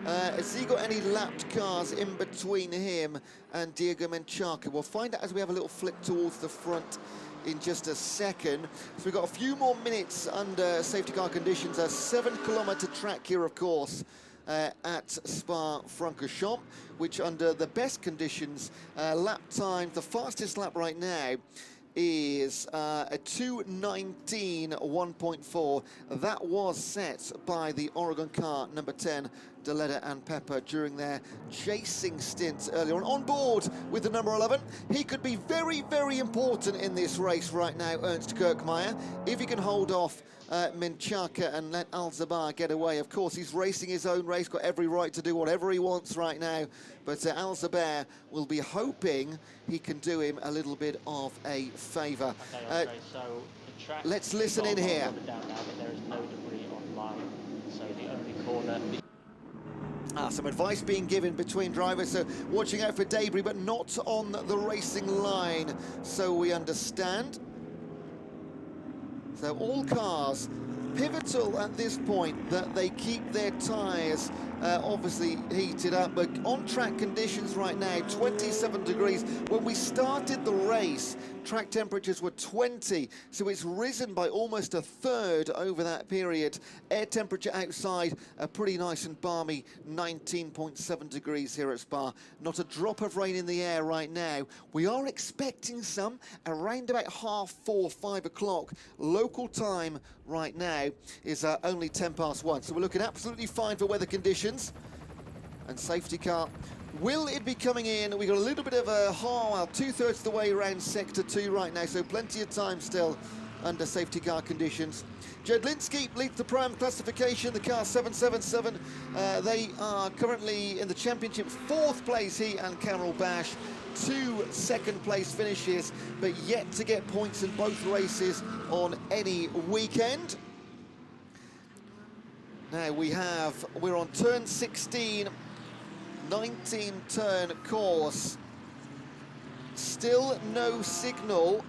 Has he got any lapped cars in between him and Diego Menchaca? We'll find out as we have a little flick towards the front in just a second. So we've got a few more minutes under safety car conditions. A 7-kilometre track here, of course, at Spa-Francorchamps, which under the best conditions, lap time, the fastest lap right now is a 2:19 1.4. That was set by the Oregon car number 10, De Leder and Pepper, during their chasing stints earlier on board with the number 11. He could be very, very important in this race right now, Ernst Kirkmeyer, if he can hold off Menchaca and let Al Zabar get away. Of course, he's racing his own race, got every right to do whatever he wants right now, but Al Zabar will be hoping he can do him a little bit of a favour. Okay, so the track, let's listen in here. Down now, but there is no debris on line, so the only corner... Some advice being given between drivers, so watching out for debris, but not on the racing line, so we understand. So all cars, pivotal at this point that they keep their tyres obviously heated up, but on-track conditions right now, 27 degrees. When we started the race, track temperatures were 20, so it's risen by almost a third over that period. Air temperature outside, pretty nice and balmy, 19.7 degrees here at Spa. Not a drop of rain in the air right now. We are expecting some around about 4:30, 5 o'clock. Local time right now is only 1:10 so we're looking absolutely fine for weather conditions. And safety car, will it be coming in? We've got a little bit of a well, 2/3 of the way around sector 2 right now, so plenty of time still under safety car conditions. Jedlinski leads the Pro-Am classification, the car 777. They are currently in the championship 4th place, he and Carol Bash. 2 second-place finishes, but yet to get points in both races on any weekend. Now we're on turn 16, 19-turn course. Still no signal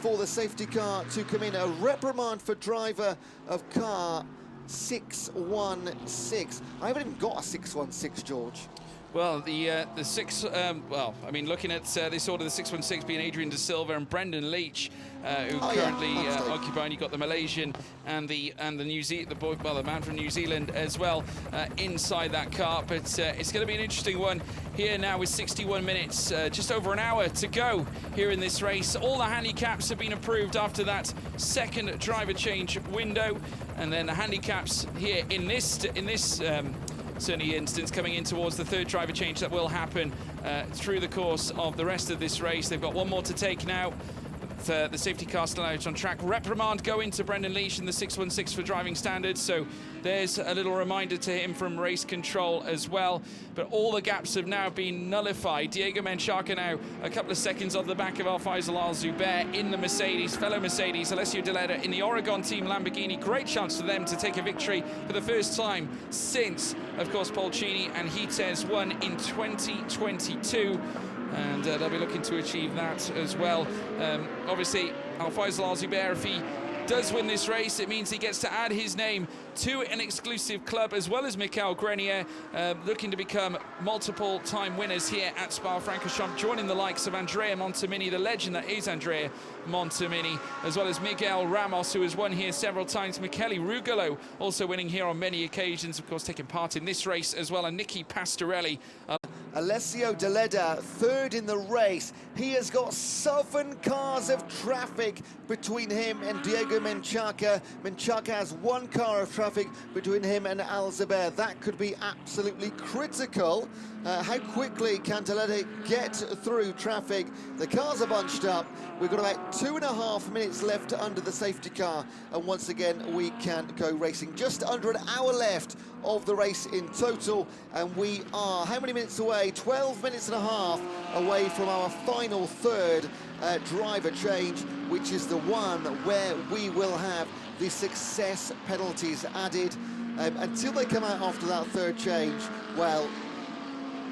for the safety car to come in. A reprimand for driver of car 616. I haven't even got a 616, George. Well, the six, well, I mean, looking at this order, the 616 being Adrian De Silva and Brendan Leach, who currently occupying. You've got the Malaysian and the the man from New Zealand as well inside that car. But it's going to be an interesting one here now with 61 minutes, just over an hour to go here in this race. All the handicaps have been approved after that second driver change window, and then the handicaps here in this certainly instance coming in towards the third driver change that will happen through the course of the rest of this race. They've got one more to take now. with the safety car still out on track. Reprimand going to Brendan Leach in the 616 for driving standards, so there's a little reminder to him from race control as well. But all the gaps have now been nullified. Diego Menchaca now a couple of seconds off the back of Al-Faisal Al-Zubair in the Mercedes, fellow Mercedes. Alessio De Leda in the Oregon team Lamborghini. Great chance for them to take a victory for the first time since, of course, Polcini and Heates won in 2022. And they'll be looking to achieve that as well. Obviously, Al-Faisal Al-Zubair, if he does win this race, it means he gets to add his name to an exclusive club, as well as Michael Grenier, looking to become multiple-time winners here at Spa-Francorchamps, joining the likes of Andrea Montemini, the legend that is Andrea Montemini, as well as Miguel Ramos, who has won here several times. Michele Rugolo also winning here on many occasions, of course, taking part in this race as well, and Nicky Pastorelli. Alessio De Leda, third in the race. He has got 7 cars of traffic between him and Diego Menchaca. Menchaca has 1 car of traffic between him and Al-Zubair. That could be absolutely critical. How quickly can De Leda get through traffic? The cars are bunched up. We've got about 2.5 minutes left under the safety car, and once again we can go racing. Just under an hour left of the race in total, and we are how many minutes away? 12 minutes and a half away from our final third driver change, which is the one where we will have the success penalties added. Until they come out after that third change, well,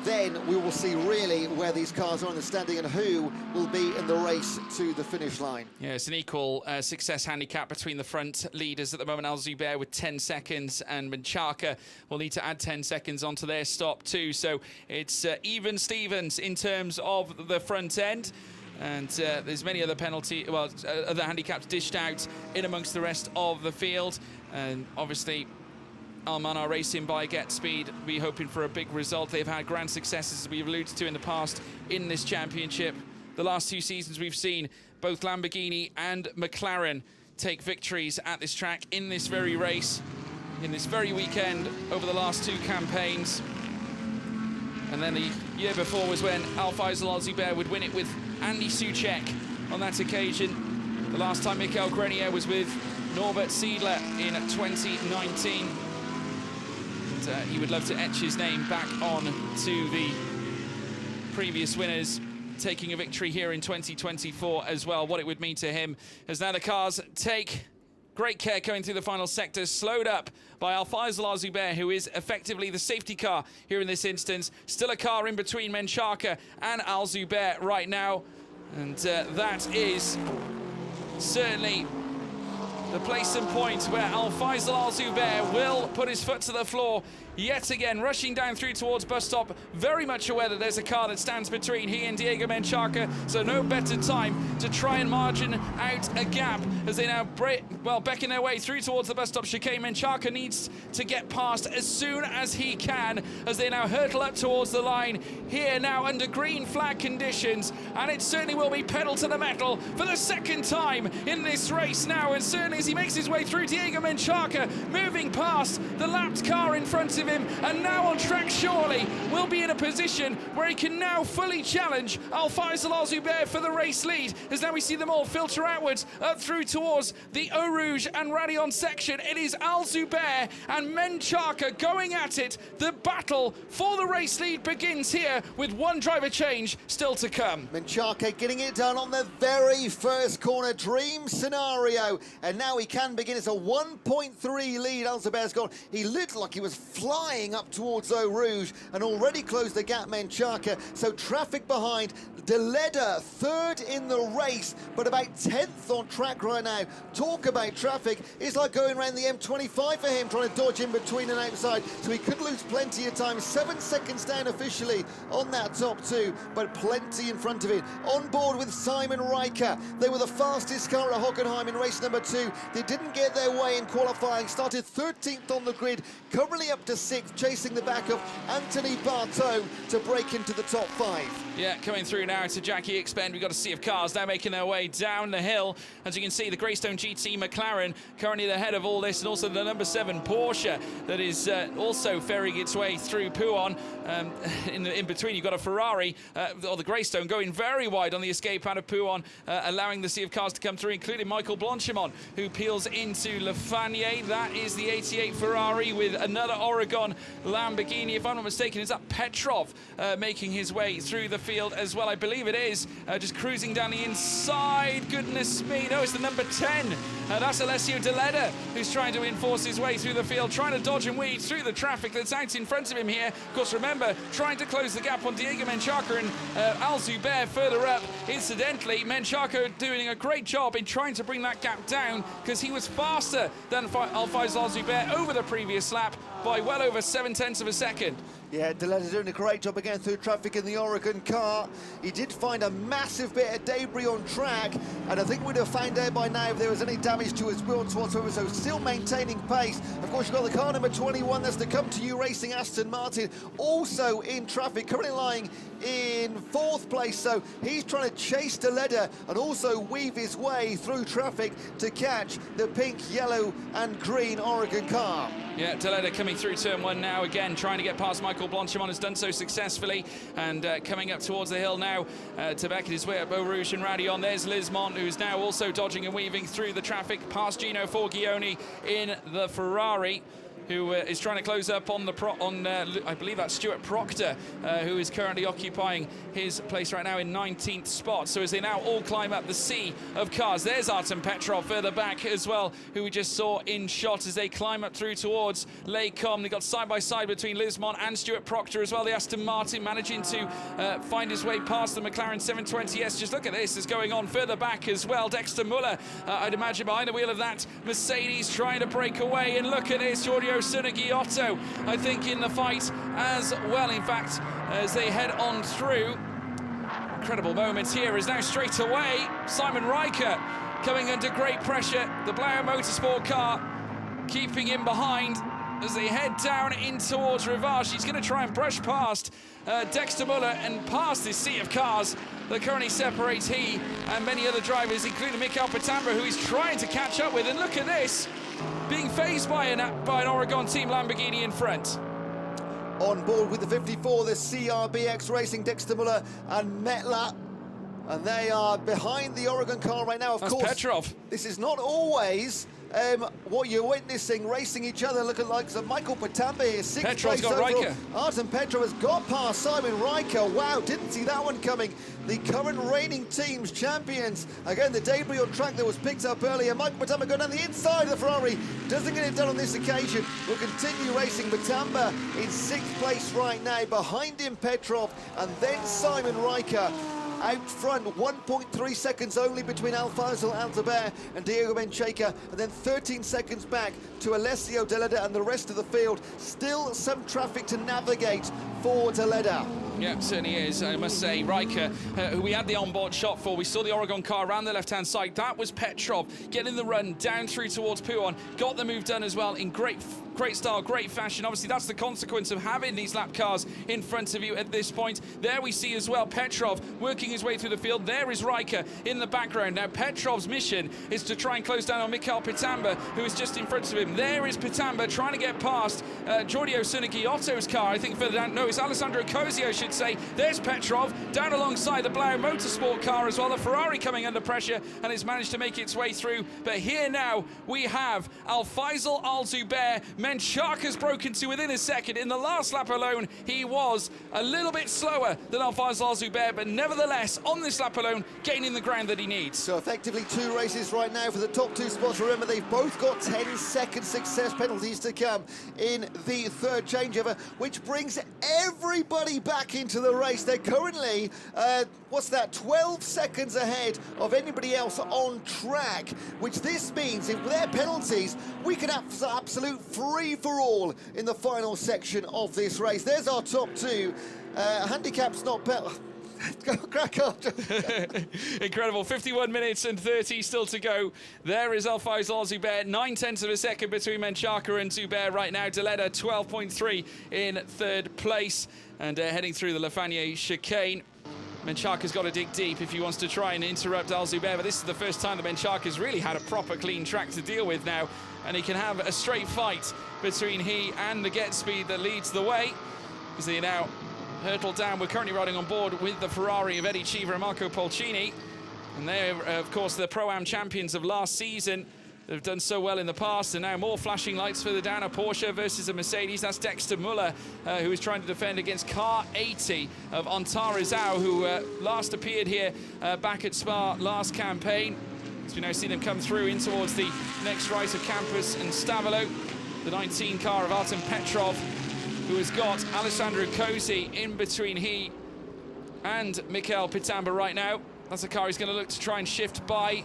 then we will see really where these cars are on the standing and who will be in the race to the finish line. Yeah, it's an equal success handicap between the front leaders at the moment. Al-Zubair with 10 seconds, and Menchaca will need to add 10 seconds onto their stop too. So it's even Stevens in terms of the front end. And there's many other other handicaps dished out in amongst the rest of the field. And obviously, Almanar Racing by Get Speed be hoping for a big result. They've had grand successes, as we've alluded to in the past, in this championship. The last 2 seasons we've seen both Lamborghini and McLaren take victories at this track in this very race, in this very weekend, over the last 2 campaigns. And then the year before was when Al-Faisal Al-Zubair would win it with Andy Soucek on that occasion. The last time Michael Grenier was with Norbert Siedler in 2019. He would love to etch his name back on to the previous winners, taking a victory here in 2024 as well. What it would mean to him as now the cars take great care going through the final sector, slowed up by Al-Faisal Al-Zubair, who is effectively the safety car here in this instance. Still a car in between Menchaca and Al-Zubair right now, and that is certainly the place and point where Al-Faisal Al-Zubair will put his foot to the floor yet again, rushing down through towards bus stop, very much aware that there's a car that stands between he and Diego Menchaca, so no better time to try and margin out a gap as they now beckon their way through towards the bus stop chicane. Menchaca needs to get past as soon as he can as they now hurtle up towards the line here now under green flag conditions, and it certainly will be pedal to the metal for the second time in this race now, and certainly as he makes his way through, Diego Menchaca moving past the lapped car in front of him, and now on track surely will be in a position where he can now fully challenge Al-Faisal Al-Zubair for the race lead, as now we see them all filter outwards up through towards the Eau Rouge and Radion section. It is Al-Zubair and Menchaca going at it. The battle for the race lead begins here with 1 driver change still to come. Menchaca getting it done on the very first corner, dream scenario, and now he can begin. It's a 1.3 lead Al-Zubair's gone. He looked like he was flying up towards Eau Rouge and already closed the gap, Menchaca. So traffic behind. De Leda third in the race, but about 10th on track right now. Talk about traffic. It's like going around the M25 for him, trying to dodge in between and outside. So he could lose plenty of time. 7 seconds down officially on that top 2, but plenty in front of it. On board with Simon Riker. They were the fastest car at Hockenheim in race number 2. They didn't get their way in qualifying. Started 13th on the grid, currently up to 6th, chasing the back of Anthony Barteau to break back into the top 5. Yeah, coming through now to Jackie Expend. We've got a sea of cars now making their way down the hill. As you can see, the Greystone GT McLaren currently the head of all this, and also the number 7 Porsche that is also ferrying its way through Pouhon. In between, you've got a Ferrari, or the Greystone, going very wide on the escape out of Pouhon, allowing the sea of cars to come through, including Michael Blanchimont, who peels into Le Fanier. That is the 88 Ferrari with another Oregon Lamborghini. If I'm not mistaken, is that Petrov making his way through the field as well? I believe it is. Just cruising down the inside. Goodness me, no, it's the number 10. That's Alessio Deleda, who's trying to enforce his way through the field, trying to dodge and weed through the traffic that's out in front of him here. Of course, remember, trying to close the gap on Diego Menchaca and Al Zubair further up. Incidentally, Menchaca doing a great job in trying to bring that gap down, because he was faster than Alfaiz Al Zubair over the previous lap by well over 7/10 of a second. Yeah, Deleda doing a great job again through traffic in the Oregon car. He did find a massive bit of debris on track, and I think we'd have found out by now if there was any damage to his wheels whatsoever, so still maintaining pace. Of course, you've got the car number 21, that's the Come To You Racing Aston Martin, also in traffic, currently lying in 4th place, so he's trying to chase Deleda and also weave his way through traffic to catch the pink, yellow and green Oregon car. Yeah, Deleda coming through turn 1 now, again trying to get past Michael Blanchimont, has done so successfully, and coming up towards the hill now to back his way up Eau Rouge and Radion. There's Lismont, who's now also dodging and weaving through the traffic past Gino Forgione in the Ferrari, who is trying to close up on I believe that's Stuart Proctor, who is currently occupying his place right now in 19th spot. So as they now all climb up the sea of cars, there's Artem Petrov further back as well, who we just saw in shot as they climb up through towards Les Combes. They got side by side between Lismont and Stuart Proctor as well. The Aston Martin managing to find his way past the McLaren 720S. Just look at this is going on further back as well. Dexter Muller, I'd imagine behind the wheel of that Mercedes, trying to break away, and look at this, Giorgio Sunaghiotto, I think, in the fight as well. In fact, as they head on through, incredible moments here is now straight away Simon Riker coming under great pressure. The Blair Motorsport car keeping him behind as they head down in towards Rivage. He's going to try and brush past Dexter Muller and past this sea of cars that currently separates he and many other drivers, including Mikael Petambra, who he's trying to catch up with. And look at this, being phased by an Oregon team Lamborghini in front. On board with the 54, the CRBX Racing, Dexter Muller and Metla. And they are behind the Oregon car right now. Of course, Petrov. This is not always what you're witnessing, racing each other, looking like some Michael Petambra here, 6th Petrov's place got overall. Riker. Artem Petrov has got past Simon Riker. Wow, didn't see that one coming. The current reigning team's champions. Again, the debris on track that was picked up earlier. Michael Petambra going down the inside of the Ferrari. Doesn't get it done on this occasion. Will continue racing. Petambra in 6th place right now. Behind him, Petrov, and then Simon Riker. Out front, 1.3 seconds only between Alfaiz Al Zubair and Diego Menchaca, and then 13 seconds back to Alessio Deleda and the rest of the field. Still some traffic to navigate for Deleda. Yeah, certainly is. I must say, Riker, who we had the onboard shot for, we saw the Oregon car around the left-hand side. That was Petrov getting the run down through towards Pouhon. Got the move done as well in great style, great fashion. Obviously, that's the consequence of having these lap cars in front of you at this point. There we see as well Petrov working his way through the field. There is Riker in the background. Now, Petrov's mission is to try and close down on Mikael Petambra, who is just in front of him. There is Petambra trying to get past Giorgio Sunaghiotto's car. I think further down, no, it's Alessandro Cosi, I should say. There's Petrov down alongside the Blair Motorsport car as well. The Ferrari coming under pressure, and it's managed to make its way through. But here now we have Alfaiz Al Zubair. Menchaca's broken to within a second. In the last lap alone, he was a little bit slower than Alfaiz Al Zubair, but nevertheless, on this lap alone, gaining the ground that he needs. So effectively 2 races right now for the top 2 spots. Remember, they've both got 10-second success penalties to come in the 3rd changeover, which brings everybody back into the race. They're currently, 12 seconds ahead of anybody else on track, which this means if their penalties, we can have absolute free-for-all in the final section of this race. There's our top 2. Handicap's not Go, crack on. Incredible. 51 minutes and 30 still to go. There is Al-Faisal Zubair, 9/10 of a second between Menchaca and Zubair right now. Deleda 12.3 in third place, and heading through the Lafanier chicane. Menchaca's got to dig deep if he wants to try and interrupt Al-Zubair, but this is the first time that Menchaca's really had a proper clean track to deal with now, and he can have a straight fight between he and the Get Speed that leads the way, as they now hurtle down. We're currently riding on board with the Ferrari of Eddie Cheever and Marco Polcini, and they're, of course, the Pro-Am champions of last season. They've done so well in the past, and now more flashing lights further down. A Porsche versus a Mercedes. That's Dexter Muller, who is trying to defend against car 80 of Antarizao, who last appeared here back at Spa last campaign. As we now see them come through in towards the next right of Campus and Stavolo. The 19 car of Artem Petrov, who has got Alessandro Cosi in between he and Mikel Pitamba right now. That's a car he's going to look to try and shift by.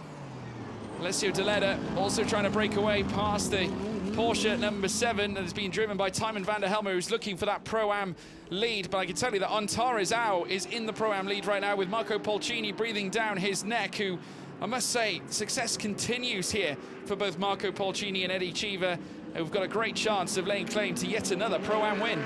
Alessio Deleda also trying to break away past the Porsche number 7 that is being driven by Tymon van der Helmer, who's looking for that Pro-Am lead. But I can tell you that Antarizao is in the Pro-Am lead right now, with Marco Polcini breathing down his neck, who, I must say, success continues here for both Marco Polcini and Eddie Cheever, who've got a great chance of laying claim to yet another Pro-Am win.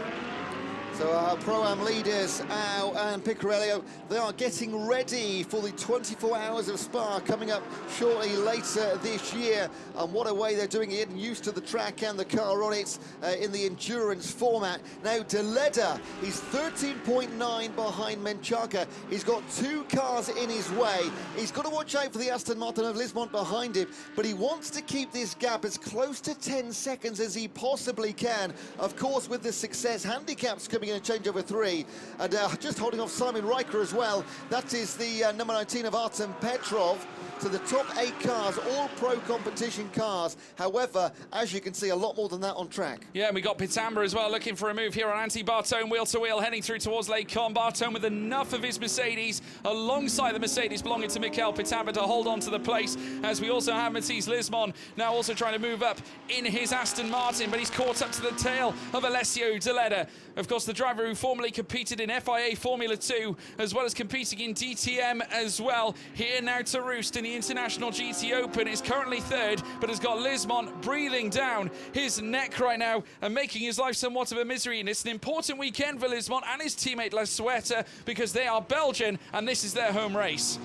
So our Pro-Am leaders, Au and Picorello, they are getting ready for the 24 Hours of Spa coming up shortly later this year. And what a way they're doing it, getting used to the track and the car on it in the endurance format. Now, Deleda, he's 13.9 behind Menchaca. He's got 2 cars in his way. He's got to watch out for the Aston Martin of Lismont behind him, but he wants to keep this gap as close to 10 seconds as he possibly can. Of course, with the success handicaps coming in a change over 3, and just holding off Simon Riker as well. That is the number 19 of Artem Petrov. So the top 8 cars, all pro competition cars. However, as you can see, a lot more than that on track. Yeah, and we got Pitamba as well, looking for a move here on Antti Bartone, wheel to wheel, heading through towards Lake Con. Bartone with enough of his Mercedes, alongside the Mercedes belonging to Mikel Pitamba, to hold on to the place, as we also have Matisse Lismon now also trying to move up in his Aston Martin, but he's caught up to the tail of Alessio Deleda. Of course, the driver who formerly competed in FIA Formula 2, as well as competing in DTM as well, here now to roost in the International GT Open, is currently 3rd, but has got Lismon breathing down his neck right now and making his life somewhat of a misery. And it's an important weekend for Lismon and his teammate La Sueta, because they are Belgian and this is their home race.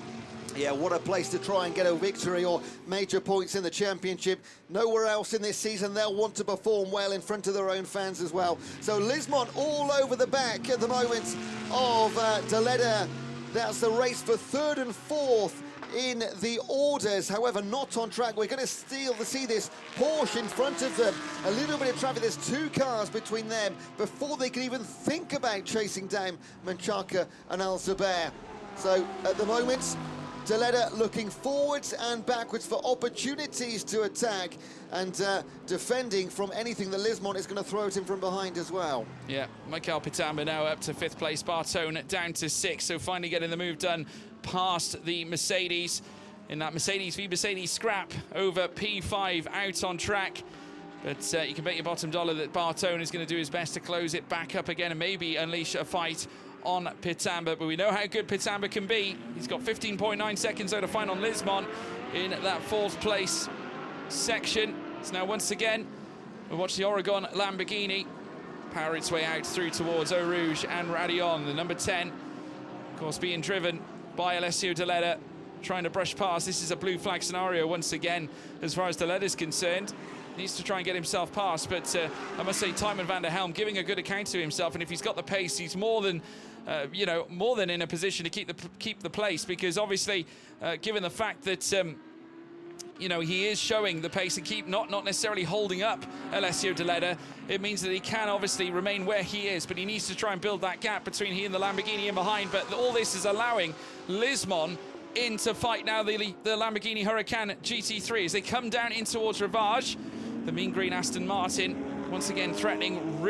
Yeah, what a place to try and get a victory or major points in the championship. Nowhere else in this season they'll want to perform well in front of their own fans as well. So Lismon all over the back at the moment of Deleda. That's the race for 3rd and 4th in the orders, however not on track. We're going to see this Porsche in front of them. A little bit of traffic, there's 2 cars between them before they can even think about chasing down Menchaca and Al-Zubair. So at the moment, Deleda looking forwards and backwards for opportunities to attack, and defending from anything that Lismon is going to throw at him from behind as well. Yeah, Mikel Pitamba now up to 5th place, Bartone down to 6th, so finally getting the move done past the Mercedes in that Mercedes v Mercedes scrap over P5 out on track. But you can bet your bottom dollar that Bartone is going to do his best to close it back up again and maybe unleash a fight on Pitamba, but we know how good Pitamba can be. He's got 15.9 seconds though to find on Lismon in that 4th place section. So now once again we'll watch the Oregon Lamborghini power its way out through towards Eau Rouge and Radion. The number 10, of course, being driven by Alessio Deleda, trying to brush past. This is a blue flag scenario once again as far as Deleda is concerned. Needs to try and get himself past, but I must say Tymon van der Helm giving a good account to himself, and if he's got the pace, he's more than more than in a position to keep the place, because obviously given the fact that he is showing the pace and keep not necessarily holding up Alessio Deleda, it means that he can obviously remain where he is, but he needs to try and build that gap between he and the Lamborghini in behind. But all this is allowing Lismon in to fight now the Lamborghini Huracan GT3 as they come down in towards Rivage. The mean green Aston Martin once again threatening,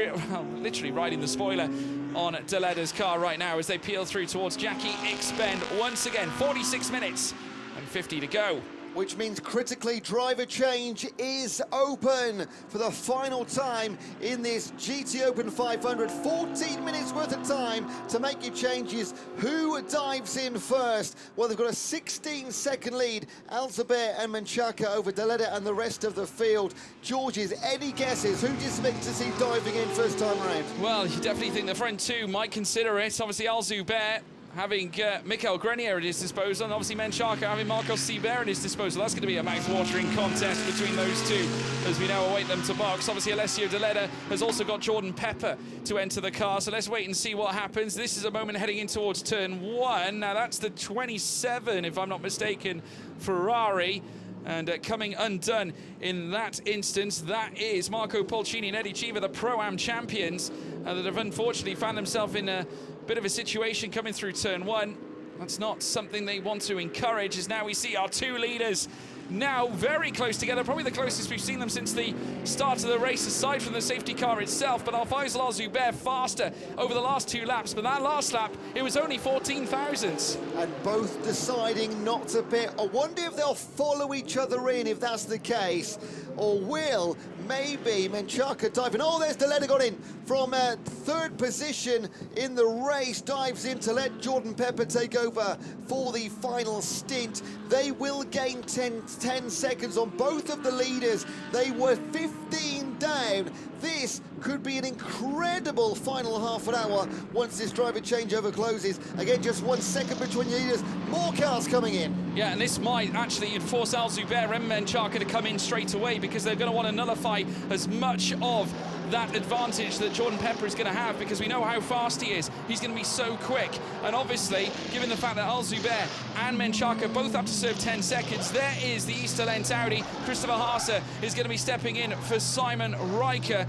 literally riding the spoiler on Deleda's car right now as they peel through towards Jackie X Bend once again. 46 minutes and 50 to go which means critically driver change is open for the final time in this GT Open 500. 14 minutes worth of time to make your changes. Who dives in first? Well, they've got a 16-second lead, Alzaber and Menchaca over Deleda and the rest of the field. Georges, any guesses? Who do you expect to see diving in first time around? Well, you definitely think the front two might consider it. Obviously, Alzaber having Mikel Grenier at his disposal, and obviously Menchaca having Marcos Seibert at his disposal. That's going to be a mouth-watering contest between those two as we now await them to box. Obviously, Alessio Deleda has also got Jordan Pepper to enter the car, so let's wait and see what happens. This is a moment heading in towards turn one. Now, that's the 27, if I'm not mistaken, Ferrari. And coming undone in that instance, that is Marco Polcini and Eddie Cheever, the Pro-Am champions, that have unfortunately found themselves in a bit of a situation coming through turn one. That's not something they want to encourage, as now we see our two leaders now very close together, probably the closest we've seen them since the start of the race, aside from the safety car itself. But Alfaisal Alzaber faster over the last two laps, but that last lap, it was only 14 thousandths. And both deciding not to pit. I wonder if they'll follow each other in, if that's the case, or will maybe Menchaca dive in. Oh, there's Deleda got in from third position in the race, dives in to let Jordan Pepper take over for the final stint. They will gain 10 seconds on both of the leaders. They were 15 down. This could be an incredible final half an hour once this driver changeover closes. Again, just 1 second between the leaders. More cars coming in. Yeah, and this might actually force Alzaber and Menchaca to come in straight away, because they're going to want to nullify as much of that advantage that Jordan Pepper is going to have, because we know how fast he is. He's going to be so quick. And obviously, given the fact that Alzaber and Menchaca both have to serve 10 seconds, there is the Easter Lent Audi. Christopher Haase is going to be stepping in for Simon Riker.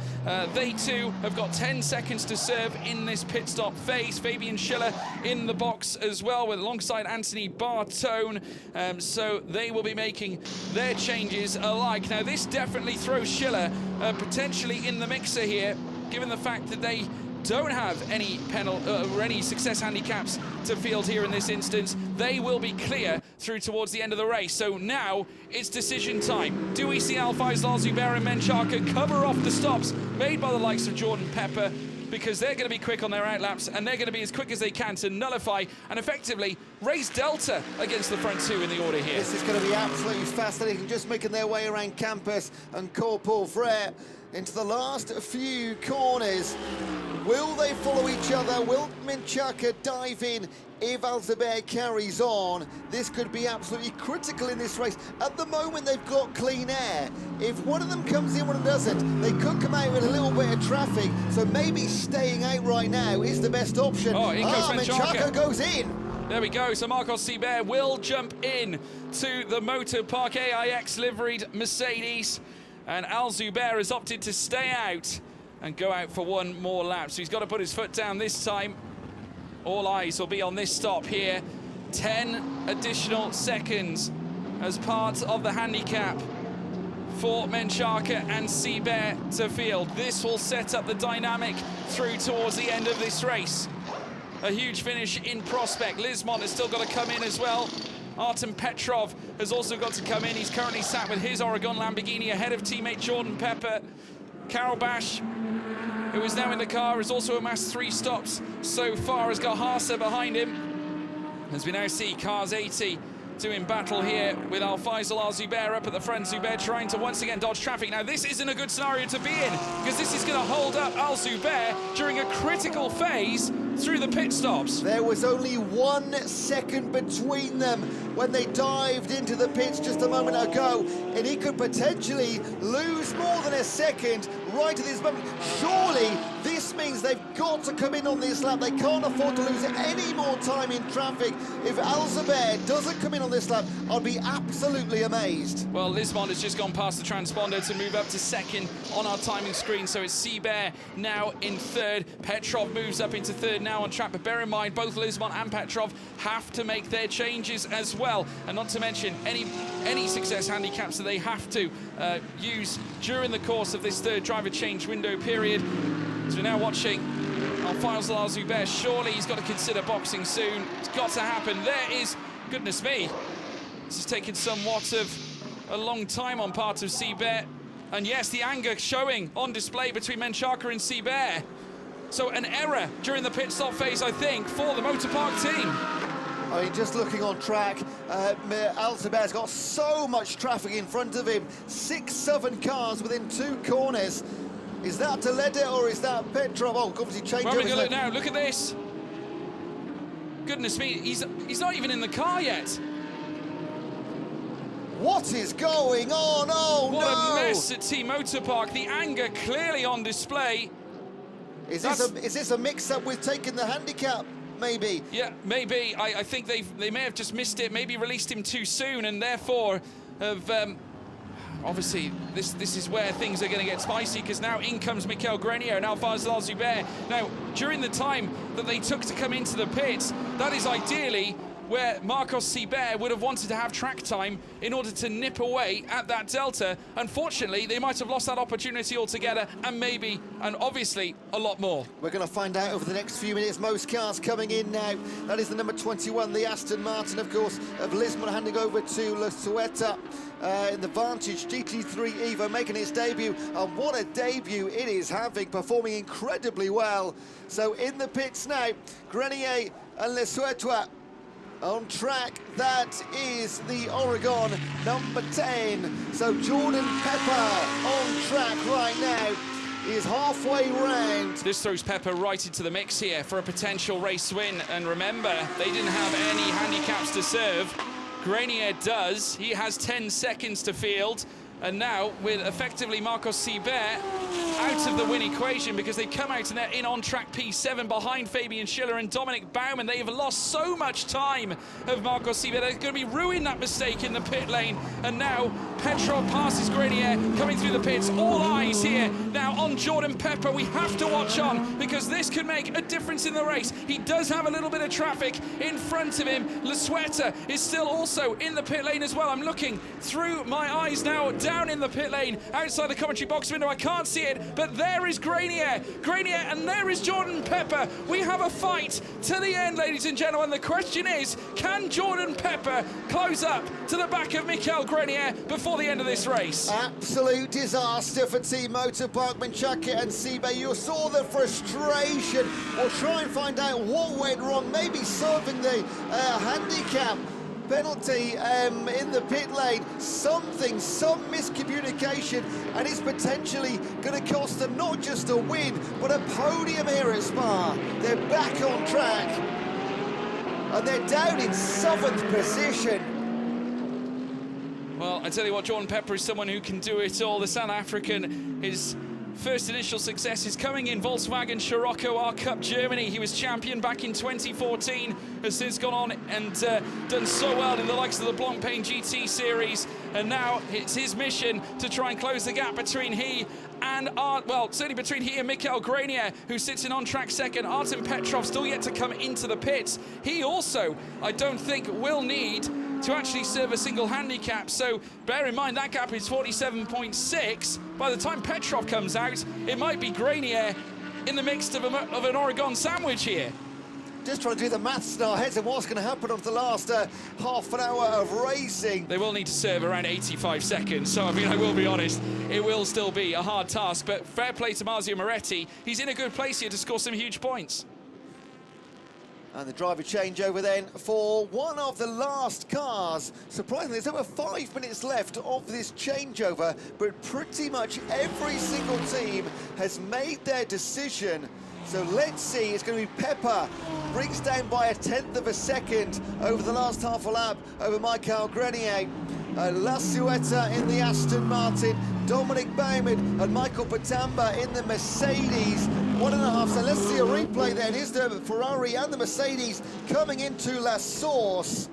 They too have got 10 seconds to serve in this pit stop phase. Fabian Schiller in the box as well, with alongside Anthony Bartone. So they will be making their changes alike. Now, this definitely throws Schiller potentially in the mixer here, given the fact that they don't have any or any success handicaps to field here in this instance. They will be clear through towards the end of the race. So now it's decision time. Do we see Alfaisal Alzaber and Menchaca cover off the stops made by the likes of Jordan Pepper? Because they're going to be quick on their outlaps, and they're going to be as quick as they can to nullify and effectively raise delta against the front two in the order here. This is going to be absolutely fascinating, just making their way around Campus and Corporal Frere into the last few corners. Will they follow each other? Will Menchaca dive in if Alzaber carries on? This could be absolutely critical in this race. At the moment, they've got clean air. If one of them comes in, one doesn't, they could come out with a little bit of traffic. So maybe staying out right now is the best option. Oh, in goes Menchaca goes in. There we go. So Marcos Seibert will jump in to the Motor Park AIX liveried Mercedes. And Alzaber has opted to stay out and go out for one more lap. So he's got to put his foot down this time. All eyes will be on this stop here. 10 additional seconds as part of the handicap for Menchaca and Seibert to field. This will set up the dynamic through towards the end of this race. A huge finish in prospect. Lismont has still got to come in as well. Artem Petrov has also got to come in. He's currently sat with his Oregon Lamborghini ahead of teammate Jordan Pepper. Karel Bash, who is now in the car, has also amassed 3 stops so far, has got Haase behind him. As we now see Cars 80 doing battle here with Alfaisal Alzaber up at the front. Zubair trying to once again dodge traffic. Now, this isn't a good scenario to be in, because this is going to hold up Alzaber during a critical phase through the pit stops. There was only 1 second between them when they dived into the pits just a moment ago, and he could potentially lose more than a second right at this moment. Surely this means they've got to come in on this lap. They can't afford to lose any more time in traffic. If Alzaber doesn't come in on this lap, I'll be absolutely amazed. Well, Lismont has just gone past the transponder to move up to second on our timing screen, so it's Seibert now in third. Petrov moves up into third now on track, but bear in mind, both Lismont and Petrov have to make their changes as well, and not to mention any success handicaps that they have to use during the course of this third driver change window period. So we're now watching Alfaisal Alzaber. Surely he's got to consider boxing soon. It's got to happen. There is, goodness me, This has taken somewhat of a long time on part of Seibert. And yes, the anger showing on display between Menchaca and Seibert. So an error during the pit stop phase, I think, for the Motor Park team. I mean, just looking on track, Al-Saber's got so much traffic in front of him. 6-7 cars within 2 corners. Is that Toledo or is that Petrov? Oh, obviously change over. Look now, look at this. Goodness me, he's not even in the car yet. What is going on? Oh, what no! What a mess at Team Motor Park. The anger clearly on display. Is this a mix-up with taking the handicap? Maybe. Yeah, maybe. I think they may have just missed it, maybe released him too soon, and therefore have... obviously, this is where things are going to get spicy, because now in comes Mikel Grenier and Alphonse Al-Zubair. Now, during the time that they took to come into the pits, that is ideally where Marcos Seibert would have wanted to have track time in order to nip away at that delta. Unfortunately, they might have lost that opportunity altogether, and maybe, and obviously, a lot more. We're going to find out over the next few minutes. Most cars coming in now. That is the number 21, the Aston Martin, of course, of Lisbon, handing over to La Sueta in the Vantage GT3 Evo, making its debut. And what a debut it is having, performing incredibly well. So in the pits now, Grenier and La Sueta on track. That is the Oregon number 10. So Jordan Pepper on track right now. He is halfway round. This throws Pepper right into the mix here for a potential race win. And remember, they didn't have any handicaps to serve. Grenier does. He has 10 seconds to field. And now, with effectively Marcos Seibert out of the win equation, because they've come out and they're in on-track P7 behind Fabian Schiller and Dominic Baumann. They have lost so much time of Marcos Seibert. They're going to be ruining that mistake in the pit lane. And now, Petrov passes Grenier, coming through the pits. All eyes here now on Jordan Pepper. We have to watch on, because this could make a difference in the race. He does have a little bit of traffic in front of him. La Sueta is still also in the pit lane as well. I'm looking through my eyes now, down in the pit lane, outside the commentary box window. I can't see it, but there is Grenier, and there is Jordan Pepper. We have a fight to the end, ladies and gentlemen. The question is, can Jordan Pepper close up to the back of Mikel Grenier before the end of this race? Absolute disaster for Team Motor Park, Menchaca and Seibert. You saw the frustration. We'll try and find out what went wrong, maybe serving the handicap penalty in the pit lane. Some miscommunication, and it's potentially going to cost them not just a win, but a podium here at Spa. They're back on track, and they're down in 7th position. Well, I tell you what, Jordan Pepper is someone who can do it all. The South African, his first initial success is coming in Volkswagen Scirocco R Cup Germany. He was champion back in 2014, has since gone on and done so well in the likes of the Blancpain GT series. And now it's his mission to try and close the gap between he and certainly between he and Mikel Grenier, who sits in on-track second. Artem Petrov still yet to come into the pits. He also, I don't think, will need to actually serve a single handicap. So bear in mind that gap is 47.6. By the time Petrov comes out, it might be Grenier in the mix of an Oregon sandwich here. Just trying to do the maths in our heads of what's going to happen over the last half an hour of racing. They will need to serve around 85 seconds, so I mean, I will be honest, it will still be a hard task, but fair play to Marzio Moretti. He's in a good place here to score some huge points. And the driver changeover then for one of the last cars. Surprisingly, there's over 5 minutes left of this changeover, but pretty much every single team has made their decision. So let's see, it's going to be Pepper, brings down by 1/10 of a second over the last half a lap over Mikel Grenier. La Sueta in the Aston Martin, Dominic Baumann and Michael Patamba in the Mercedes. 1.5, so let's see a replay then. Here's the Ferrari and the Mercedes coming into La Source.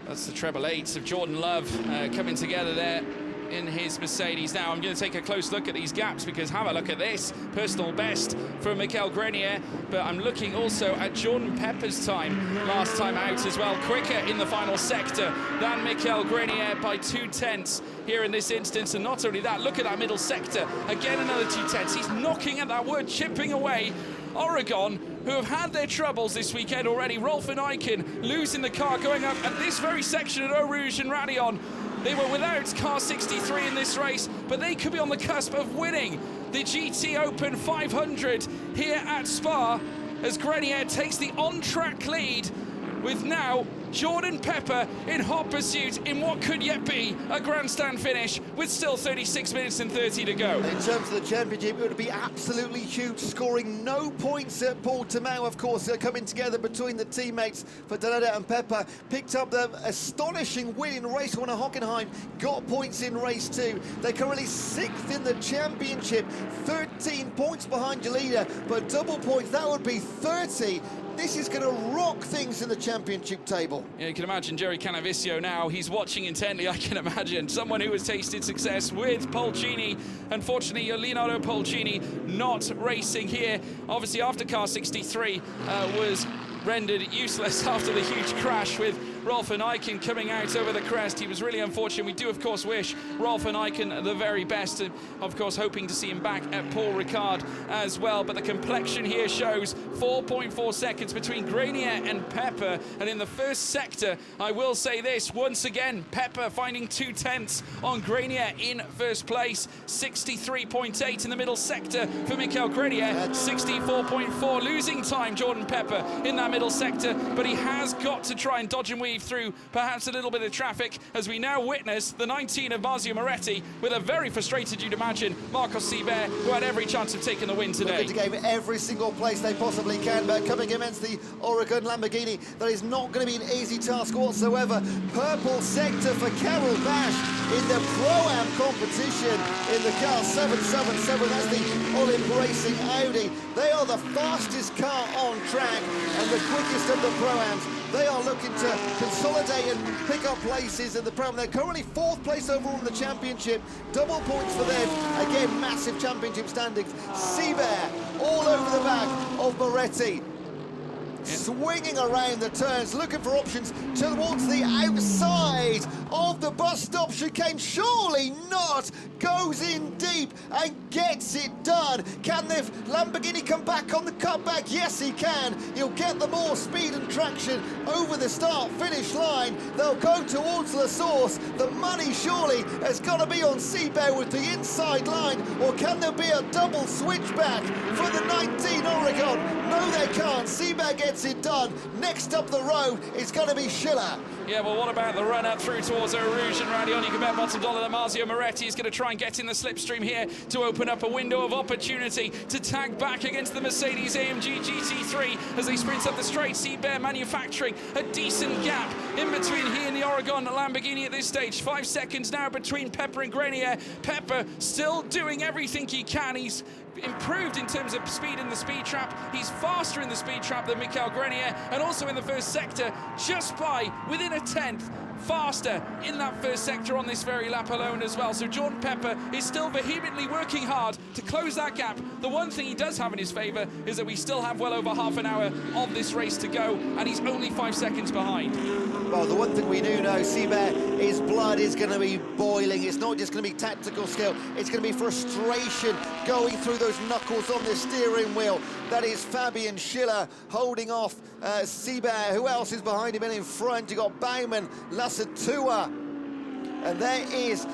That's the treble eights of Jordan Love coming together there in his Mercedes. Now I'm going to take a close look at these gaps, because have a look at this. Personal best for Mikel Grenier, but I'm looking also at Jordan Pepper's time last time out as well. Quicker in the final sector than Mikel Grenier by 2/10 here in this instance. And not only that, look at that middle sector. Again, another 2/10. He's knocking at that wood, chipping away Oregon, who have had their troubles this weekend already. Rolf and Eichen losing the car going up at this very section at Eau Rouge and Raidillon. They were without car 63 in this race, but they could be on the cusp of winning the GT Open 500 here at Spa as Grenier takes the on-track lead with now Jordan Pepper in hot pursuit in what could yet be a grandstand finish with still 36 minutes and 30 to go. In terms of the championship, it would be absolutely huge, scoring no points at Portimao, of course, coming together between the teammates for Danetta and Pepper. Picked up the astonishing win in race 1 at Hockenheim, got points in race 2. They're currently 6th in the championship, 13 points behind your leader, but double points, that would be 30. This is going to rock things in the championship table. Yeah, you can imagine Jerry Canavicio now. He's watching intently, I can imagine. Someone who has tasted success with Polcini. Unfortunately, Leonardo Polcini not racing here. Obviously, after car 63 was rendered useless after the huge crash with Rolf and Eichen coming out over the crest. He was really unfortunate. We do, of course, wish Rolf and Eichen the very best. And, of course, hoping to see him back at Paul Ricard as well. But the complexion here shows 4.4 seconds between Grenier and Pepper. And in the first sector, I will say this, once again, Pepper finding 2/10 on Grenier in first place. 63.8 in the middle sector for Michael Grenier. 64.4 losing time, Jordan Pepper, in that middle sector. But he has got to try and dodge and weave through perhaps a little bit of traffic as we now witness the 19 of Marzio Moretti with a very frustrated, you'd imagine, Marcos Seibert, who had every chance of taking the win today. Looking to gain every single place they possibly can, but coming against the Oregon Lamborghini, that is not going to be an easy task whatsoever. Purple sector for Carol Bash in the Pro-Am competition in the car 777. That's the Olymp Racing Audi. They are the fastest car on track and the quickest of the Pro-Ams. They are looking to consolidate and pick up places in the Pro-Am. They're currently 4th place overall in the championship. Double points for them. Again, massive championship standings. Seibert all over the back of Moretti. Swinging around the turns, looking for options towards the outside of the bus stop chicane. Surely not. Goes in deep and gets it done. Can the Lamborghini come back on the cutback? Yes, he can. He'll get the more speed and traction over the start-finish line. They'll go towards La Source. The money surely has got to be on Seibert with the inside line, or can there be a double switchback for the 19 Oregon? No, they can't. Seibert gets it done. Next up the road is going to be Schiller. Yeah, well, what about the run up through towards Eau Rouge and Raidillon? You can bet bottom dollar that Marzio Moretti is going to try and get in the slipstream here to open up a window of opportunity to tag back against the Mercedes-AMG GT3 as they sprint up the straight. Seibert manufacturing a decent gap in between he and the Oregon Lamborghini at this stage. 5 seconds now between Pepper and Grenier. Pepper still doing everything he can. He's improved in terms of speed in the speed trap. He's faster in the speed trap than Michael Grenier, and also in the first sector, just by within a 10th faster in that first sector on this very lap alone as well. So Jordan Pepper is still vehemently working hard to close that gap. The one thing he does have in his favour is that we still have well over half an hour of this race to go, and he's only 5 seconds behind. Well, the one thing we do know, Seibert, his blood is going to be boiling. It's not just going to be tactical skill, it's going to be frustration going through those knuckles on the steering wheel. That is Fabian Schiller holding off Seibert. Who else is behind him and in front? You got Baumann, Lassatua, and there is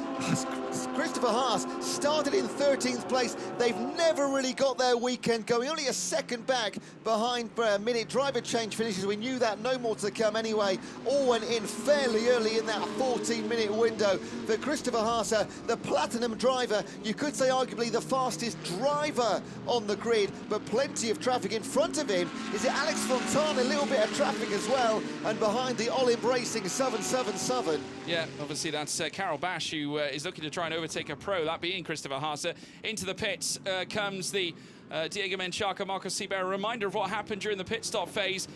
Christopher Haas. Started in 13th place. They've never really got their weekend going. Only a second back behind minute driver change finishes. We knew that, no more to come anyway. All went in fairly early in that 14-minute window for Christopher Haas, the platinum driver. You could say arguably the fastest driver on the grid, but plenty of traffic in front of him. Is it Alex Fontana? A little bit of traffic as well, and behind the Olymp Racing 777. Yeah, obviously that's Carol Bash, who is looking to try and overtake a pro, that being Christopher Haas. Into the pits comes the Diego Menchaca, Marcos Seibert. A reminder of what happened during the pit stop phase.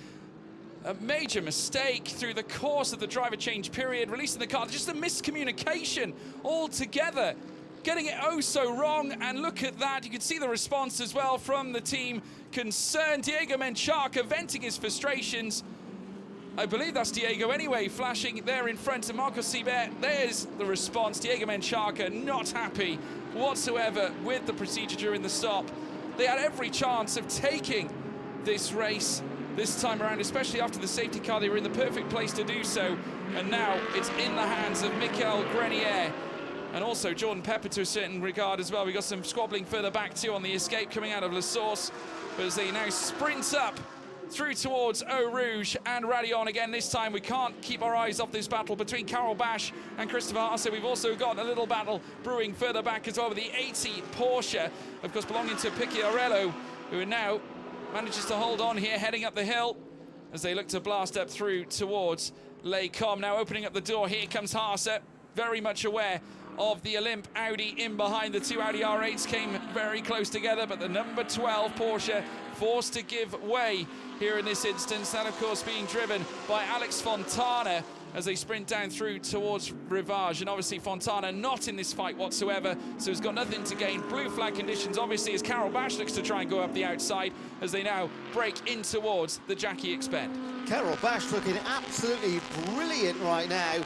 A major mistake through the course of the driver change period, releasing the car, just a miscommunication altogether. Getting it oh so wrong, and look at that. You can see the response as well from the team concerned. Diego Menchaca venting his frustrations. I believe that's Diego anyway, flashing there in front of Marcos Seibert. There's the response. Diego Menchaca not happy whatsoever with the procedure during the stop. They had every chance of taking this race this time around, especially after the safety car. They were in the perfect place to do so, and now it's in the hands of Michael Grenier and also Jordan Pepper to a certain regard as well. We got some squabbling further back too on the escape coming out of La Source, but as they now sprint up through towards Eau Rouge and Radion again. This time we can't keep our eyes off this battle between Carol Bash and Christopher Haase. We've also got a little battle brewing further back as well with the 80 Porsche, of course belonging to Picciarello, who now manages to hold on here, heading up the hill as they look to blast up through towards Les Combes. Now opening up the door, here comes Haase, very much aware of the Olymp Audi in behind. The two Audi R8s came very close together, but the number 12 Porsche forced to give way here in this instance. That, of course, being driven by Alex Fontana as they sprint down through towards Rivage. And obviously Fontana not in this fight whatsoever, so he's got nothing to gain. Blue flag conditions, obviously, as Carol Bash looks to try and go up the outside as they now break in towards the Jackie Expend. Carol Bash looking absolutely brilliant right now.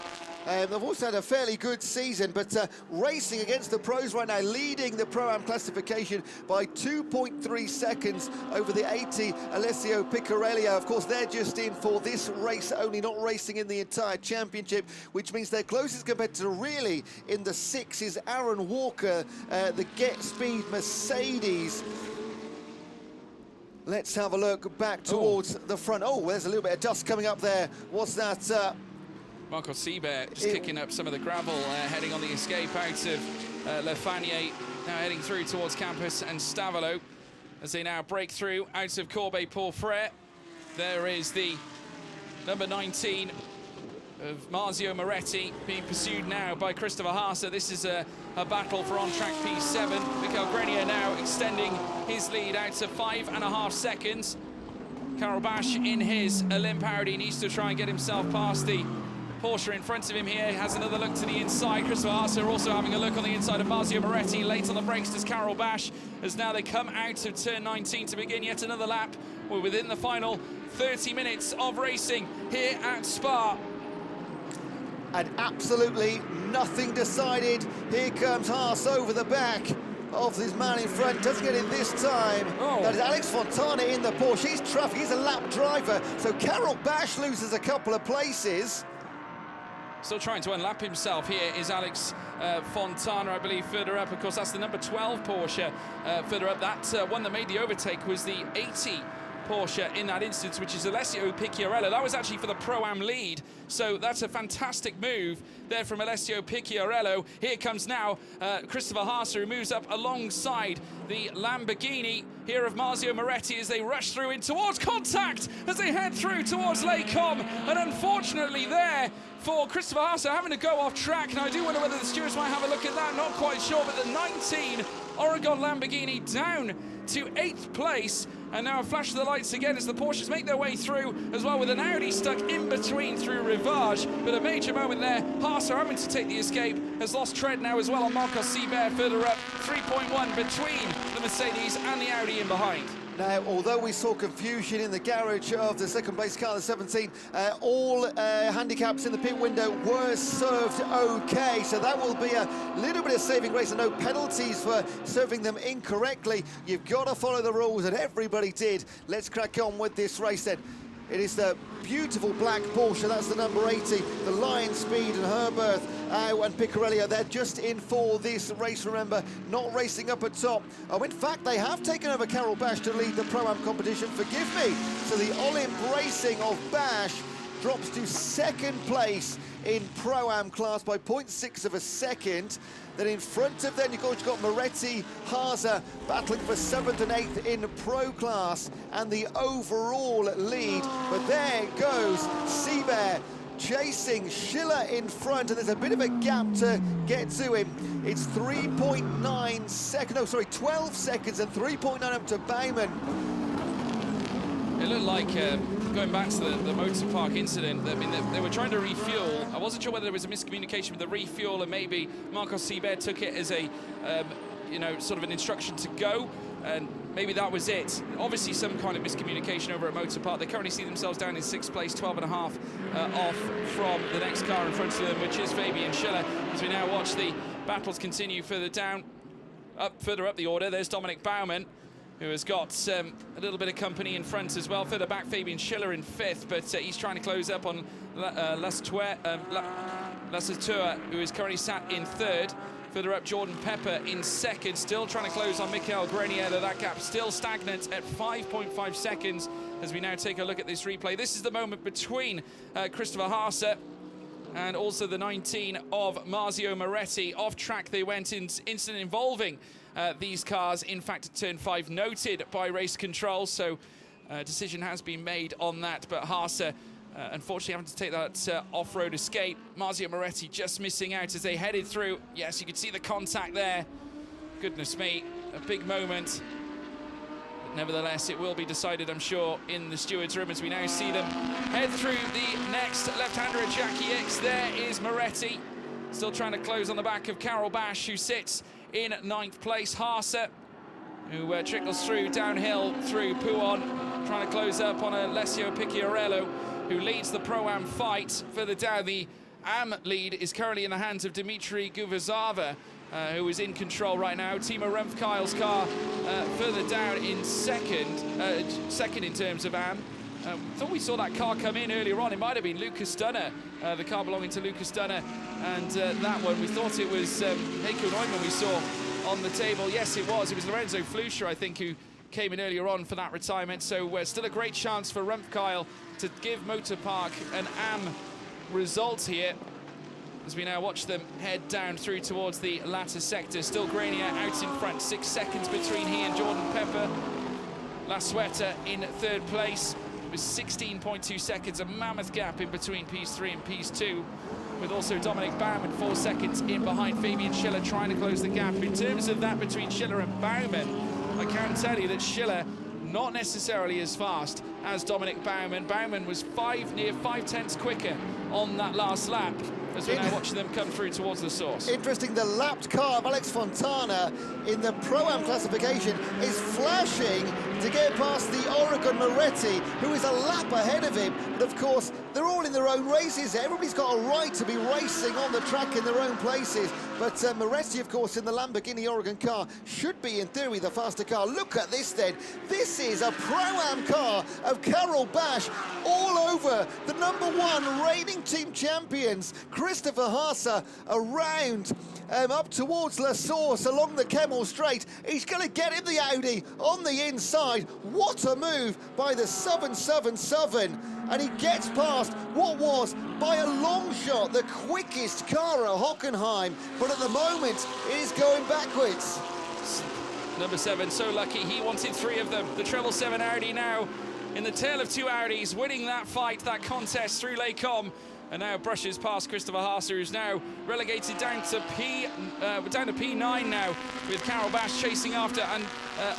They've also had a fairly good season, but racing against the pros right now, leading the Pro-Am classification by 2.3 seconds over the 80 Alessio Picciarello. Of course, they're just in for this race only, not racing in the entire championship, which means their closest competitor really in the 6 is Aaron Walker, the Get Speed Mercedes. Let's have a look back towards the front. Oh, there's a little bit of dust coming up there. What's that? Marco Seibert just kicking up some of the gravel, heading on the escape out of Le Fanier, now heading through towards Campus and Stavolo as they now break through out of Corbeil-Pourfray. There is the number 19 of Marzio Moretti being pursued now by Christopher Haase. This is a battle for on-track P7. Michael Grenier now extending his lead out to 5.5 seconds. Carol Bash in his Olymp Audi needs to try and get himself past the Porsche in front of him here. Has another look to the inside. Christopher Haase also having a look on the inside of Marzio Moretti. Late on the brakes does Carol Bash as now they come out of turn 19 to begin yet another lap. We're within the final 30 minutes of racing here at Spa. And absolutely nothing decided. Here comes Haase over the back of this man in front. Doesn't get in this time. That is Alex Fontana in the Porsche. He's traffic, he's a lap driver. So Carol Bash loses a couple of places. Still trying to unlap himself here is Alex Fontana, I believe, further up. Of course, that's the number 12 Porsche further up. That one that made the overtake was the 80 Porsche in that instance, which is Alessio Picciarello. That was actually for the Pro-Am lead, so that's a fantastic move there from Alessio Picciarello. Here comes now Christopher Haase, who moves up alongside the Lamborghini here of Marzio Moretti as they rush through in towards contact as they head through towards Les Combes. And unfortunately there for Christopher Haase having to go off track, and I do wonder whether the stewards might have a look at that, not quite sure, but the 19 Oregon Lamborghini down to 8th place. And now a flash of the lights again as the Porsches make their way through as well, with an Audi stuck in between through Rivage. But a major moment there. Haase having to take the escape, has lost tread now as well on Marco Seibert further up. 3.1 between the Mercedes and the Audi in behind. Now, although we saw confusion in the garage of the second place car, the 17, all handicaps in the pit window were served okay. So that will be a little bit of saving grace and no penalties for serving them incorrectly. You've got to follow the rules, and everybody did. Let's crack on with this race then. It is the beautiful black Porsche, that's the number 80, the Lion Speed and Herberth and Picciarello. They're just in for this race, remember, not racing up at top. Oh, in fact, they have taken over Carol Bash to lead the Pro-Am competition, forgive me. So the Olymp Racing of Bash drops to 2nd place in Pro-Am class by 0.6 of a second. Then in front of them, you've got Moretti, Haase battling for 7th and 8th in Pro class and the overall lead. But there goes Seibert chasing Schiller in front, and there's a bit of a gap to get to him. It's 3.9 seconds, no, sorry, 12 seconds and 3.9 up to Baumann. It looked like, going back to the motor park incident, I mean, they were trying to refuel. I wasn't sure whether there was a miscommunication with the refuel, and maybe Marco Seibert took it as a, you know, sort of an instruction to go, and maybe that was it. Obviously, some kind of miscommunication over at Motor Park. They currently see themselves down in 6th place, 12.5 off from the next car in front of them, which is Fabian Schiller. As we now watch the battles continue further down, further up the order, there's Dominic Baumann. who has got a little bit of company in front as well. Further back, Fabian Schiller in 5th, but he's trying to close up on Lasseteur, who is currently sat in 3rd. Further up, Jordan Pepper in 2nd, still trying to close on Michael Grenier. That gap still stagnant at 5.5 seconds as we now take a look at this replay. This is the moment between Christopher Haase and also the 19 of Marzio Moretti. Off track they went in incident involving these cars. In fact, at turn 5 noted by race control, so a decision has been made on that, but Haase unfortunately having to take that off-road escape. Marzio Moretti just missing out as they headed through. Yes, you could see the contact there. Goodness me, a big moment. But nevertheless, it will be decided, I'm sure, in the stewards' room as we now see them head through the next left-hander at Jackie X. There is Moretti, still trying to close on the back of Carol Bash, who sits in 9th place. Haase, who trickles through downhill through Pouon, trying to close up on Alessio Picciarello, who leads the Pro-Am fight. Further down, the AM lead is currently in the hands of Dimitri Guvazava, who is in control right now. Timo Rumpfkeil's car further down in second in terms of AM. Thought we saw that car come in earlier on. It might have been Lucas Dunner, the car belonging to Lucas Dunner, and that one, we thought it was Heiko Neumann we saw on the table. Yes, it was. It was Lorenzo Fluscher, I think, who came in earlier on for that retirement. So still a great chance for Rumpfkeil to give Motor Park an AM result here, as we now watch them head down through towards the latter sector. Still Grenier out in front, 6 seconds between he and Jordan Pepper. Lasseteur in 3rd place with 16.2 seconds, a mammoth gap in between P3 and P2, with also Dominic Baumann 4 seconds in behind Fabian Schiller, trying to close the gap. In terms of that between Schiller and Baumann, I can tell you that Schiller not necessarily as fast as Dominic Baumann. Baumann was near 5/10 quicker on that last lap, as we now watch them come through towards the source. Interesting, the lapped car of Alex Fontana in the Pro-Am classification is flashing to get past the Oregon Moretti, who is a lap ahead of him. But of course, they're all in their own races. Everybody's got a right to be racing on the track in their own places. But Moretti, of course, in the Lamborghini Oregon car, should be, in theory, the faster car. Look at this then. This is a Pro-Am car of Carol Bash all over the #1 reigning team champions, Christopher Haase, around up towards La Source along the Kemmel Straight. He's going to get in the Audi on the inside. What a move by the 777. And he gets past what was, by a long shot, the quickest car at Hockenheim. But at the moment, it is going backwards. Number 7, so lucky. He wanted 3 of them. The 777 Audi now in the tail of 2 Audis, winning that fight, that contest through Les Combes, and now brushes past Christopher Haase, who's now relegated down to P9 now, with Carol Bash chasing after, and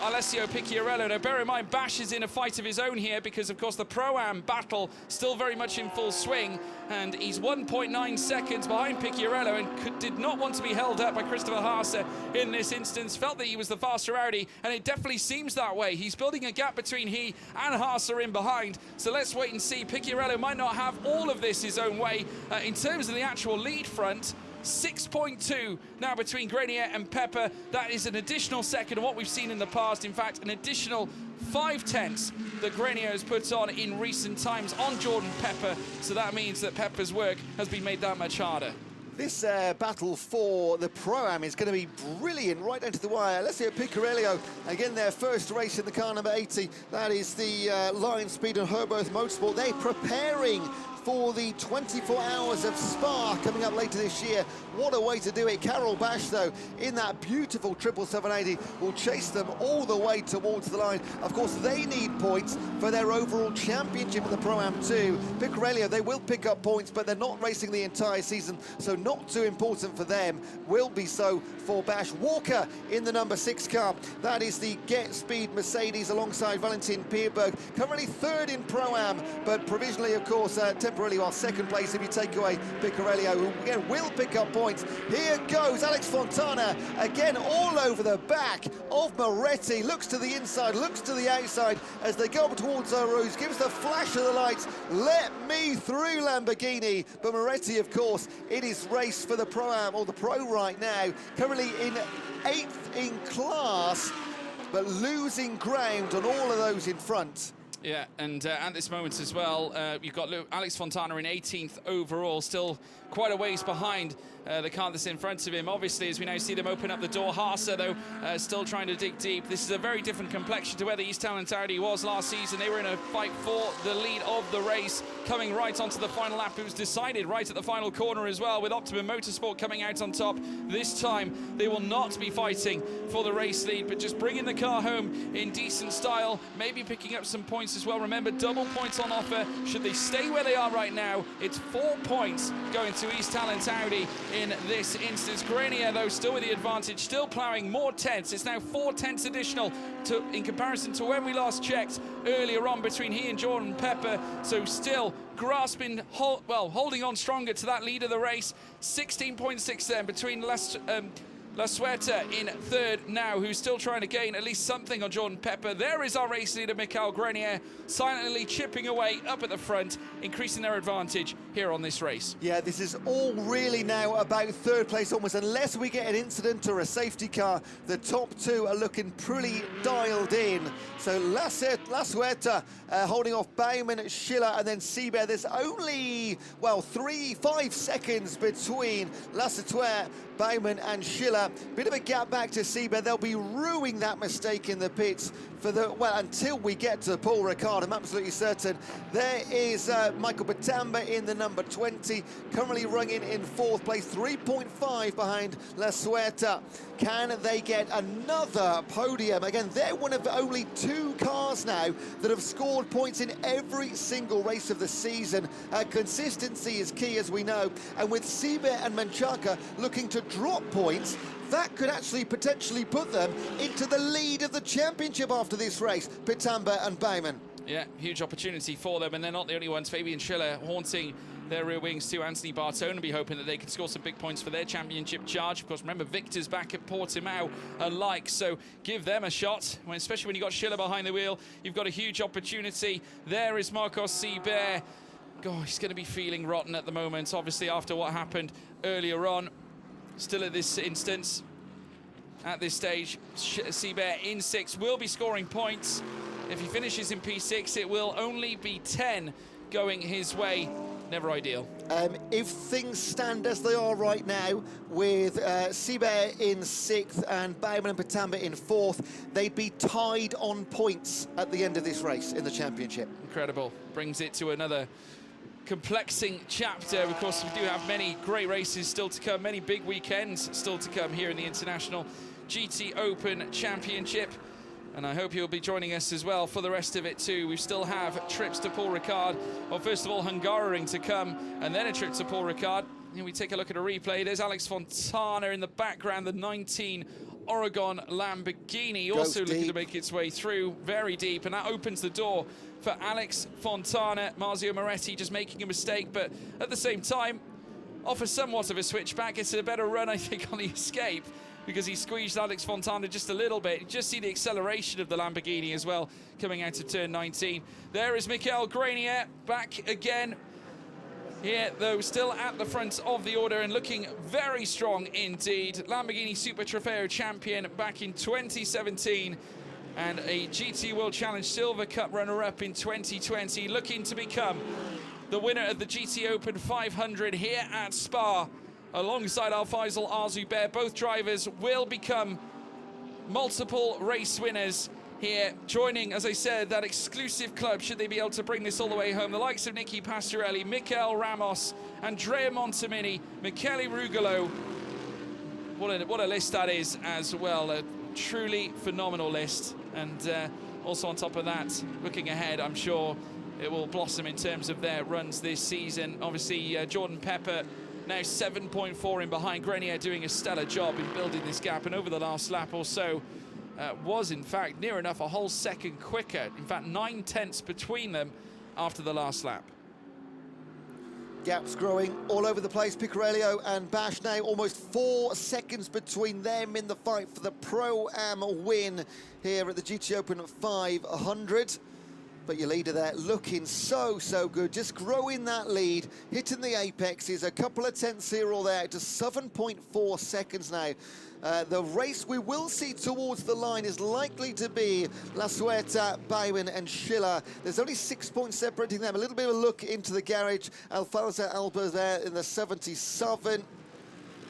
Alessio Picciarello. Now bear in mind, Bash is in a fight of his own here, because of course the Pro-Am battle still very much in full swing, and he's 1.9 seconds behind Picciarello, and did not want to be held up by Christopher Haase in this instance. Felt that he was the faster Audi, and it definitely seems that way. He's building a gap between he and Haase in behind, so let's wait and see. Picciarello might not have all of this his own way. In terms of the actual lead front, 6.2 now between Grenier and Pepper. That is an additional second of what we've seen in the past. In fact, an additional 5/10 that Grenier has put on in recent times on Jordan Pepper. So that means that Pepper's work has been made that much harder. This battle for the Pro-Am is going to be brilliant right down to the wire. Alessio Picciarello, again, their first race in the car number 80. That is the Lion Speed and Herberth Motorsport. They're preparing for the 24 Hours of Spa coming up later this year. What a way to do it. Carol Bash, though, in that beautiful 777-80, will chase them all the way towards the line. Of course, they need points for their overall championship in the Pro-Am too. Picciarello, they will pick up points, but they're not racing the entire season, so not too important for them. Will be so for Bash. Walker in the number 6 car. That is the Get Speed Mercedes alongside Valentin Pierberg. Currently 3rd in Pro-Am, but provisionally, of course, temporarily while 2nd place if you take away Picciarello, who again will pick up points. Here goes Alex Fontana, again all over the back of Moretti. Looks to the inside, looks to the outside as they go up towards Rouge, gives the flash of the lights. Let me through, Lamborghini. But Moretti, of course, it is race for the Pro-Am, or the Pro right now, currently in 8th in class. but losing ground on all of those in front. Yeah, and at this moment as well, you've got Alex Fontana in 18th overall, still quite a ways behind the car that's in front of him. Obviously, as we now see them open up the door, Haase, though, still trying to dig deep. This is a very different complexion to where the East Talentardi was last season. They were in a fight for the lead of the race, coming right onto the final lap. It was decided right at the final corner as well, with Optimum Motorsport coming out on top. This time, they will not be fighting for the race lead, but just bringing the car home in decent style, maybe picking up some points as well. Remember, double points on offer. Should they stay where they are right now, it's 4 points going to East Talentardi in this instance. Grenier, though, still with the advantage, still ploughing more tenths. It's now 4 tenths additional in comparison to when we last checked earlier on between he and Jordan Pepper. So still grasping, holding on stronger to that lead of the race. 16.6 then between La Suerta in third now, who's still trying to gain at least something on Jordan Pepper. There is our race leader, Michael Grenier, silently chipping away up at the front, increasing their advantage here on this race. Yeah, this is all really now about third place almost. Unless we get an incident or a safety car, the top two are looking pretty dialed in. So La Suerta holding off Baumann, Schiller, and then Seibert. There's only, 5 seconds between La Suerta, Baumann and Schiller. Bit of a gap back to Seibert. They'll be ruining that mistake in the pits for until we get to Paul Ricard. I'm absolutely certain. There is Michael Batamba in the number 20, currently running in 4th place, 3.5 behind La Suerta. Can they get another podium? Again, they're one of only 2 cars now that have scored points in every single race of the season. Consistency is key, as we know, and with Seibert and Menchaca looking to drop points, that could actually potentially put them into the lead of the championship after this race, Pitamba and Baumann. Yeah, huge opportunity for them, and they're not the only ones. Fabian Schiller haunting their rear wings to Anthony Bartone and be hoping that they can score some big points for their championship charge. Of course, remember, Victor's back at Portimao alike, so give them a shot, especially when you've got Schiller behind the wheel. You've got a huge opportunity. There is Marcos Seibert. God, he's going to be feeling rotten at the moment, obviously, after what happened earlier on. Still at this instance, at this stage, Seibert in 6th will be scoring points. If he finishes in P6, it will only be 10 going his way. Never ideal. If things stand as they are right now, with Seibert in 6th and Baumann and Pitamba in 4th, they'd be tied on points at the end of this race in the championship. Incredible. Brings it to another complexing chapter. Of course, we do have many great races still to come, many big weekends still to come here in the International GT Open Championship. And I hope you'll be joining us as well for the rest of it too. We still have trips to Paul Ricard. Well, first of all, Hungaroring to come, and then a trip to Paul Ricard. And we take a look at a replay. There's Alex Fontana in the background, the 19 Oregon Lamborghini, also looking to make its way through very deep, and that opens the door for Alex Fontana. Marzio Moretti just making a mistake, but at the same time offers somewhat of a switchback. Gets a better run, I think, on the escape, because he squeezed Alex Fontana just a little bit. You just see the acceleration of the Lamborghini as well coming out of turn 19. There is Michael Grenier back again. Here, though, still at the front of the order and looking very strong indeed. Lamborghini Super Trofeo champion back in 2017 and a GT World Challenge Silver Cup runner-up in 2020, looking to become the winner of the GT Open 500 here at Spa, alongside Al-Faisal Al-Zubair. Both drivers will become multiple race winners here, joining, as I said, that exclusive club, should they be able to bring this all the way home. The likes of Nicky Pastorelli, Mikel Ramos, Andrea Montemini, Michele Rugolo. What a list that is as well. A truly phenomenal list. And also on top of that, looking ahead, I'm sure it will blossom in terms of their runs this season. Obviously, Jordan Pepper now 7.4 in behind. Grenier doing a stellar job in building this gap, and over the last lap or so, was in fact near enough a whole second quicker. In fact, 9 tenths between them after the last lap. Gaps growing all over the place. Picorello and Bash now almost 4 seconds between them in the fight for the Pro-Am win here at the GT Open 500. But your leader there looking so good, just growing that lead, hitting the apexes, a couple of tenths here or there, to 7.4 seconds now. The race we will see towards the line is likely to be La Suerta, Baumann and Schiller. There's only 6 points separating them. A little bit of a look into the garage. Alfonso Alba there in the 77.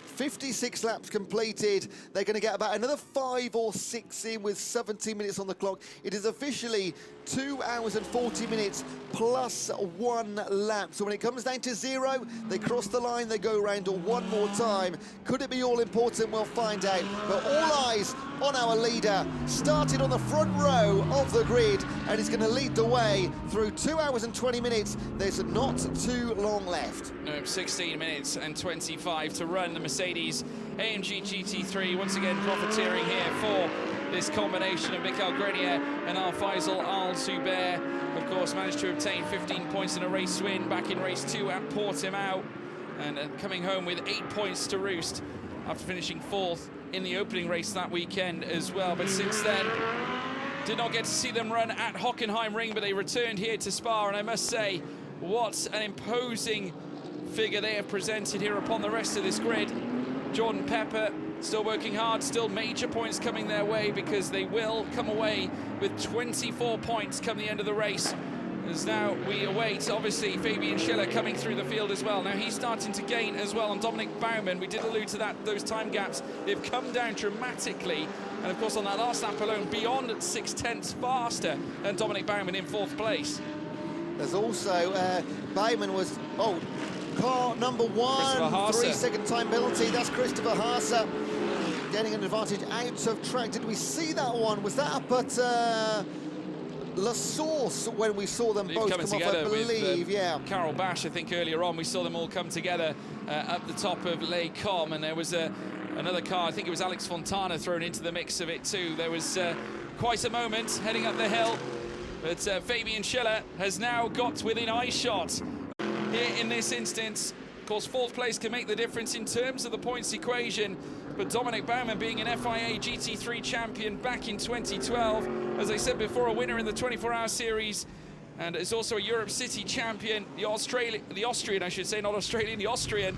56 laps completed. They're going to get about another 5 or 6 in with 17 minutes on the clock. It is officially 2 hours and 40 minutes plus 1 lap. So when it comes down to 0, they cross the line, they go around one more time. Could it be all important? We'll find out. But all eyes on our leader, started on the front row of the grid, and is going to lead the way through 2 hours and 20 minutes. There's not too long left. No, 16 minutes and 25 to run. The Mercedes AMG GT3 once again profiteering here for this combination of Michael Grenier and Al-Faisal Al-Zubair. Of course, managed to obtain 15 points in a race win back in race 2 at Portimao, and coming home with 8 points to roost after finishing 4th in the opening race that weekend as well. But since then, did not get to see them run at Hockenheim Ring, but they returned here to Spa, and I must say, what an imposing figure they have presented here upon the rest of this grid. Jordan Pepper still working hard, still major points coming their way, because they will come away with 24 points come the end of the race. As now we await, obviously, Fabian Schiller coming through the field as well. Now he's starting to gain as well on Dominic Baumann. We did allude to that, those time gaps. They've come down dramatically. And of course, on that last lap alone, beyond 6 tenths faster than Dominic Baumann in 4th place. There's also, Baumann was, car number 1, 3-second time penalty. That's Christopher Haase getting an advantage out of track. Did we see that one? Was that up at La Source when we saw them both come off, I believe? Yeah. Carol Bash, I think earlier on, we saw them all come together up the top of Les Combes, and there was another car, I think it was Alex Fontana, thrown into the mix of it too. There was quite a moment heading up the hill, but Fabian Schiller has now got within eye shot here in this instance. Of course, 4th place can make the difference in terms of the points equation, but Dominic Baumann, being an FIA GT3 champion back in 2012, as I said before, a winner in the 24-hour series, and is also a Europe City champion, the Austrian, I should say, not Australian, the Austrian,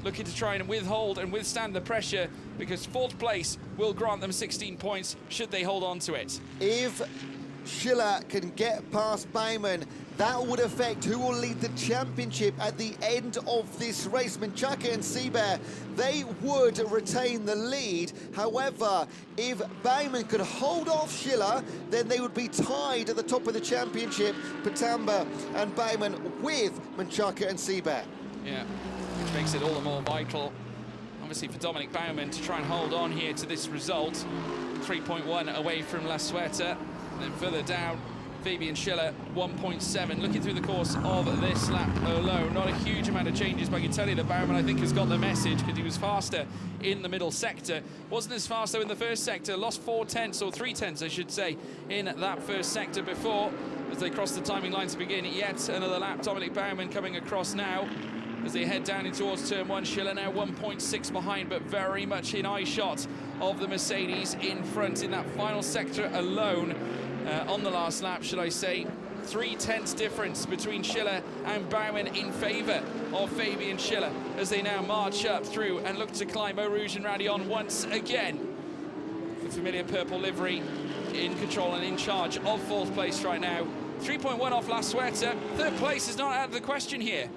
looking to try and withhold and withstand the pressure, because 4th place will grant them 16 points should they hold on to it. If Schiller can get past Baumann, that would affect who will lead the championship at the end of this race. Menchaca and Seibert, they would retain the lead. However, if Baumann could hold off Schiller, then they would be tied at the top of the championship, Patamba and Baumann, with Menchaca and Seibert. Yeah, which makes it all the more vital, obviously, for Dominic Baumann to try and hold on here to this result. 3.1 away from La Suerta, and then further down, Fabian Schiller, 1.7. Looking through the course of this lap alone, not a huge amount of changes, but I can tell you that Baumann, I think, has got the message, because he was faster in the middle sector. Wasn't as fast, though, in the first sector. Lost 4 tenths, or 3 tenths, I should say, in that first sector before, as they crossed the timing line to begin yet another lap. Dominic Baumann coming across now as they head down in towards turn 1. Schiller now 1.6 behind, but very much in eye shot of the Mercedes in front in that final sector alone. On the last lap, should I say, 3 tenths difference between Schiller and Baumann in favour of Fabian Schiller, as they now march up through and look to climb Eau Rouge and Radion once again. The familiar purple livery in control and in charge of 4th place right now. 3.1 off La Suerta. 3rd place is not out of the question here.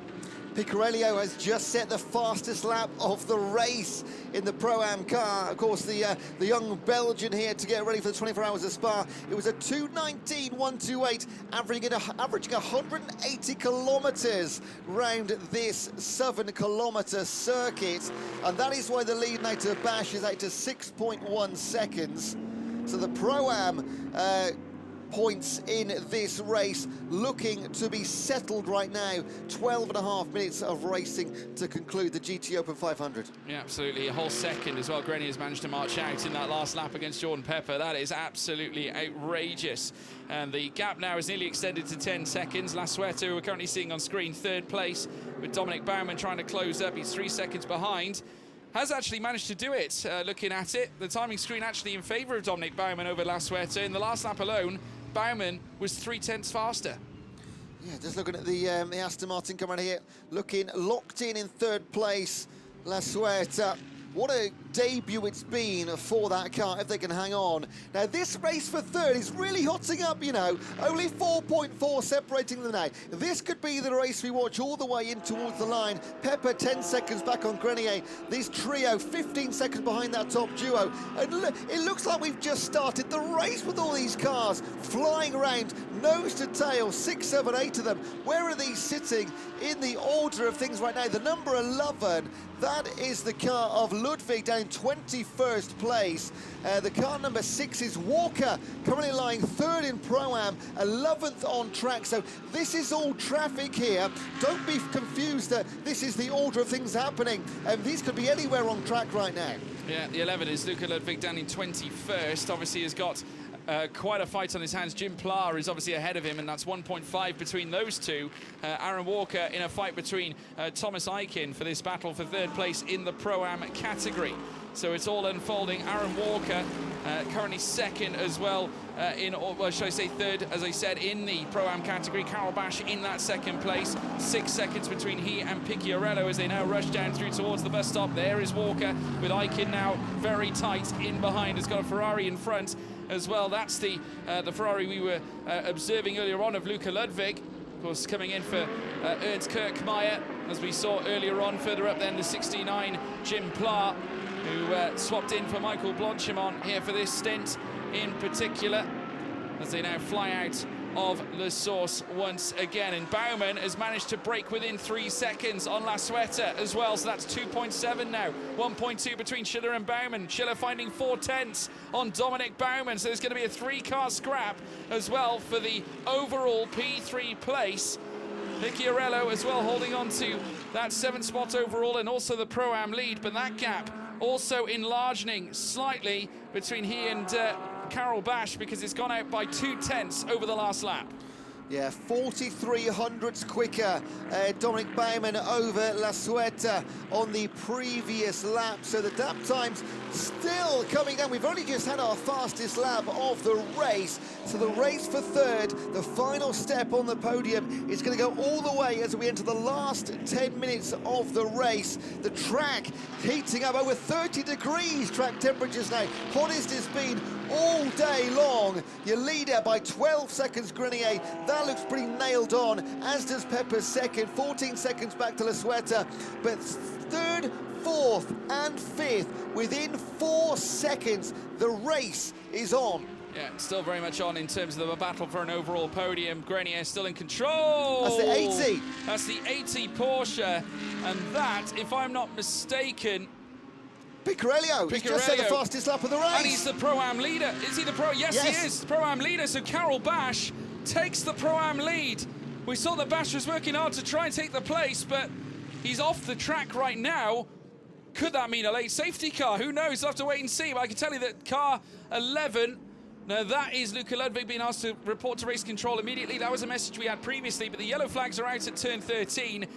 Picorello has just set the fastest lap of the race in the Pro-Am car. Of course, the young Belgian here to get ready for the 24 hours of Spa. It was a 2:19.128, averaging 180 kilometres round this 7-kilometre circuit. And that is why the lead now to Bash is out to 6.1 seconds. So the Pro-Am points in this race looking to be settled right now. 12.5 minutes of racing to conclude the GT Open 500. Yeah, absolutely. A whole second as well. Grenier's managed to march out in that last lap against Jordan Pepper. That is absolutely outrageous. And the gap now is nearly extended to 10 seconds. La Suerta, who we're currently seeing on screen, 3rd place, with Dominic Baumann trying to close up. He's 3 seconds behind. Has actually managed to do it, looking at it. The timing screen actually in favour of Dominic Baumann over La Suerta. In the last lap alone, Baumann was 3/10 faster. Yeah, just looking at the Aston Martin coming here, looking locked in third place. La Suerte. What a debut it's been for that car, if they can hang on. Now, this race for third is really hotting up, you know. Only 4.4 separating them now. This could be the race we watch all the way in towards the line. Pepper 10 seconds back on Grenier. This trio 15 seconds behind that top duo. And look, it looks like we've just started the race with all these cars flying around, nose to tail, 6, 7, 8 of them. Where are these sitting in the order of things right now? The number 11, that is the car of Ludwig down 21st place. The car number 6 is Walker, currently lying third in Pro-Am, 11th on track. So this is all traffic here. Don't be confused that this is the order of things happening. These could be anywhere on track right now. Yeah, the 11 is Luca Ludwig down in 21st. Obviously has got quite a fight on his hands. Jim Pla is obviously ahead of him, and that's 1.5 between those two. Aaron Walker in a fight between Thomas Eichen for this battle for third place in the Pro-Am category. So it's all unfolding. Aaron Walker currently second as well well, should I say third, as I said, in the Pro-Am category. Carol Bash in that second place. 6 seconds between he and Picciarello as they now rush down through towards the bus stop. There is Walker with Eichen now very tight in behind. Has got a Ferrari in front as well. That's the Ferrari we were observing earlier on of Luca Ludwig. Of course, coming in for Ernst Kirkmeyer, as we saw earlier on. Further up then, the 69, Jim Pla, who swapped in for Michael Blanchimont here for this stint in particular, as they now fly out of La Source once again. And Baumann has managed to break within 3 seconds on La Suerte as well, so that's 2.7 now. 1.2 between Schiller and Baumann. Schiller finding 4/10 on Dominic Baumann, so there's going to be a 3-car scrap as well for the overall P3 place. Picciarello as well holding on to that 7th spot overall and also the Pro-Am lead, but that gap also enlarging slightly between he and Carol Bash, because it's gone out by 2/10 over the last lap. Yeah, 43 hundredths quicker. Dominic Baumann over La Suerte on the previous lap. So the lap times still coming down. We've only just had our fastest lap of the race. So the race for third, the final step on the podium, is going to go all the way as we enter the last 10 minutes of the race. The track heating up, over 30 degrees track temperatures now. Hottest it's been all day long. Your leader by 12 seconds, Grenier. That looks pretty nailed on, as does Pepper's second. 14 seconds back to La Suerte. But third, fourth and fifth, within 4 seconds, the race is on. Yeah, still very much on in terms of the battle for an overall podium. Grenier still in control. That's the 80. That's the 80 Porsche. And that, if I'm not mistaken, Picciarello, he's just set the fastest lap of the race. And he's the Pro-Am leader. Is he the Pro? Yes, he is, the Pro-Am leader. So Carol Bash takes the Pro-Am lead. We saw that Bash was working hard to try and take the place, but he's off the track right now. Could that mean a late safety car? Who knows? We'll have to wait and see. But I can tell you that car 11, now that is Luca Ludwig being asked to report to race control immediately. That was a message we had previously, but the yellow flags are out at turn 13.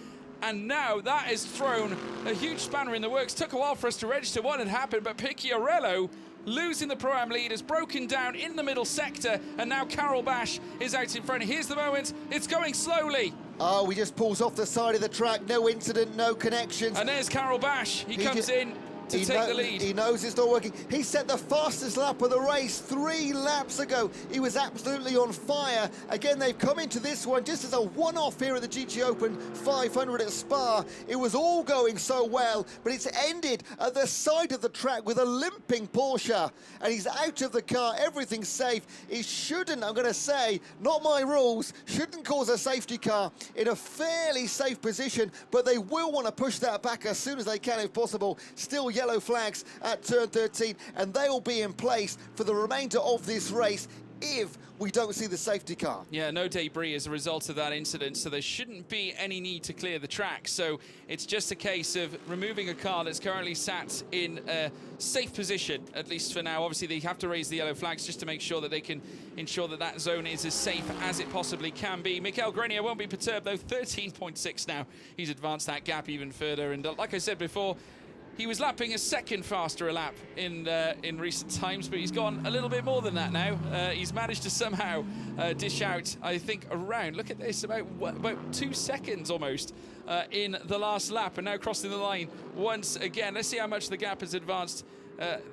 And now that has thrown a huge spanner in the works. Took a while for us to register what had happened, but Picciarello, losing the Pro-Am lead, has broken down in the middle sector, and now Carol Bash is out in front. Here's the moment. It's going slowly. Oh, he just pulls off the side of the track. No incident, no connections. And there's Carol Bash. He comes in to take the lead. He knows it's not working. He set the fastest lap of the race 3 laps ago. He was absolutely on fire. Again, they've come into this one just as a one-off here at the GT Open 500 at Spa. It was all going so well, but it's ended at the side of the track with a limping Porsche. And he's out of the car. Everything's safe. He shouldn't, I'm going to say, not my rules, shouldn't cause a safety car in a fairly safe position, but they will want to push that back as soon as they can if possible. Still yellow flags at turn 13, and they will be in place for the remainder of this race if we don't see the safety car. Yeah, no debris as a result of that incident, so there shouldn't be any need to clear the track. So it's just a case of removing a car that's currently sat in a safe position, at least for now. Obviously, they have to raise the yellow flags just to make sure that they can ensure that that zone is as safe as it possibly can be. Michael Grenier won't be perturbed, though. 13.6 now. He's advanced that gap even further. And like I said before, He was lapping a second faster a lap in recent times, but he's gone a little bit more than that now. He's managed to somehow dish out, I think, around, look at this, about 2 seconds almost in the last lap, and now crossing the line once again. Let's see how much the gap has advanced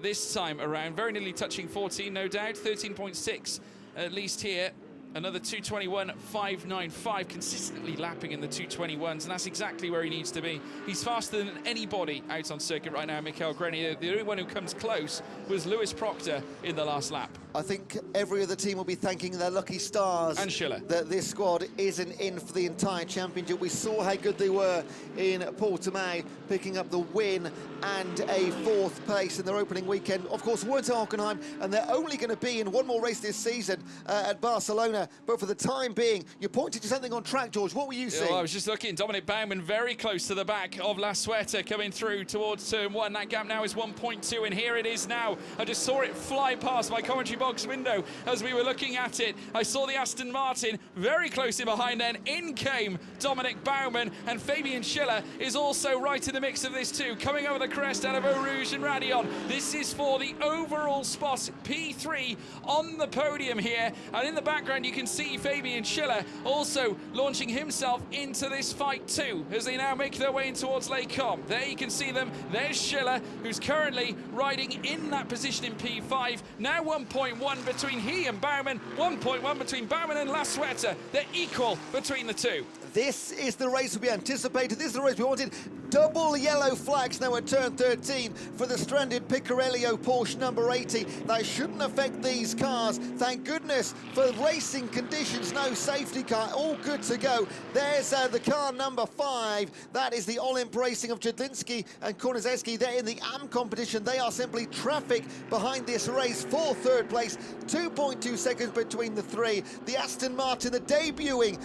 this time around. Very nearly touching 14, no doubt. 13.6 at least here. Another 221.595, consistently lapping in the 221s, and that's exactly where he needs to be. He's faster than anybody out on circuit right now, Mikael Grenier. The only one who comes close was Lewis Proctor in the last lap. I think every other team will be thanking their lucky stars. And Schiller. That this squad isn't in for the entire championship. We saw how good they were in Portimao, picking up the win and a 4th place in their opening weekend. Of course, weren't Hockenheim, and they're only going to be in one more race this season at Barcelona. But for the time being, you pointed to something on track, George. What were you seeing? I was just looking. Dominic Baumann very close to the back of La Sueta, coming through towards turn 1. That gap now is 1.2, and here it is now. I just saw it fly past my commentary box window as we were looking at it. I saw the Aston Martin very close in behind. Then in came Dominic Baumann, and Fabian Schiller is also right in the mix of this too, coming over the crest out of Eau Rouge and Raidillon. This is for the overall spot, P3 on the podium here, and in the background you can see Fabian Schiller also launching himself into this fight too, as they now make their way in towards Les Combes. There you can see them. There's Schiller, who's currently riding in that position in P5. Now 1.1 between he and Baumann, 1.1 between Baumann and La Sueta. They're equal between the two. This is the race we anticipated. This is the race we wanted. Double yellow flags now at turn 13 for the stranded Picorello Porsche number 80. That shouldn't affect these cars. Thank goodness for racing conditions. No safety car. All good to go. There's the car number 5. That is the Olymp Racing of Jedlinski and Korniszewski. They're in the AM competition. They are simply traffic behind this race for 3rd place. 2.2 seconds between the 3. The Aston Martin, the debuting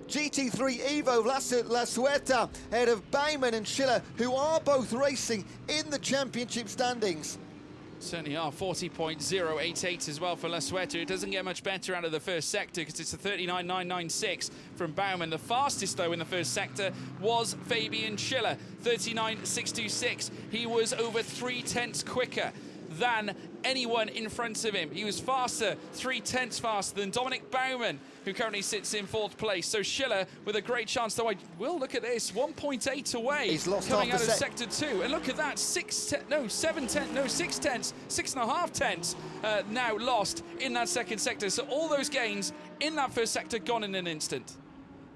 GT3 Evo La Sueta, ahead of Baumann and Schiller, who are both racing in the championship standings. Certainly are. 40.088 as well for La Sueta. It doesn't get much better out of the first sector because it's a 39.996 from Baumann. The fastest, though, in the first sector was Fabian Schiller, 39.626. He was over 3/10 quicker than anyone in front of him. He was faster, 3/10 faster than Dominic Baumann, who currently sits in 4th place. So Schiller with a great chance, though I will look at this, 1.8 away. He's lost coming half out the of sector 2. And look at that, 6.5 tenths now lost in that second sector. So all those gains in that first sector gone in an instant.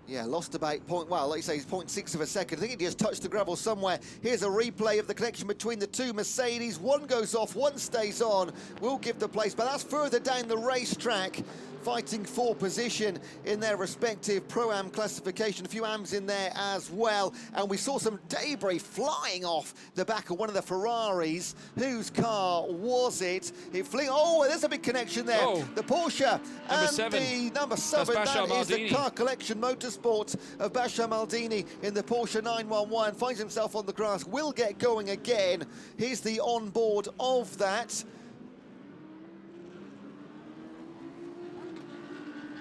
Yeah, lost about like you say, he's 0.6 of a second. I think he just touched the gravel somewhere. Here's a replay of the connection between the two Mercedes. One goes off, one stays on. We'll give the place, but that's further down the racetrack, fighting for position in their respective Pro-Am classification. A few AMs in there as well. And we saw some debris flying off the back of one of the Ferraris. Whose car was it? It flew. Oh, there's a big connection there. Oh. The Porsche and the number 7. That's That Bashar is the Maldini. Car Collection Motorsports of Bashar Maldini in the Porsche 911. Finds himself on the grass. Will get going again. Here's the onboard of that.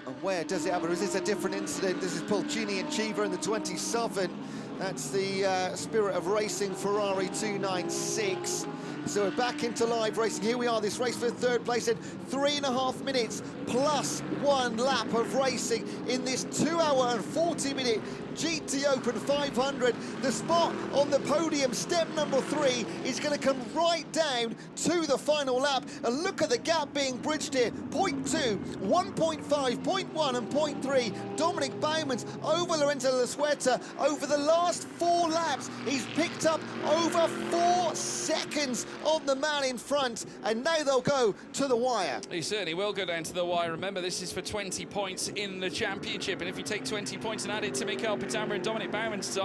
And where does it happen? Is this a different incident? This is Pulcini and Chiva in the 27. That's the Spirit of Racing Ferrari 296. So we're back into live racing. Here we are, this race for 3rd place in 3.5 minutes plus 1 lap of racing in this 2-hour and 40-minute GT Open 500. The spot on the podium, step number 3, is going to come right down to the final lap. And look at the gap being bridged here. 0.2, 1.5, 0.1 and 0.3. Dominic Baumann's over Lorenzo La Sueta. Over the last 4 laps, he's picked up over 4 seconds on the man in front. And now they'll go to the wire. He certainly will go down to the wire. Remember, this is for 20 points in the championship. And if you take 20 points and add it to Mikael Pitambra and Dominic Baumann's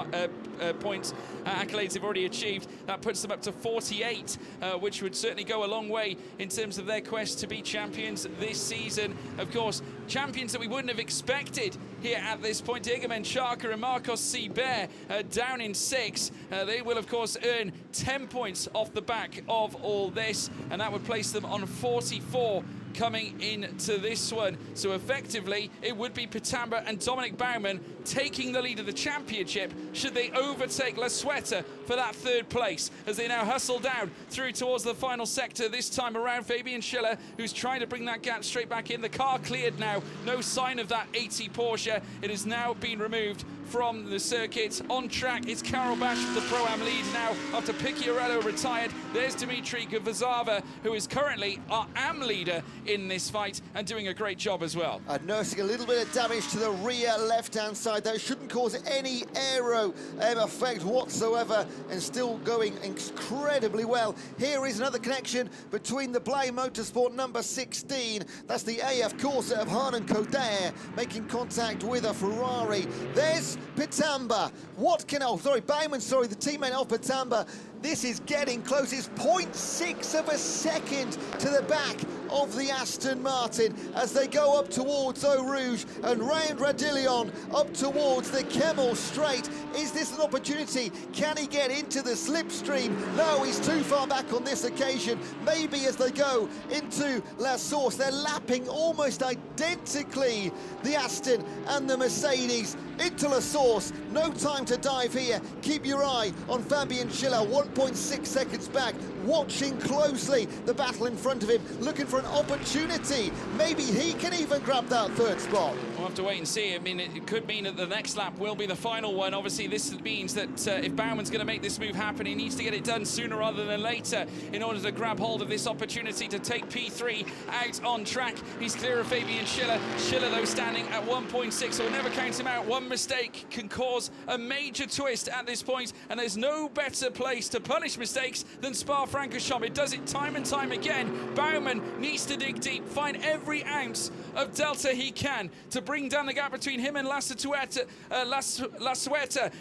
points accolades they've already achieved, that puts them up to 48, which would certainly go a long way in terms of their quest to be champions this season. Of course, champions that we wouldn't have expected here at this point. Egemen Sharker and Marcos Seibert down in 6. They will, of course, earn 10 points off the back of all this, and that would place them on 44 coming into this one. So effectively, it would be Pitamba and Dominic Baumann taking the lead of the championship should they overtake La Sueta for that third place, as they now hustle down through towards the final sector. This time around, Fabian Schiller, who's trying to bring that gap straight back in. The car cleared now. No sign of that 80 Porsche. It has now been removed from the circuit. On track, it's Karel Bash for the Pro-Am lead now after Picciarello retired. There's Dimitri Gvazava, who is currently our AM leader in this fight and doing a great job as well. Nursing a little bit of damage to the rear left-hand side. That shouldn't cause any aero effect whatsoever, and still going incredibly well. Here is another connection between the Blay Motorsport number 16. That's the AF Corsa of Hernan Coder making contact with a Ferrari. There's Pitamba. Baumann, the teammate of Pitamba. This is getting close. It's 0.6 of a second to the back of the Aston Martin as they go up towards Eau Rouge and round Radillion up towards the Kemmel Straight. Is this an opportunity? Can he get into the slipstream? No, he's too far back on this occasion. Maybe as they go into La Source, they're lapping almost identically the Aston and the Mercedes into La Source. No time to dive here. Keep your eye on Fabian Schiller, 1.6 seconds back, watching closely the battle in front of him, looking for an opportunity. Maybe he can even grab that third spot. We'll have to wait and see. I mean, it could mean that the next lap will be the final one. Obviously, this means that if Baumann's going to make this move happen, he needs to get it done sooner rather than later in order to grab hold of this opportunity to take P3 out on track. He's clear of Fabian Schiller. Schiller, though, standing at 1.6, so we'll never count him out. One mistake can cause a major twist at this point, and there's no better place to punish mistakes than Spa-Francorchamps. It does it time and time again. Baumann needs to dig deep, find every ounce of delta he can to bring down the gap between him and La Sueta,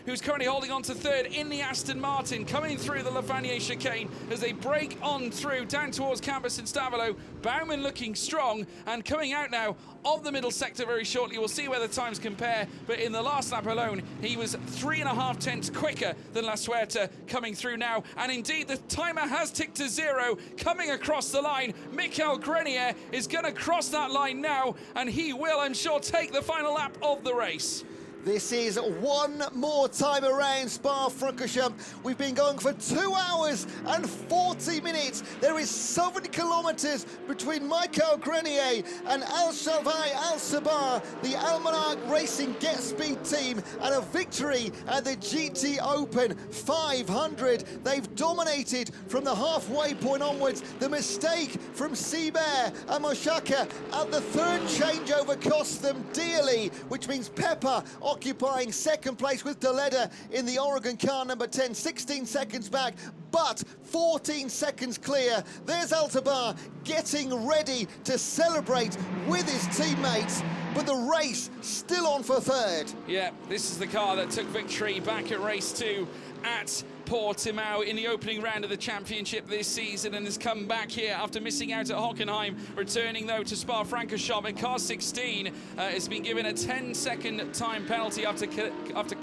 who's currently holding on to third in the Aston Martin, coming through the Lafanier chicane as they break on through down towards Campos and Stavolo. Baumann looking strong and coming out now of the middle sector very shortly. We'll see where the times compare, but in the last lap alone, he was 3.5 tenths quicker than La Sueta coming through now. And indeed, the timer has ticked to 0, coming across the line. Michael Grenier is going to cross that line now, and he will, I'm sure, take the final lap of the race. This is one more time around Spa-Francorchamps. We've been going for 2 hours and 40 minutes. There is 7 kilometers between Michael Grenier and Al-Shalvai Al-Sabah, the Almanac Racing Get Speed team, and a victory at the GT Open 500. They've dominated from the halfway point onwards. The mistake from Seabear and Moshaka at the third changeover cost them dearly, which means Pepper occupying second place with Deleda in the Oregon car number 10, 16 seconds back, but 14 seconds clear. There's Altabar getting ready to celebrate with his teammates, but the race still on for third. Yeah, this is the car that took victory back at race 2 at Portimao in the opening round of the championship this season, and has come back here after missing out at Hockenheim, returning though to Spa-Francorchamps. And car 16 has been given a 10-second time penalty after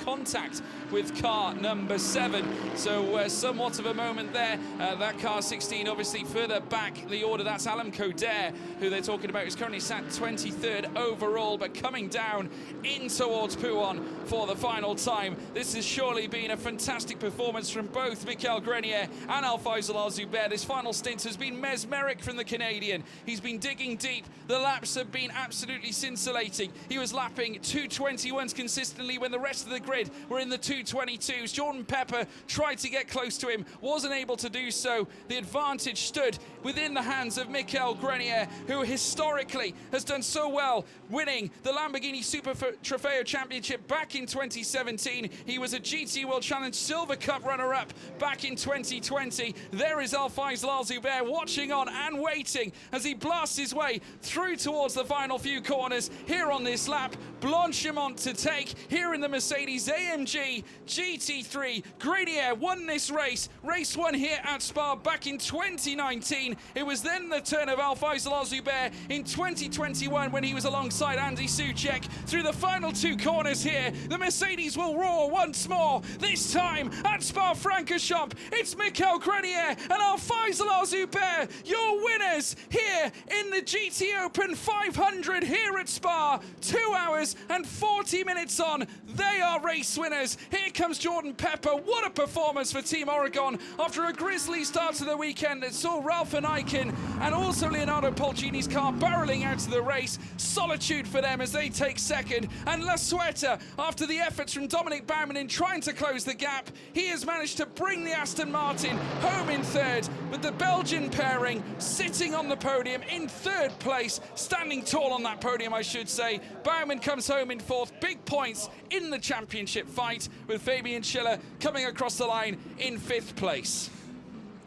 contact with car number 7. So somewhat of a moment there. That car 16 obviously further back the order. That's Alan Coder, who they're talking about, who's currently sat 23rd overall, but coming down in towards Pouhon for the final time. This has surely been a fantastic performance from both Michael Grenier and Alfaisal Al-Zubair. This final stint has been mesmeric from the Canadian. He's been digging deep. The laps have been absolutely scintillating. He was lapping 221s consistently when the rest of the grid were in the 222s. Jordan Pepper tried to get close to him, wasn't able to do so. The advantage stood within the hands of Michael Grenier, who historically has done so well, winning the Lamborghini Super Trofeo Championship back in 2017. He was a GT World Challenge Silver Cup runner-up back in 2020. There is Alfaisal Al-Zubair watching on and waiting as he blasts his way through towards the final few corners here on this lap. Blanchimont to take here in the Mercedes AMG GT3. Grenier won this race. Race 1 here at Spa back in 2019. It was then the turn of Alfaisal Al-Zubair in 2021 when he was alongside Andy Soucek. Through the final 2 corners here, the Mercedes will roar once more, this time at Spa our Francorchamps. It's Mikel Grenier and Al-Faisal Al-Zubair, your winners here in the GT Open 500 here at Spa. 2 hours and 40 minutes on. They are race winners. Here comes Jordan Pepper. What a performance for Team Oregon after a grisly start to the weekend that saw Ralph and Eichen and also Leonardo Polcini's car barreling out of the race. Solitude for them as they take second. And La Sueta, after the efforts from Dominic Baumann in trying to close the gap, he has managed to bring the Aston Martin home in third, with the Belgian pairing sitting on the podium in third place, standing tall on that podium, I should say. Baumann comes home in fourth. Big points in the championship fight, with Fabian Schiller coming across the line in fifth place.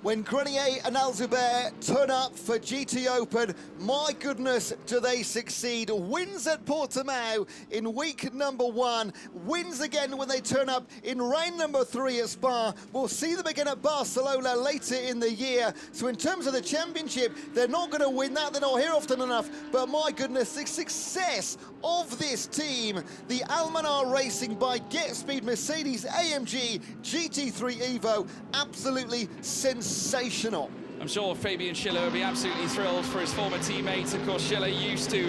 When Grenier and Al-Zubair turn up for GT Open, my goodness, do they succeed. Wins at Portimao in week number 1, wins again when they turn up in round number 3 at Spa. We'll see them again at Barcelona later in the year. So in terms of the championship, they're not going to win that. They're not here often enough. But my goodness, the success of this team, the Almanar Racing by Get Speed Mercedes AMG GT3 Evo, absolutely sensational. I'm sure Fabian Schiller will be absolutely thrilled for his former teammates. Of course, Schiller used to,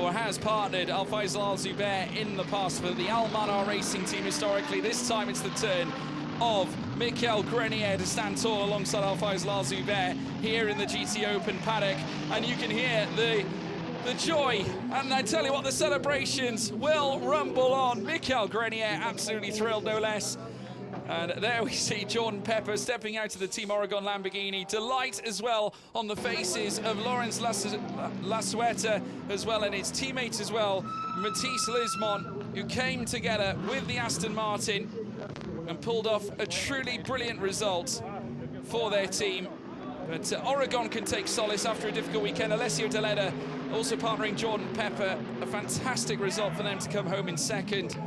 or has partnered Al-Faisal Al-Zubair in the past for the Almanar Racing team historically. This time it's the turn of Mikel Grenier to stand tall alongside Al-Faisal Al-Zubair here in the GT Open paddock. And you can hear the joy, and I tell you what, the celebrations will rumble on. Mikel Grenier absolutely thrilled, no less. And there we see Jordan Pepper stepping out of the Team Oregon Lamborghini. Delight as well on the faces of Lawrence La Sueta as well, and his teammates as well, Matisse Lismont, who came together with the Aston Martin and pulled off a truly brilliant result for their team. But Oregon can take solace after a difficult weekend. Alessio Deleda also partnering Jordan Pepper. A fantastic result for them to come home in second.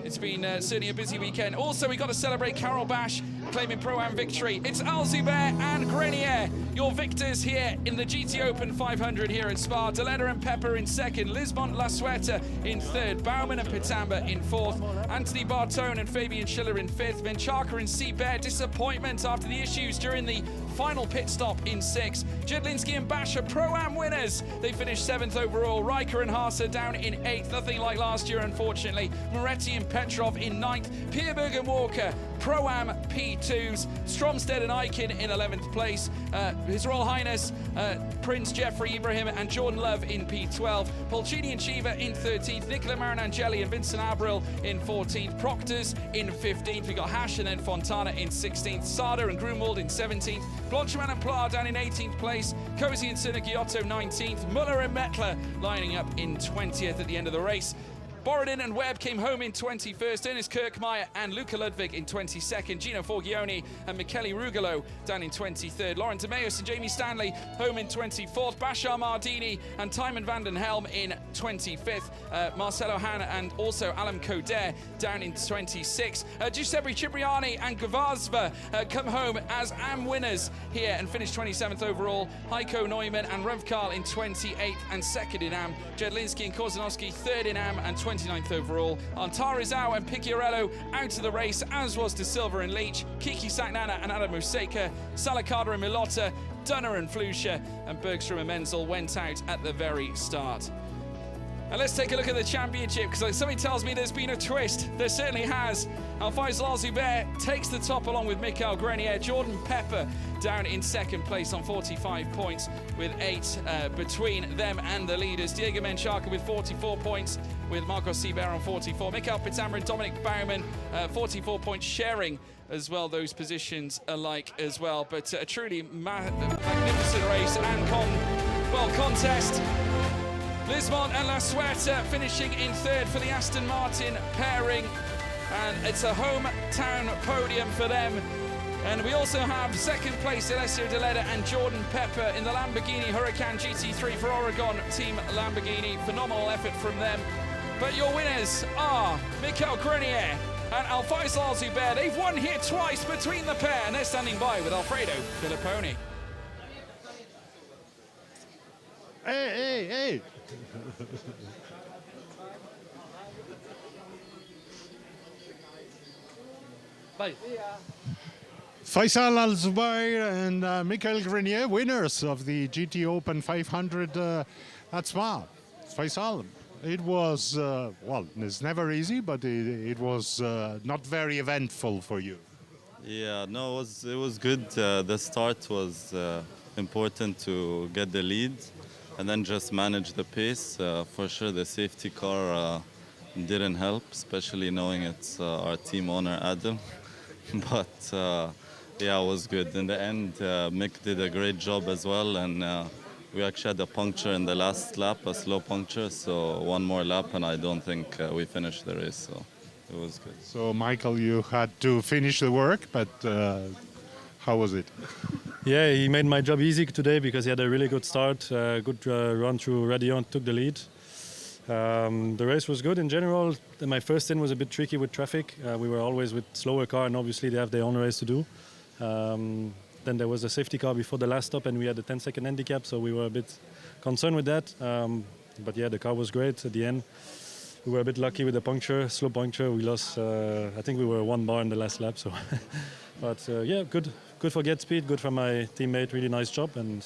It's been certainly a busy weekend. Also, we got to celebrate Carol Bash claiming Pro-Am victory. It's Al-Zubair and Grenier, your victors here in the GT Open 500 here at Spa. Deleda and Pepper in second, Lismont La Sueta in third, Baumann and Pitamba in fourth, Anthony Bartone and Fabian Schiller in fifth, Menchaca and Seabear, disappointment after the issues during the final pit stop in sixth. Jedlinski and Bash are Pro-Am winners. They finished seventh overall. Riker and Haas are down in eighth, nothing like last year, unfortunately. Moretti and Petrov in ninth. Pierberg and Walker, Pro-Am P2s. Stromstead and Eichen in 11th place. His Royal Highness Prince Jeffrey Ibrahim and Jordan Love in P12. Polcini and Shiva in 13th. Nicola Marinangeli and Vincent Abril in 14th. Proctors in 15th. We got Hash and then Fontana in 16th. Sada and Grunwald in 17th. Bloncheman and Plar down in 18th place. Cozy and Sinegiotto 19th. Muller and Mettler lining up in 20th at the end of the race. Borodin and Webb came home in 21st, Ernest Kirkmeyer and Luca Ludwig in 22nd, Gino Forgione and Michele Rugolo down in 23rd, Lauren DeMeus and Jamie Stanley home in 24th, Bashar Mardini and Timon van den Helm in 25th, Marcelo Han and also Alan Coder down in 26th, Giuseppe Cipriani and Gavazva come home as AM winners here and finished 27th overall, Heiko Neumann and Revkal in 28th and second in AM, Jedlinski and Korzanowski third in AM and 29th overall. Antarizao and Picciarello out of the race, as was De Silva and Leach, Kiki Saknana and Adam Museka, Salakada and Milotta, Dunner and Flusha, and Bergstrom and Menzel went out at the very start. And let's take a look at the championship, because something tells me there's been a twist. There certainly has. Al-Faisal Al-Zubair takes the top along with Mikel Grenier. Jordan Pepper down in second place on 45 points with 8 between them and the leaders. Diego Menchaca with 44 points with Marcos Seabear on 44. Mikel Pitamba and Dominic Baumann 44 points sharing as well, those positions alike as well. But a truly magnificent race and contest. Lismont and La Sueta finishing in third for the Aston Martin pairing, and it's a hometown podium for them. And we also have second place Alessio Deleda and Jordan Pepper in the Lamborghini Huracan GT3 for Oregon Team Lamborghini. Phenomenal effort from them. But your winners are Mikel Grenier and Al-Faisal Al-Zubair. They've won here twice between the pair, and they're standing by with Alfredo Filipponi. Hey. Faisal Al-Zubair and Michael Grenier, winners of the GT Open 500 at Spa. Faisal, it was, well, it's never easy, but it was not very eventful for you. Yeah, no, it was good. The start was important to get the lead and then just manage the pace. For sure, the safety car didn't help, especially knowing it's our team owner, Adam. But yeah, it was good. In the end, Mick did a great job as well, and we actually had a puncture in the last lap, a slow puncture, so one more lap, and I don't think we finished the race, so it was good. So, Michael, you had to finish the work, but how was it? Yeah, he made my job easy today because he had a really good start, good run through Radion, took the lead. The race was good in general. My first stint was a bit tricky with traffic. We were always with slower car, and obviously they have their own race to do. Then there was a safety car before the last stop, and we had a 10-second handicap, so we were a bit concerned with that. But yeah, the car was great at the end. We were a bit lucky with the puncture, slow puncture. We lost, I think we were 1 bar in the last lap. So, but yeah, good for Get Speed, good for my teammate. Really nice job, and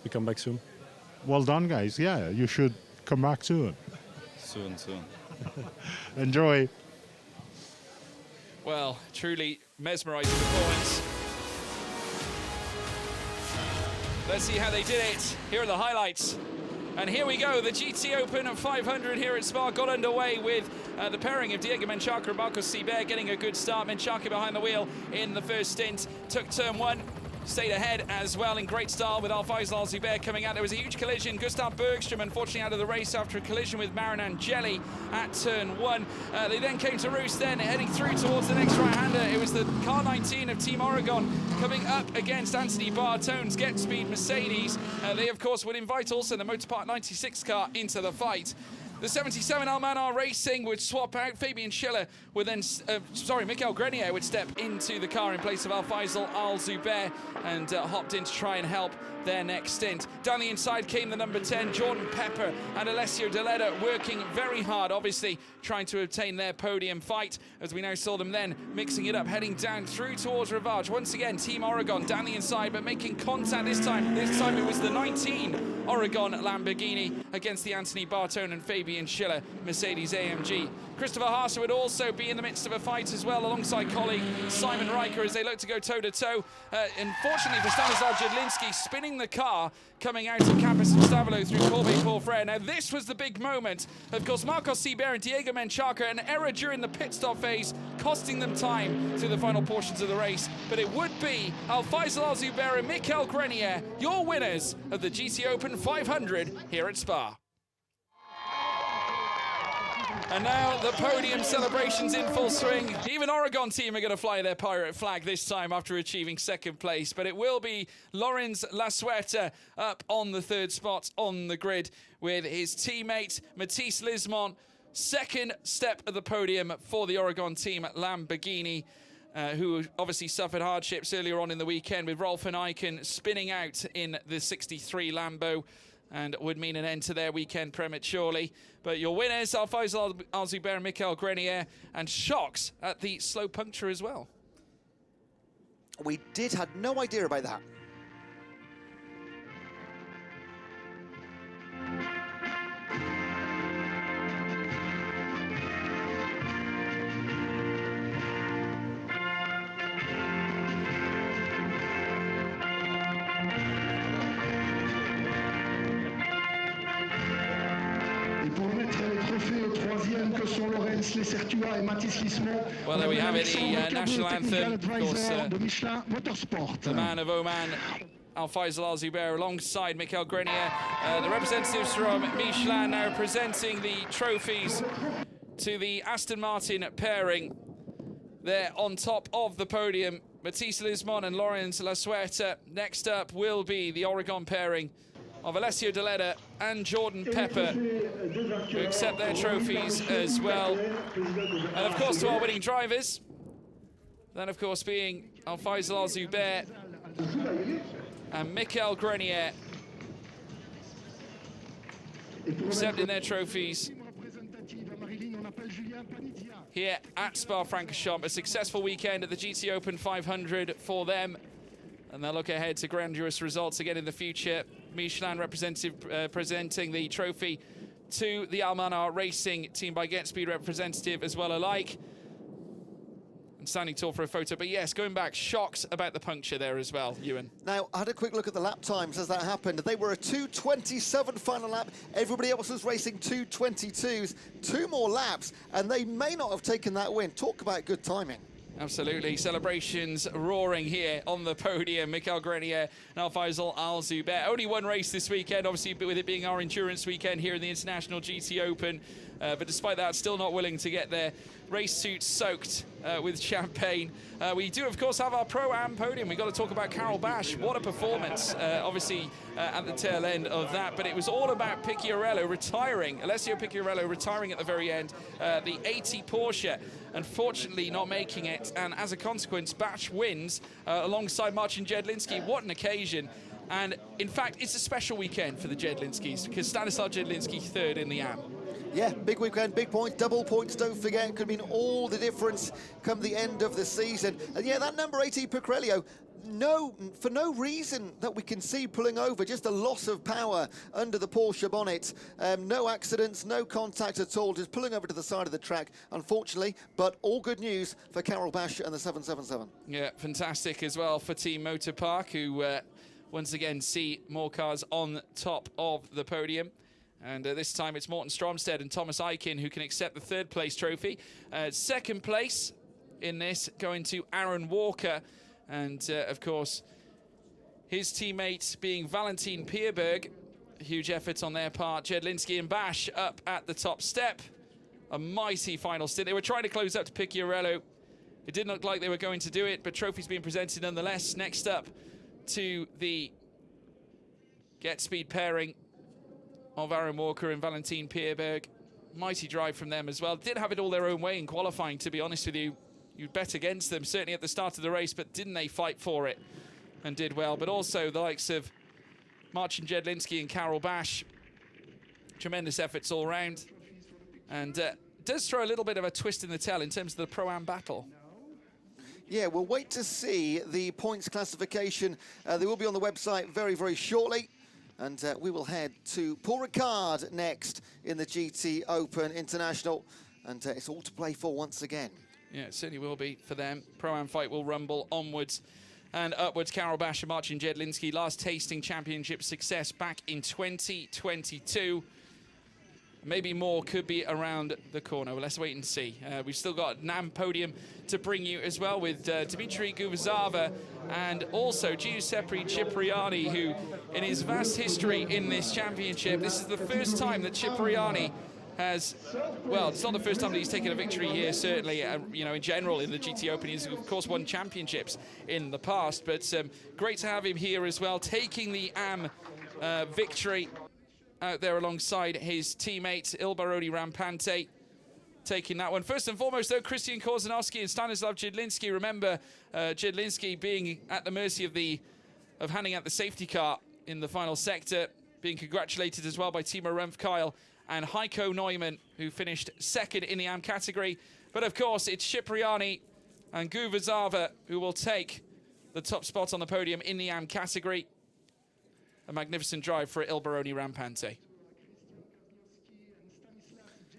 we come back soon. Well done, guys. Yeah, you should come back soon. Soon. Enjoy. Well, truly mesmerising performance. Let's see how they did it. Here are the highlights. And here we go, the GT Open 500 here at Spa got underway with the pairing of Diego Menchaca and Marcos Seibert getting a good start. Menchaca behind the wheel in the first stint, took turn 1. Stayed ahead as well in great style with Faisal Al-Zubair coming out. There was a huge collision. Gustav Bergström unfortunately out of the race after a collision with Marin Angeli at turn 1. They then came to roost then, heading through towards the next right-hander. It was the car 19 of Team Oregon coming up against Anthony Bartone's Get Speed Mercedes. They, of course, would invite also the Motorpark 96 car into the fight. The 77 Almanar Racing would swap out. Fabian Schiller would then, Michael Grenier would step into the car in place of Faisal Al-Zubair and hopped in to try and help their next stint. Down the inside came the number 10, Jordan Pepper and Alessio Deleda, working very hard, obviously trying to obtain their podium fight, as we now saw them then mixing it up, heading down through towards Rivage. Once again, Team Oregon down the inside, but making contact this time. This time it was the 19 Oregon Lamborghini against the Anthony Bartone and Fabian Schiller Mercedes AMG. Christopher Haase would also be in the midst of a fight as well, alongside colleague Simon Riker as they look to go toe-to-toe. Unfortunately for Stanislav Jedlinski, spinning the car coming out of Campus of Stavolo through Corbeil-Paul Frere. Now this was the big moment. Of course, Marcos Seibert and Diego Menchaca, an error during the pit stop phase, costing them time through the final portions of the race. But it would be Faisal Al-Zubair and Michael Grenier, your winners of the GT Open 500 here at Spa. And now the podium celebrations in full swing. Even Oregon team are going to fly their pirate flag this time after achieving second place. But it will be Lorenz Lasueta up on the third spot on the grid with his teammate Matisse Lismont. Second step of the podium for the Oregon team at Lamborghini, who obviously suffered hardships earlier on in the weekend with Rolf and Eichen spinning out in the 63 Lambo, and would mean an end to their weekend prematurely. But your winners are Faisal Al-Zubair and Michael Grenier, and shocks at the slow puncture as well. We had no idea about that. Well, there we have it, the national anthem, of course, the man of Oman, Faisal Al-Zubair, alongside Michael Grenier. The representatives from Michelin now presenting the trophies to the Aston Martin pairing. There on top of the podium, Matisse Lismont and Lorenz Lasueta. Next up will be the Oregon pairing of Alessio Deleda and Jordan Pepper, who accept their trophies as well. And of course, to our winning drivers, then of course being Faisal Al-Zubair and Michael Grenier, accepting their trophies. here at Spa-Francorchamps. A successful weekend at the GT Open 500 for them. And they'll look ahead to grandiose results again in the future. Michelin representative presenting the trophy to the Almanar Racing team by Get Speed representative as well alike. And standing tall for a photo. But yes, going back, shocked about the puncture there as well, Ewan. Now, I had a quick look at the lap times as that happened. They were a 2:27 final lap. Everybody else was racing 2:22s. 2 more laps, and they may not have taken that win. Talk about good timing. Absolutely. Celebrations roaring here on the podium. Michael Grenier and Al-Faisal Al-Zubair. Only one race this weekend, obviously, with it being our endurance weekend here in the International GT Open. But despite that, still not willing to get their race suits soaked with champagne. We do, of course, have our Pro-Am podium. We've got to talk about Carol Bash. What a performance, obviously, at the tail end of that. But it was all about Picciarello retiring, Alessio Picciarello retiring at the very end. The 80 Porsche, unfortunately, not making it. And as a consequence, Bash wins alongside Marcin Jedlinski. What an occasion. And in fact, it's a special weekend for the Jedlinskis because Stanislav Jedlinski third in the AM. Yeah, big weekend, big points, double points, don't forget. Could mean all the difference come the end of the season. And yeah, that number 18 Picciarello, for no reason that we can see pulling over, just a loss of power under the Porsche bonnet. No accidents, no contact at all, just pulling over to the side of the track, unfortunately. But all good news for Carol Bash and the 777. Yeah, fantastic as well for Team Motor Park, who once again see more cars on top of the podium. And this time it's Morten Stromstead and Thomas Eichen who can accept the third place trophy. Second place in this going to Aaron Walker. And of course, his teammate being Valentin Pierberg. Huge effort on their part. Jedlinski and Bash up at the top step. A mighty final stint. They were trying to close up to Picciarello. It didn't look like they were going to do it, but trophies being presented nonetheless. Next up to the Get Speed pairing of Aaron Walker and Valentin Pierberg. Mighty drive from them as well. Did have it all their own way in qualifying, to be honest with you. You'd bet against them, certainly at the start of the race, but didn't they fight for it and did well. But also the likes of Marcin Jedlinski and Carol Bash. Tremendous efforts all round. And does throw a little bit of a twist in the tail in terms of the Pro-Am battle. Yeah, we'll wait to see the points classification. They will be on the website very, very shortly. And we will head to Paul Ricard next in the GT Open International. And it's all to play for once again. Yeah, it certainly will be for them. Pro-Am fight will rumble onwards and upwards. Carol Bash and Marcin Jedlinski, last tasting championship success back in 2022. Maybe more could be around the corner. Well, let's wait and see. We've still got NAM podium to bring you as well with Dimitri Guvazava and also Giuseppe Cipriani, who in his vast history in this championship, this is the first time that Cipriani has, well, it's not the first time that he's taken a victory here, certainly, you know, in general in the GT Open. He's, of course, won championships in the past, but great to have him here as well, taking the AM victory out there alongside his teammate Ilbarodi Rampante, taking that one. First and foremost, though, Christian Korzanowski and Stanislav Jedlinski. Remember, Jedlinski being at the mercy of handing out the safety car in the final sector, being congratulated as well by Timo Rumpf-Kyle and Heiko Neumann, who finished second in the AM category. But of course, it's Cipriani and Guvazava who will take the top spot on the podium in the AM category. A magnificent drive for Ilbaroni Rampante.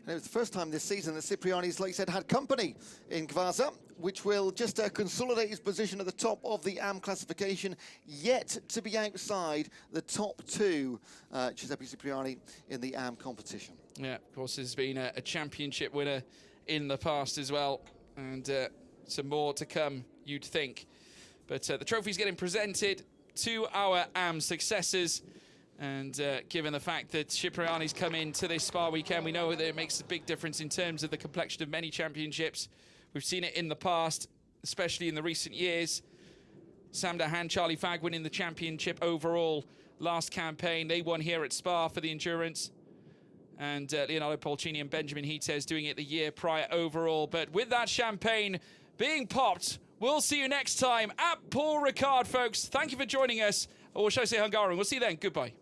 And it was the first time this season that Cipriani's, like you said, had company in Gvaza, which will just consolidate his position at the top of the AM classification, yet to be outside the top two, Giuseppe Cipriani, in the AM competition. Yeah, of course, has been a championship winner in the past as well, and some more to come, you'd think. But the trophy's getting presented to our AM successors, and given the fact that Cipriani's come into this Spa weekend, we know that it makes a big difference in terms of the complexion of many championships. We've seen it in the past, especially in the recent years. Sam Dahan, Charlie Fag winning the championship overall last campaign. They won here at Spa for the endurance. And Leonardo Polcini and Benjamin Hites doing it the year prior overall. But with that champagne being popped, we'll see you next time at Paul Ricard, folks. Thank you for joining us. Or should I say Hungarian? We'll see you then. Goodbye.